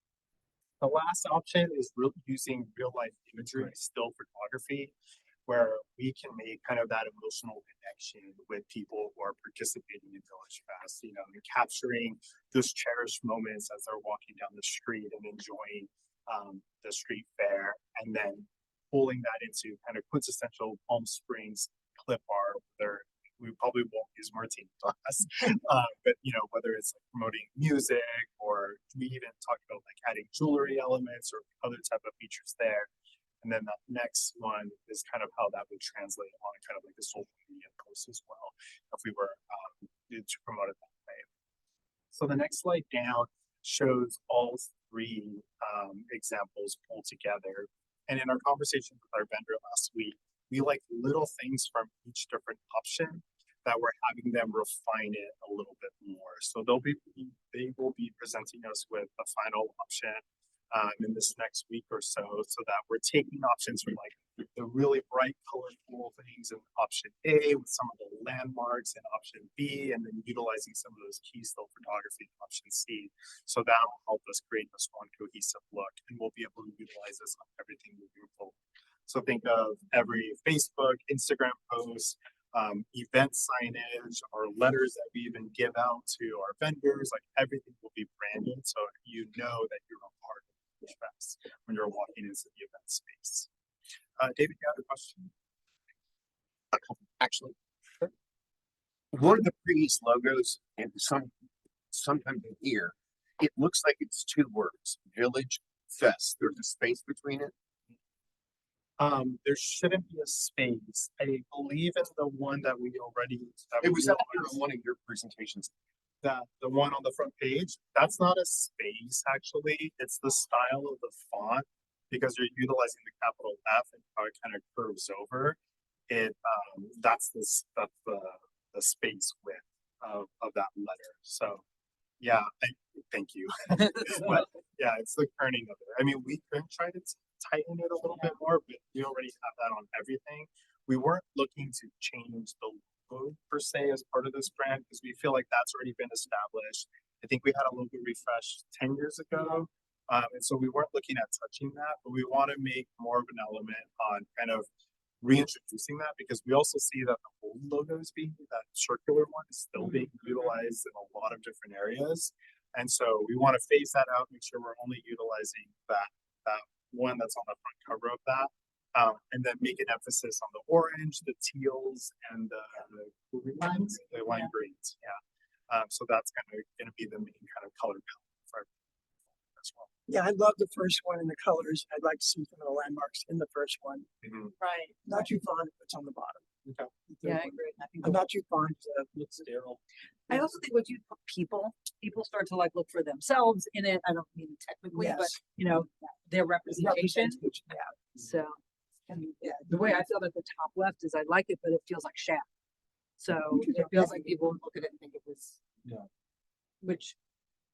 The last option is using real life imagery, still photography, where we can make kind of that emotional connection with people who are participating in Village Fest, and capturing those cherished moments as they're walking down the street and enjoying the street fair, and then pulling that into kind of quintessential Palm Springs clip art. We probably won't use Martine class, but whether it's like promoting music, or we even talk about like adding jewelry elements or other type of features there. And then that next one is kind of how that would translate on kind of like the social media post as well, if we were to promote it that way. So the next slide down shows all 3 examples pulled together. And in our conversation with our vendor last week, we like little things from each different option that we're having them refine it a little bit more. So they will be presenting us with a final option in this next week or so that we're taking options from like the really bright, colorful things in option A with some of the landmarks in option B, and then utilizing some of those key still photography in option C. So that will help us create this one cohesive look, and we'll be able to utilize this on everything moving forward. So think of every Facebook, Instagram post, event signage, or letters that we even give out to our vendors, like everything will be branded, so that you're a part of Village Fest when you're walking into the event space. David, you have a question? Actually, one of the previous logos, and sometimes in here, it looks like it's two words, Village Fest. There's a space between it. There shouldn't be a space. I believe in the one that we already. That It we was up here utilized. on one of your presentations. The one on the front page, that's not a space actually, it's the style of the font. Because you're utilizing the capital F and how it kind of curves over. It, that's the space width of that letter, so. Yeah, thank you. But yeah, it's the kerning of it. I mean, we could try to tighten it a little bit more, but we already have that on everything. We weren't looking to change the logo per se as part of this brand, because we feel like that's already been established. I think we had a logo refresh 10 years ago. And so we weren't looking at touching that, but we want to make more of an element on kind of reintroducing that, because we also see that the old logo is being, that circular one is still being utilized in a lot of different areas. And so we want to phase that out, make sure we're only utilizing that one that's on the front cover of that. And then make an emphasis on the orange, the teals, and the lines, the lime greens. Yeah. So that's going to be the main kind of color palette for as well. Yeah, I love the first one and the colors. I'd like to see some of the landmarks in the first one. Right. Not too fond of what's on the bottom. Okay. Yeah, I agree. I think I'm not too fond of Looks sterile. I also think what you put people start to like look for themselves in it. I don't mean technically, but Yes. you know, their representation. representation. Yeah. So, and yeah, the way I feel at the top left is I like it, but it feels like shaft. So it feels like people would look at it and think it was. Yeah. Which.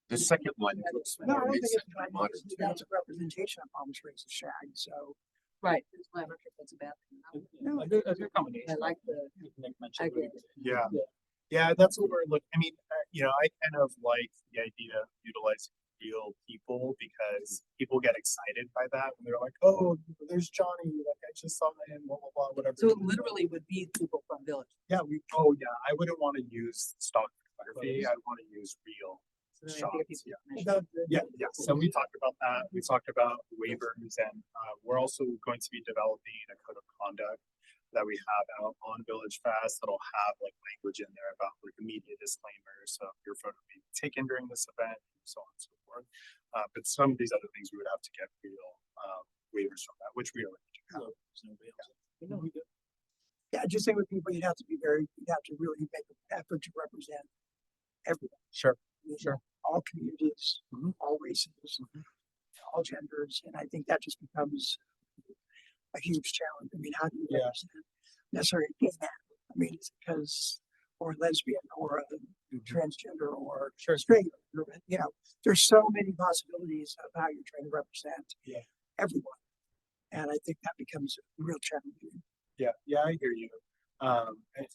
The second one looks No, I more don't think recent it's, and I modern. think that's a representation of Palm Springs of shag, so. Right. I'm not sure if that's a bad thing. No, A good combination. I like the. Nick I mentioned. agree. Yeah. Yeah, that's what we're looking. I mean, I kind of like the idea of utilizing real people, because people get excited by that when they're like, "Oh, there's Johnny! Like I just saw him." Blah blah blah. Whatever. So it literally would be people from Village. Yeah. Oh yeah. I wouldn't want to use stock photography. I'd want to use real So then I think shots. people Yeah. mention- Yeah. So we talked about that. We talked about waivers, and we're also going to be developing a code of conduct that we have out on Village Fest that'll have like language in there about like media disclaimers, so if your photo being taken during this event, and so on and so forth. But some of these other things we would have to get real waivers from that, which we already do have. Yeah, I just think with people, you'd have to really make an effort to represent everyone. Sure. Sure. All communities, Mhm. all races, all genders, and I think that just becomes a huge challenge. I mean, how do you Yeah. represent necessarily a gay man? I mean, it's because, or lesbian, or a transgender, or straight, or, you know, there's so many possibilities of how you're trying to represent Yeah. everyone. And I think that becomes real challenging. Yeah, I hear you.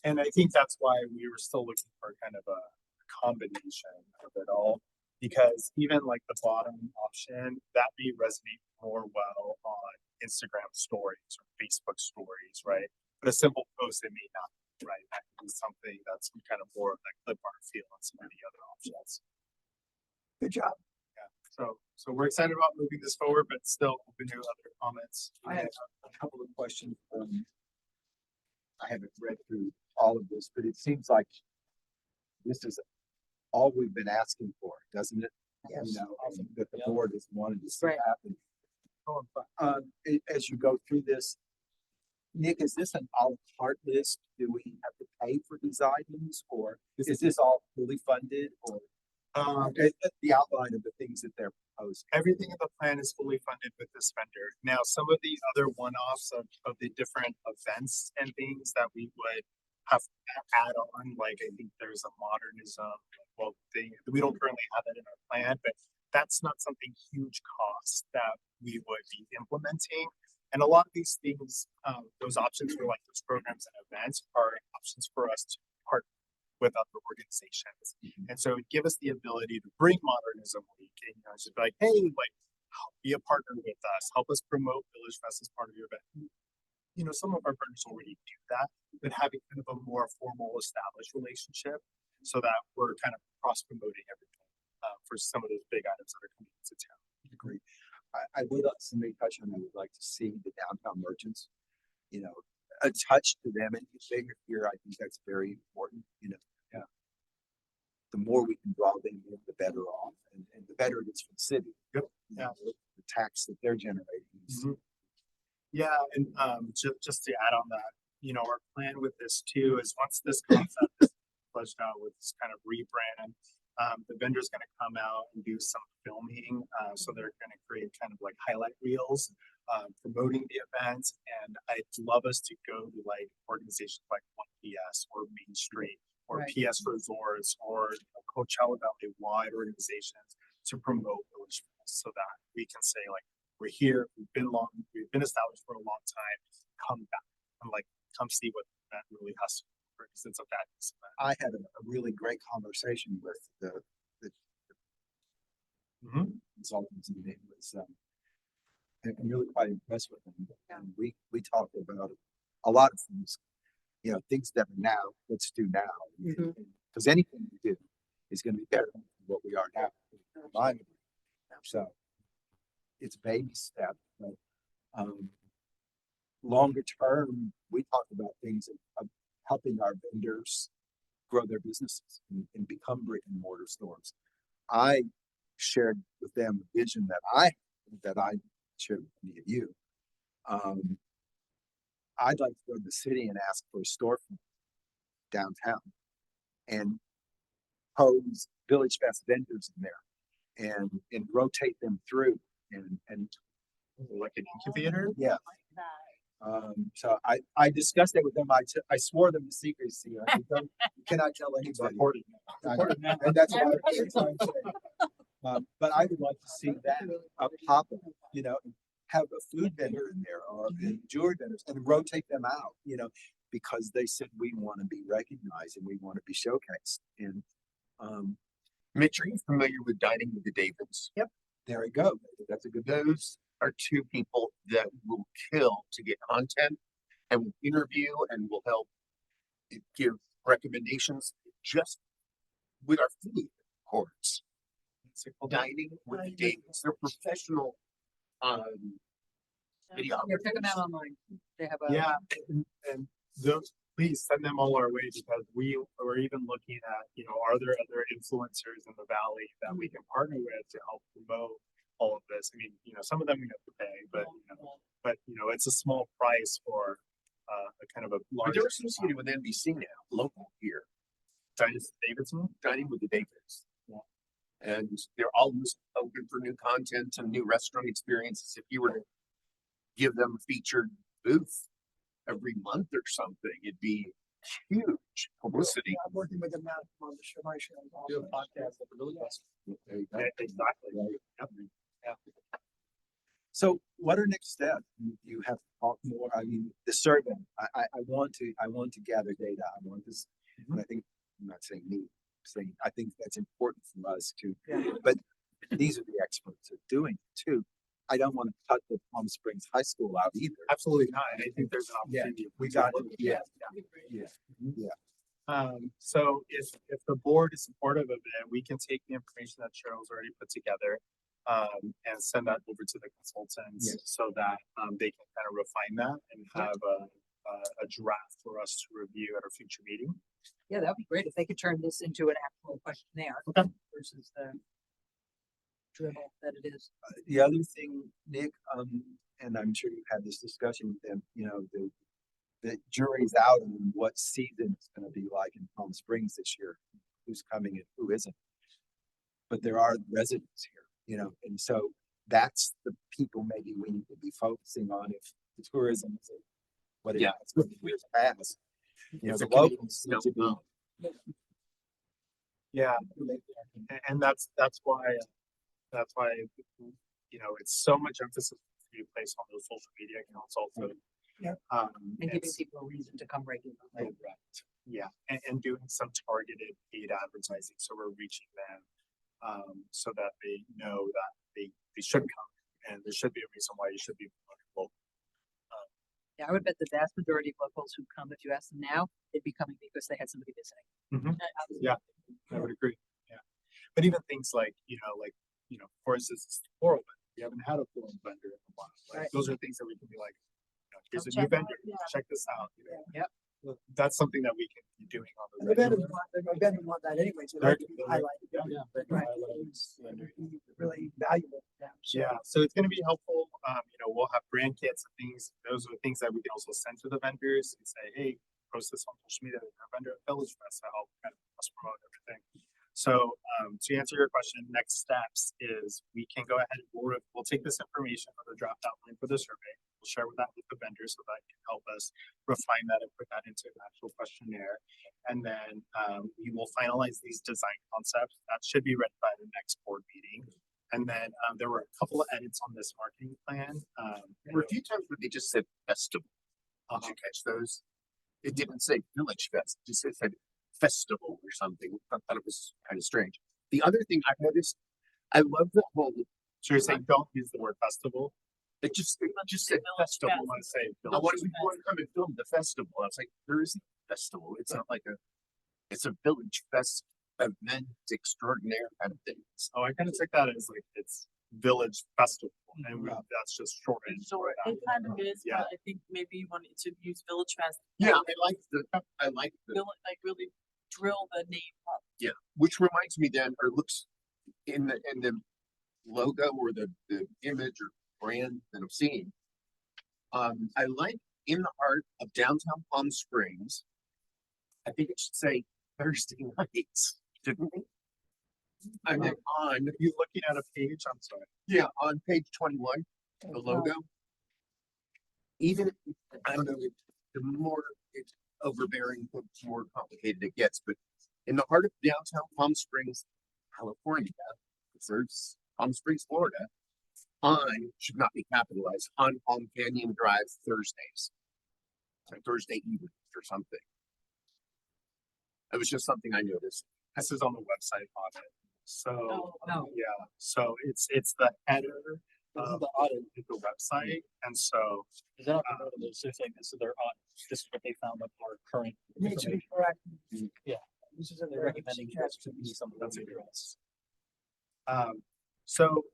And I think that's why we were still looking for kind of a combination of it all. Because even like the bottom option, that may resonate more well on Instagram stories or Facebook stories, right? But a simple post, it may not, right? That could be something that's kind of more of that clip art feel on some of the other options. Good job. So we're excited about moving this forward, but still open to other comments. I have a couple of questions. I haven't read through all of this, but it seems like this is all we've been asking for, doesn't it? Yes. You know, that the board has wanted to see Right. happen. As you go through this, Nick, is this an à la carte list? Do we have to pay for these items, or is this all fully funded, or the outline of the things that they're proposing? Everything in the plan is fully funded with this vendor. Now, some of the other one-offs of the different events and things that we would have to add on, like I think there's a modernism, well, thing, we don't currently have that in our plan, but that's not something huge cost that we would be implementing. And a lot of these things, those options for like those programs and events are options for us to partner with other organizations. And so it give us the ability to bring Modernism Week and, you know, just be like, hey, like, be a partner with us, help us promote Village Fest as part of your event. You know, some of our partners already do that, but having kind of a more formal established relationship so that we're kind of cross promoting everything for some of those big items that are coming into town. Agree. I would like somebody touch on, I would like to see the downtown merchants, you know, a touch to them and bigger here. I think that's very important, you know. the more we can draw them in, the better off, and the better it is for the city. Yep. You know, the tax that they're generating is Yeah, and just to add on that, you know, our plan with this too is once this concept is fleshed out with this kind of rebrand, the vendor's gonna come out and do some filming. So they're gonna create kind of like highlight reels, promoting the events. And I'd love us to go to like organizations like One PS or Main Street or Right. PS Resorts or Coachella Valley wide organizations to promote Village Fest so that we can say like, we're here, we've been established for a long time, come back and like, come see what that really has to offer, because it's a fabulous event. I had a really great conversation with the consultants, and it was, I'm really quite impressed with them. And we talked about a lot of things, you know, things that are now, let's do now. Because anything we do is gonna be better than what we are now. in my opinion. So it's a baby step, but, longer term, we talked about things of helping our vendors grow their businesses and become brick and mortar stores. I shared with them a vision that I shared with many of you. I'd like to go to the city and ask for a storefront downtown and pose Village Fest vendors in there and rotate them through and Like an incubator. yeah. So I discussed it with them. I swore them to secrecy. I said, you cannot tell anybody. I know. And that's what I'm trying to say. But I would like to see that pop up, you know, have a food vendor in there or jewelry vendors and rotate them out, you know, because they said we want to be recognized and we want to be showcased. And Mitch, are you familiar with Dining with the Davids? Yep. There we go. That's a good. Those are two people that will kill to get content and will interview and will help give recommendations just with our food courts. Dining with the Davids. They're professional Yeah, check them out online. They have a. Yeah, and those, please send them all our way, because we are even looking at, you know, are there other influencers in the valley that we can partner with to help promote all of this? I mean, you know, some of them we have to pay, but you know, it's a small price for a kind of a But large. they're associated with NBC now, local here. Davidson? Dining with the Davids. And they're always open for new content and new restaurant experiences. If you were to give them a featured booth every month or something, it'd be huge publicity. I'm working with them now on the show, my show. Do a podcast at the Village Fest. There you go. Exactly. Yep. Yeah. So what are next steps? You have to talk more. I mean, the survey, I want to gather data. I want this, and I think, I'm not saying me, I'm saying, I think that's important for us to, but these are the experts at doing it too. I don't want to cut the Palm Springs High School out either. Absolutely not. And I think there's an Yeah, opportunity. we got it. Yeah. So if the board is supportive of it, we can take the information that Cheryl's already put together and send that over to the consultants Yes. so that they can kind of refine that and have a draft for us to review at our future meeting. Yeah, that'd be great if they could turn this into an actual questionnaire Okay. versus the dribble that it is. The other thing, Nick, and I'm sure you've had this discussion with them, you know, the jury's out on what season it's gonna be like in Palm Springs this year, who's coming and who isn't. But there are residents here, you know, and so that's the people maybe we need to be focusing on if the tourism is what it Yeah. has been years past. You know, If the the Canadians locals need to don't be. know. Yeah, and that's why, you know, it's so much emphasis to be placed on those social media accounts also. Yeah. And giving it's- people a reason to come regularly. Correct. Yeah, and doing some targeted paid advertising, so we're reaching them, so that they know that they should come, and there should be a reason why you should be local. Yeah, I would bet the vast majority of locals who come, if you ask them now, they'd be coming because they had somebody visiting. Mhm. Yeah, I would agree, yeah. But even things like, you know, for instance, floral vendor, we haven't had a floral vendor in a while, like, Right. those are things that we can be like, you know, here's a Check new out, vendor, yeah. check this out, you know. Yep. that's something that we can be doing on the The vendors regular. want, the vendors want that anyway, so They're- that can be highlighted. Yeah. Right. Highlights, vendor. Really valuable to them. So Yeah, so it's gonna be helpful. We'll have brand kits and things. Those are the things that we can also send to the vendors and say, hey, post this on social media, our vendor at Village Fest to help kind of us promote everything. So, to answer your question, next steps is we can go ahead, we'll take this information for the draft outline for the survey. We'll share that with the vendors so that can help us refine that and put that into an actual questionnaire. And then, we will finalize these design concepts. That should be ready by the next board meeting. And then, there were a couple of edits on this marketing plan. There were a few times where they just said festival. Did you catch those? It didn't say Village Fest, it just said festival or something. I thought it was kind of strange. The other thing I noticed, I love the whole, So you're saying don't use the word festival? it just said Village festival. I want to say I village. wanted to come and film the festival. I was like, there isn't a festival. It's not like it's a Village Fest event extraordinaire kind of thing. Oh, I kind of took that as like it's village festival, and that's just shortened. So it kind of is, Yeah. but I think maybe you wanted to use Village Fest. Yeah, I like the Like really drill the name up. yeah, which reminds me then, or looks in the logo or the image or brand that I'm seeing. I like in the heart of downtown Palm Springs. I think it should say Thursday nights, shouldn't it? And then on, Are you looking at a page? I'm sorry. yeah, on page 21, the logo. Even, I don't know, the more it's overbearing, the more complicated it gets, but in the heart of downtown Palm Springs, California, versus Palm Springs, Florida, on should not be capitalized, on Palm Canyon Drive Thursdays. Like Thursday evenings or something. It was just something I noticed. This is on the website on it. So, Oh. yeah, so it's the header of the website, and so Is that not those are saying this is their this is what they found with our current it needs to be information. correct. Yeah. This is a They're very recommending good this to be suggestion. something that's addressed. So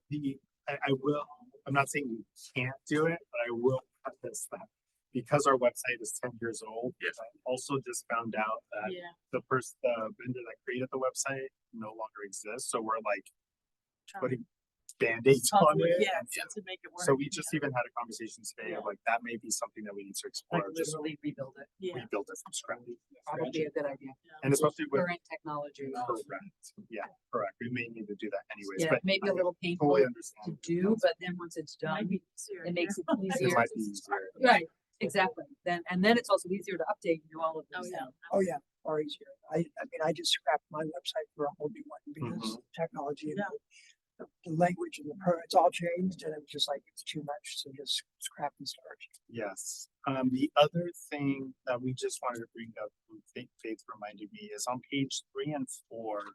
I will, I'm not saying you can't do it, but I will preface that because our website is 10 years old. Yes. I also just found out that Yeah. the vendor that created the website no longer exists. So we're like putting Band-Aids on it. Yeah, to make it work. So we just even had a conversation today of like, that may be something that we need to Like explore, just literally rebuild it. Yeah. rebuild it from scratch. Probably a good idea. And especially with Current technology. correct, yeah, correct. We may need to do that anyways, Yeah, but maybe a little painful totally to understand. do, but then once it's Might done, be easier, it makes it It easier. might be easier. Right, exactly. And then it's also easier to update and do all of Oh, those yeah. things. Oh, yeah, far easier. I mean, I just scrapped my website for a whole new one because technology and Yeah. the language and it's all changed and it was just like, it's too much, so just scrap and start. Yes. The other thing that we just wanted to bring up, Faith reminded me, is on page 3 and 4,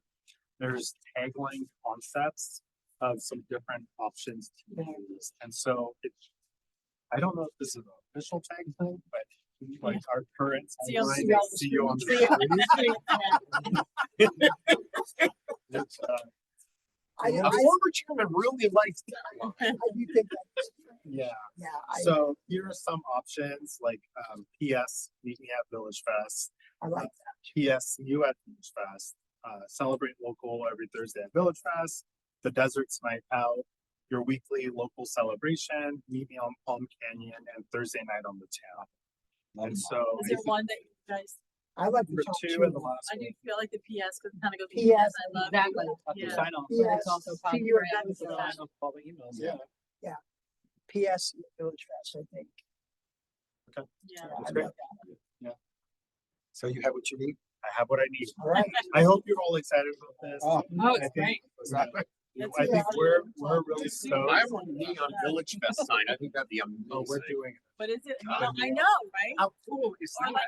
there's tagline concepts of some different options to use. And so I don't know if this is an official tagline, but like our current See you on tagline the is see you on the street. It's, I The former chairman really likes that one. I do think that, yeah. yeah, So here are some options like PS, meet me at Village Fest. I like PS, see you at Village Fest. Celebrate local every Thursday at Village Fest. The Deserts Night Out. Your weekly local celebration. Meet me on Palm Canyon and Thursday night on the town. And so Is there one that you guys, I like the number top 2 two. and the last I do one. feel like the PS because it kind of goes. PS, I love exactly. Yeah. Sign off. Yes, It's also see you at fun. Village That's Fest. Sign off all the emails. Yeah. PS Village Fest, I think. Yeah. Yeah, That's I great. like So you have what you need? I have what I need. that. All right. I hope you're all excited about this. Oh, Oh, I it's think- great. I think we're really stoked. I want to be on Village Fest sign. I think that'd be Oh, we're amazing. doing it. But is it, God, I know, right? How cool is Or that? like,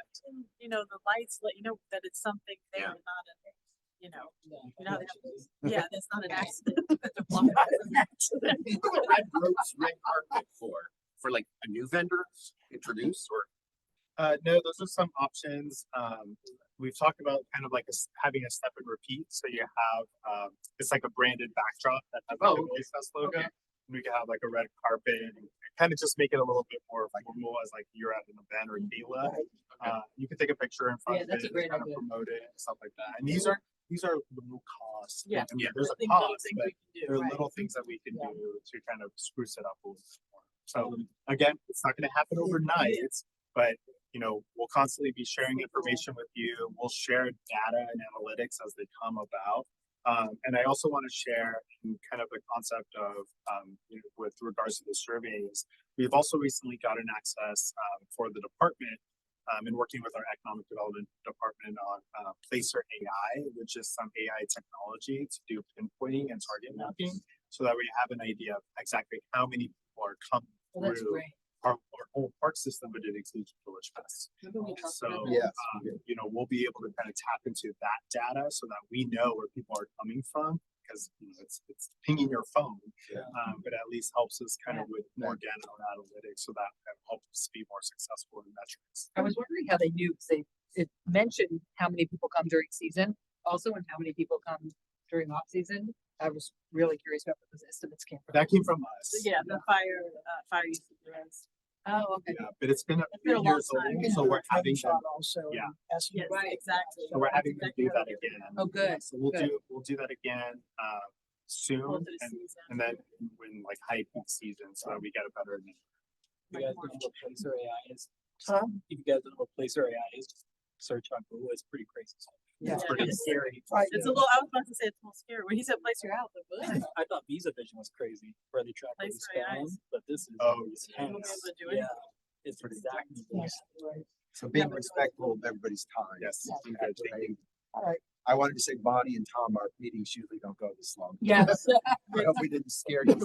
the lights let you know that it's something there, Yeah. not yeah, that's not an accident. The red ropes, red carpet for like a new vendor introduce or No, those are some options. We've talked about kind of like having a step and repeat. So you have, it's like a branded backdrop that has like Oh, a Village Fest logo. okay. we can have like a red carpet and kind of just make it a little bit more formal as like you're at an event or gala. You can take a picture in front Yeah, of that's it, a great kind of idea. promote it and stuff like that. And these are low cost. Yeah. I mean, there's a I think little cost, things but we can do, there are right. little things that we can Yeah. do to kind of spruce it up a little bit more. So again, it's not gonna happen overnight, but you know, we'll constantly be sharing information with you. We'll share data and analytics as they come about. And I also want to share in kind of the concept of, you know, with regards to the surveys, we've also recently gotten access for the department in working with our economic development department on Placer AI, which is some AI technology to do pinpointing and target mapping, so that we have an idea of exactly how many people are coming Well, that's through great. our whole park system, but it includes Village Fest. Maybe we talk So, about Yes. you know, we'll be able to kind of tap into that data so that we know where people are coming from, because you know, it's pinging your phone, but at least helps us kind of with more data and analytics, so that helps us be more successful in metrics. I was wondering how they knew, 'cause it mentioned how many people come during season also and how many people come during off season. I was really curious about what those estimates came from. That came from us. So yeah, the fire used to res. Oh, okay. Yeah, but it's been a It's been a few long years time. old, so we're having them, Also. yeah. Yes, exactly. so we're having them Exactly do how that they do it. again. Oh, good, So we'll good. do that again, soon, Close to the and season. then when like high peak season, so that we get a better. You guys know what Placer AI is? Huh? If you guys don't know what Placer AI is, search on Google. It's pretty crazy. Yeah. It's pretty scary. Right. It's a little, I was about to say it's a little scary. When he said place your out, like, what? I thought Visa Vision was crazy, where they track all these Placer AI spam, is- but this is Oh, intense. You'll be able to do it. Yeah, it's exactly. Yes, right. So being respectful of everybody's time. Yes. is good. I- All right. I wanted to say Bonnie and Tom, our meetings usually don't go this long. Yes. I hope we didn't scare you.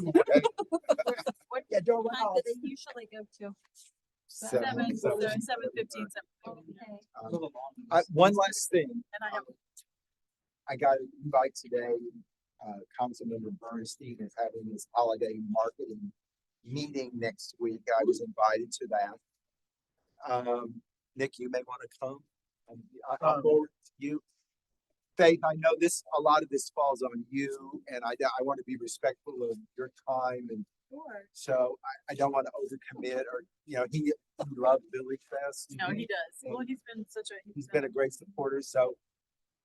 Yeah, don't run Time off. do they usually go to? So, 7:15, 7:30. one last thing, And I have, I got an invite today. Councilmember Bernstein is having his holiday marketing meeting next week. I was invited to that. Nick, you may want to come. I'll go with you. Faith, I know a lot of this falls on you, and I want to be respectful of your time, and so I don't want to overcommit, or, you know, he loved Village Fest. no, he does. Well, he's been such a, He's been a great supporter, so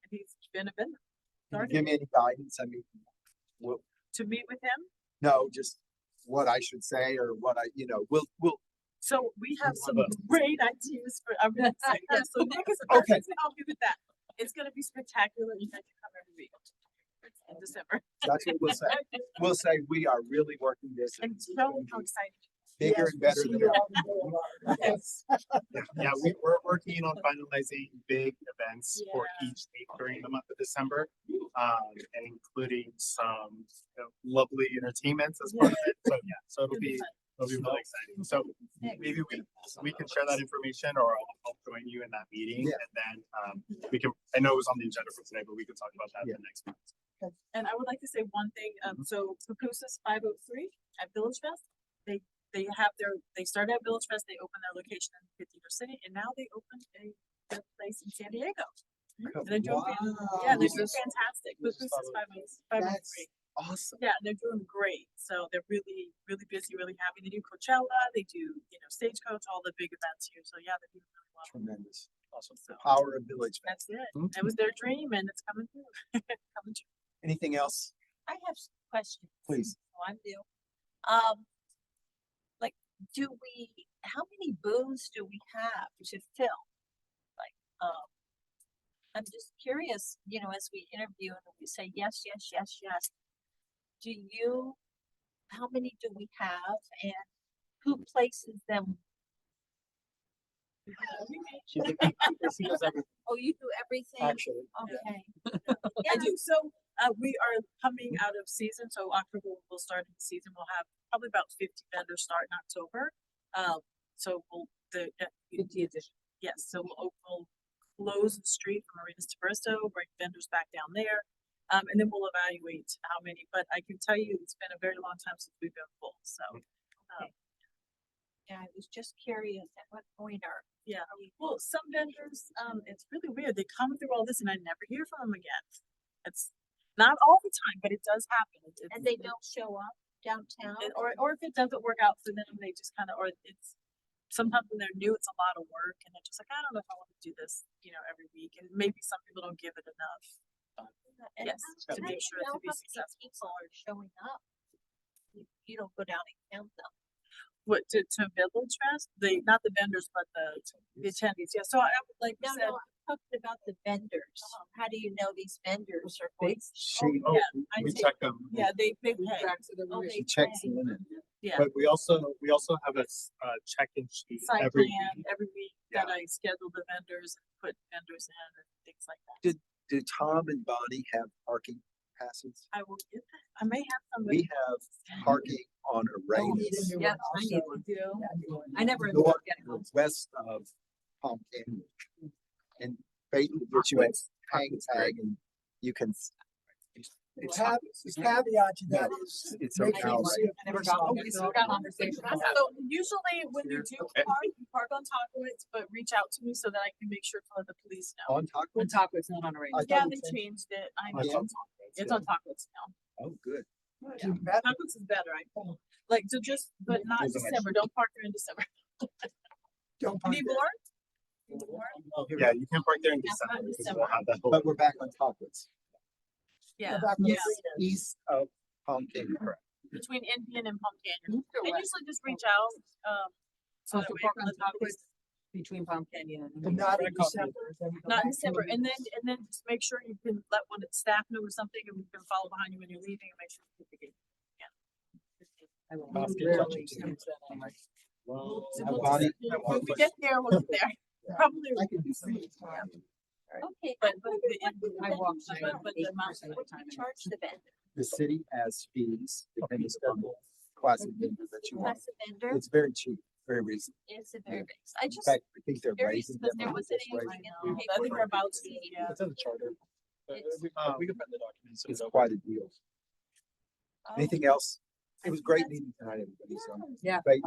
he's been a vendor. can you give me any guidance? I mean, To meet with him. no, just what I should say, or what we'll, So we have some great ideas for, I'm really excited. Yeah, so Nick is the Okay. person to help you with that. It's gonna be spectacular. You have to come every week in December. that's what we'll say. We'll say we are really working this. And tell them how excited. Bigger and better than ever. Yes. Yeah, we're working on finalizing big events for Yeah. each week during the month of December, and including some lovely entertainments as part of it. So yeah, so it'll be really exciting. So maybe we can share that information, or I'll join you in that meeting, Yeah. and then we can. I know it was on the agenda for today, but we can talk about that in the next month. And I would like to say one thing, so Papooses 503 at Village Fest, they started at Village Fest, they opened their location in Cathedral City, and now they opened a place in San Diego. And they're doing, yeah, they're doing fantastic. Papooses 503. Awesome. Yeah, they're doing great. So they're really, really busy, really happy. They do Coachella, they do, Stagecoach, all the big events here. So yeah, they're doing really well. Tremendous. Awesome. So Power of Village Fest. that's it. It was their dream and it's coming through. Coming true. Anything else, I have some questions. please? Oh, I'm due. Like, how many booths do we have to fill? Like, I'm just curious, as we interview and we say yes, yes, yes, yes. How many do we have and who places them? She does everything, Oh, you do everything? actually. Okay. I do. So we are coming out of season. So October will start the season. We'll have probably about 50 vendors start in October. So we'll 50 edition. yes. So we'll close the street from Marinas to Bristow, bring vendors back down there, and then we'll evaluate how many. But I can tell you, it's been a very long time since we've been full. So. Yeah, I was just curious at what point Yeah, well, some vendors, it's really weird. They come through all this and I never hear from them again. It's not all the time, but it does happen. and they don't show up. downtown. Or if it doesn't work out for them, they just kind of, or it's, sometimes when they're new, it's a lot of work and they're just like, I don't know if I want to do this, every week. And maybe some people don't give it enough. And Yes, how to do make you sure know to be how many successful. people are showing up? You don't go down and count them. What, to Village Fest? Not the vendors, but the attendees. Yeah, so I would like No, you said, no, I'm talking about the vendors. How do you know these vendors are They- going? She, yeah, I We take, check them. yeah, they pay. Oh, they she checks pay. in and Yeah. But we also have a check-in sheet Site every plan week. every week that I schedule the vendors and put vendors in and things like that. do Tom and Bonnie have parking passes? I will get that. I may have some. We have parking on Array's. Yeah, I need one. Do. I never ended North, up getting one. west of Palm Canyon. And basically get you a hang tag and you can. The caveat to that is. It's make okay. sure you see a I never police got one. officer. We got conversation. So usually when you do park, you park on Tockwitz, but reach out to me so that I can make sure to let the police know. On top On of. top, it's not on a range. I thought Yeah, it they said- changed it. I Oh, know. yeah. It's on Tockwitz now. Oh, good. It's even better. Tockwitz is better. Like, so just, but not in December. Don't park there in December. Don't park Need there. more? Need more? Yeah, you can park there in Yeah, December. not because December. we'll have that whole- But we're back on Tockwitz. Yeah, back on the yeah. green. East of Palm Canyon, correct? Between Indian and Palm Canyon. East or And west? usually just reach out, So that to way park I on can let the police- Tockwitz between Palm Canyon and. But not in December. then we go Not back in to December, the- and then just make sure you can let one of the staff know or something, and we can follow behind you when you're leaving and make sure you get the gate. I will Basket rarely touches. use that on my. So Have we'll Bonnie- just- When we get there, we'll get there. Probably. I can do some. Okay. But, I but wonder the, what the I walk vendors- by but the amount, 8% of the What do time. you charge the vendor? The city has fees depending on the class of vendor that you want. Plus the vendor It's very cheap, very reasonable. is a very big, I In just fact, I think they're curious raising because them. there or wasn't just raising anything them. in the I think we're paperwork. about to, yeah. It's in the charter. It's- We can print the documents. It's quite a deal. Oh, Anything else? It was great meeting tonight, everybody, so. Yeah. Great.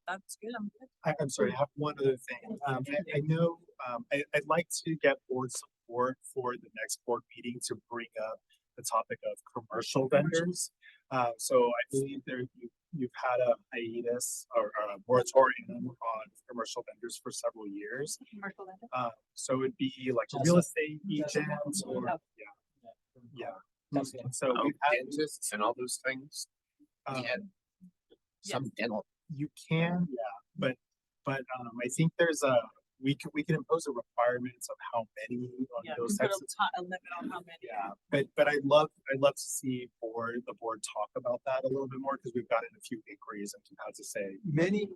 That's good, I'm good. I'm sorry, I have one other thing. I know, I'd like to get board support for the next board meeting to bring up the topic of commercial vendors. So I believe you've had a hiatus or a moratorium on commercial vendors for several years. Commercial vendor. So it'd be like a real estate agent or, yeah. So Oh, we've had, dentists and all those things. um, Yeah. Some dental. you can, but I think there's we can impose a requirement of how many on Yeah, those we put types of. a limit on how many. Yeah, but I'd love to see the board talk about that a little bit more because we've gotten a few inquiries into how to say. Many.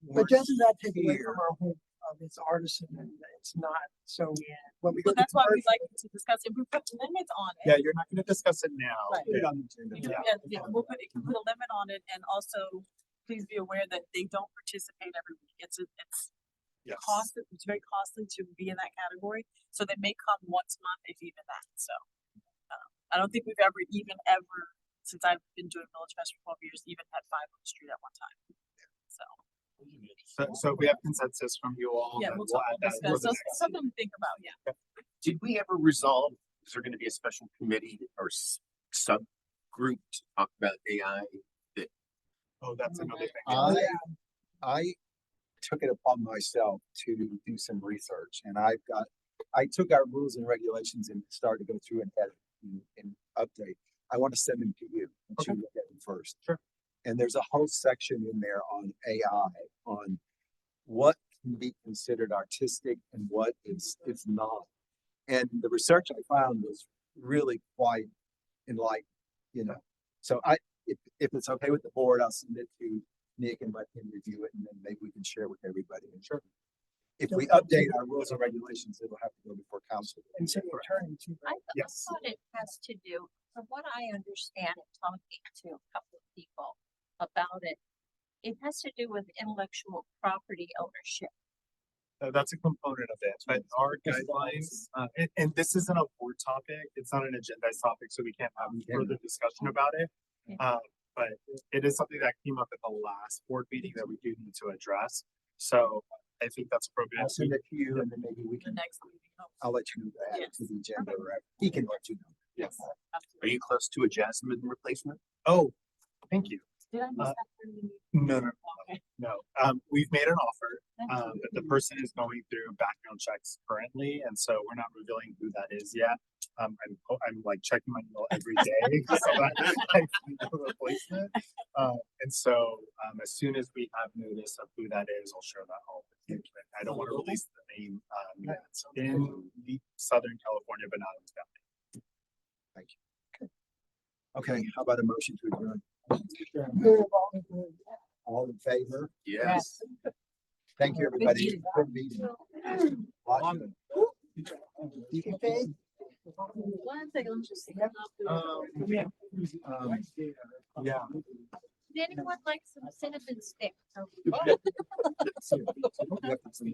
But doesn't that take away here. from our whole, it's artisan and it's not, so when we go But to that's why we'd commercial, like to discuss, if we put limits on it. Yeah, you're not gonna discuss it now. Right. Put it on the agenda. You Yeah. can- Yeah, we'll put, it can put a limit on it, and also, please be aware that they don't participate every week, it's Yes. costly, it's very costly to be in that category, so they may come once a month, if even that, so. I don't think we've ever, since I've been doing Village Fest for 12 years, even had 5 on the street at one time, so. So if we have consensus from you all, Yeah, then we'll we'll talk, add that. discuss, for the so next something to think about, yeah. Did we ever resolve, is there gonna be a special committee or subgroup to talk about AI? Oh, that's another thing. I took it upon myself to do some research and I took our rules and regulations and started to go through and edit and update. I want to send them to you and you look at them first. Sure. And there's a whole section in there on AI, on what can be considered artistic and what is not. And the research I found was really quite enlightening, So if it's okay with the board, I'll send it to Nick and let him review it and then maybe we can share with everybody. And sure. If we update our rules and regulations, it'll have to go before council. and city attorney too. I right? Yes. thought it has to do, from what I understand and talking to a couple of people about it, it has to do with intellectual property ownership. That's a component of it, but our guidelines, and this isn't a board topic, it's not an agendized topic, so we can't have further discussion about it. But it is something that came up at the last board meeting that we do need to address, so I think that's appropriate. I'll send it to you and then maybe we The can, next meeting. I'll let you know that to the agenda or he can let you know. Yes. Are you close to a Jasmine replacement? Oh, thank you. Did I miss Uh, that? part of the meeting? No. Okay. No, we've made an offer, but the person is going through background checks currently, and so we're not revealing who that is yet. I'm like checking my email every day, so that I find a replacement. And so, as soon as we have notice of who that is, I'll share that all with you. But I don't want to release the name, yet. It's in the Southern California, but not in County. Okay, how about a motion to adjourn? All in favor? Yes. Thank you, everybody. Good meeting. Watching. Okay. One second, let me just. Yeah. Did anyone like some cinnamon stick? You have to see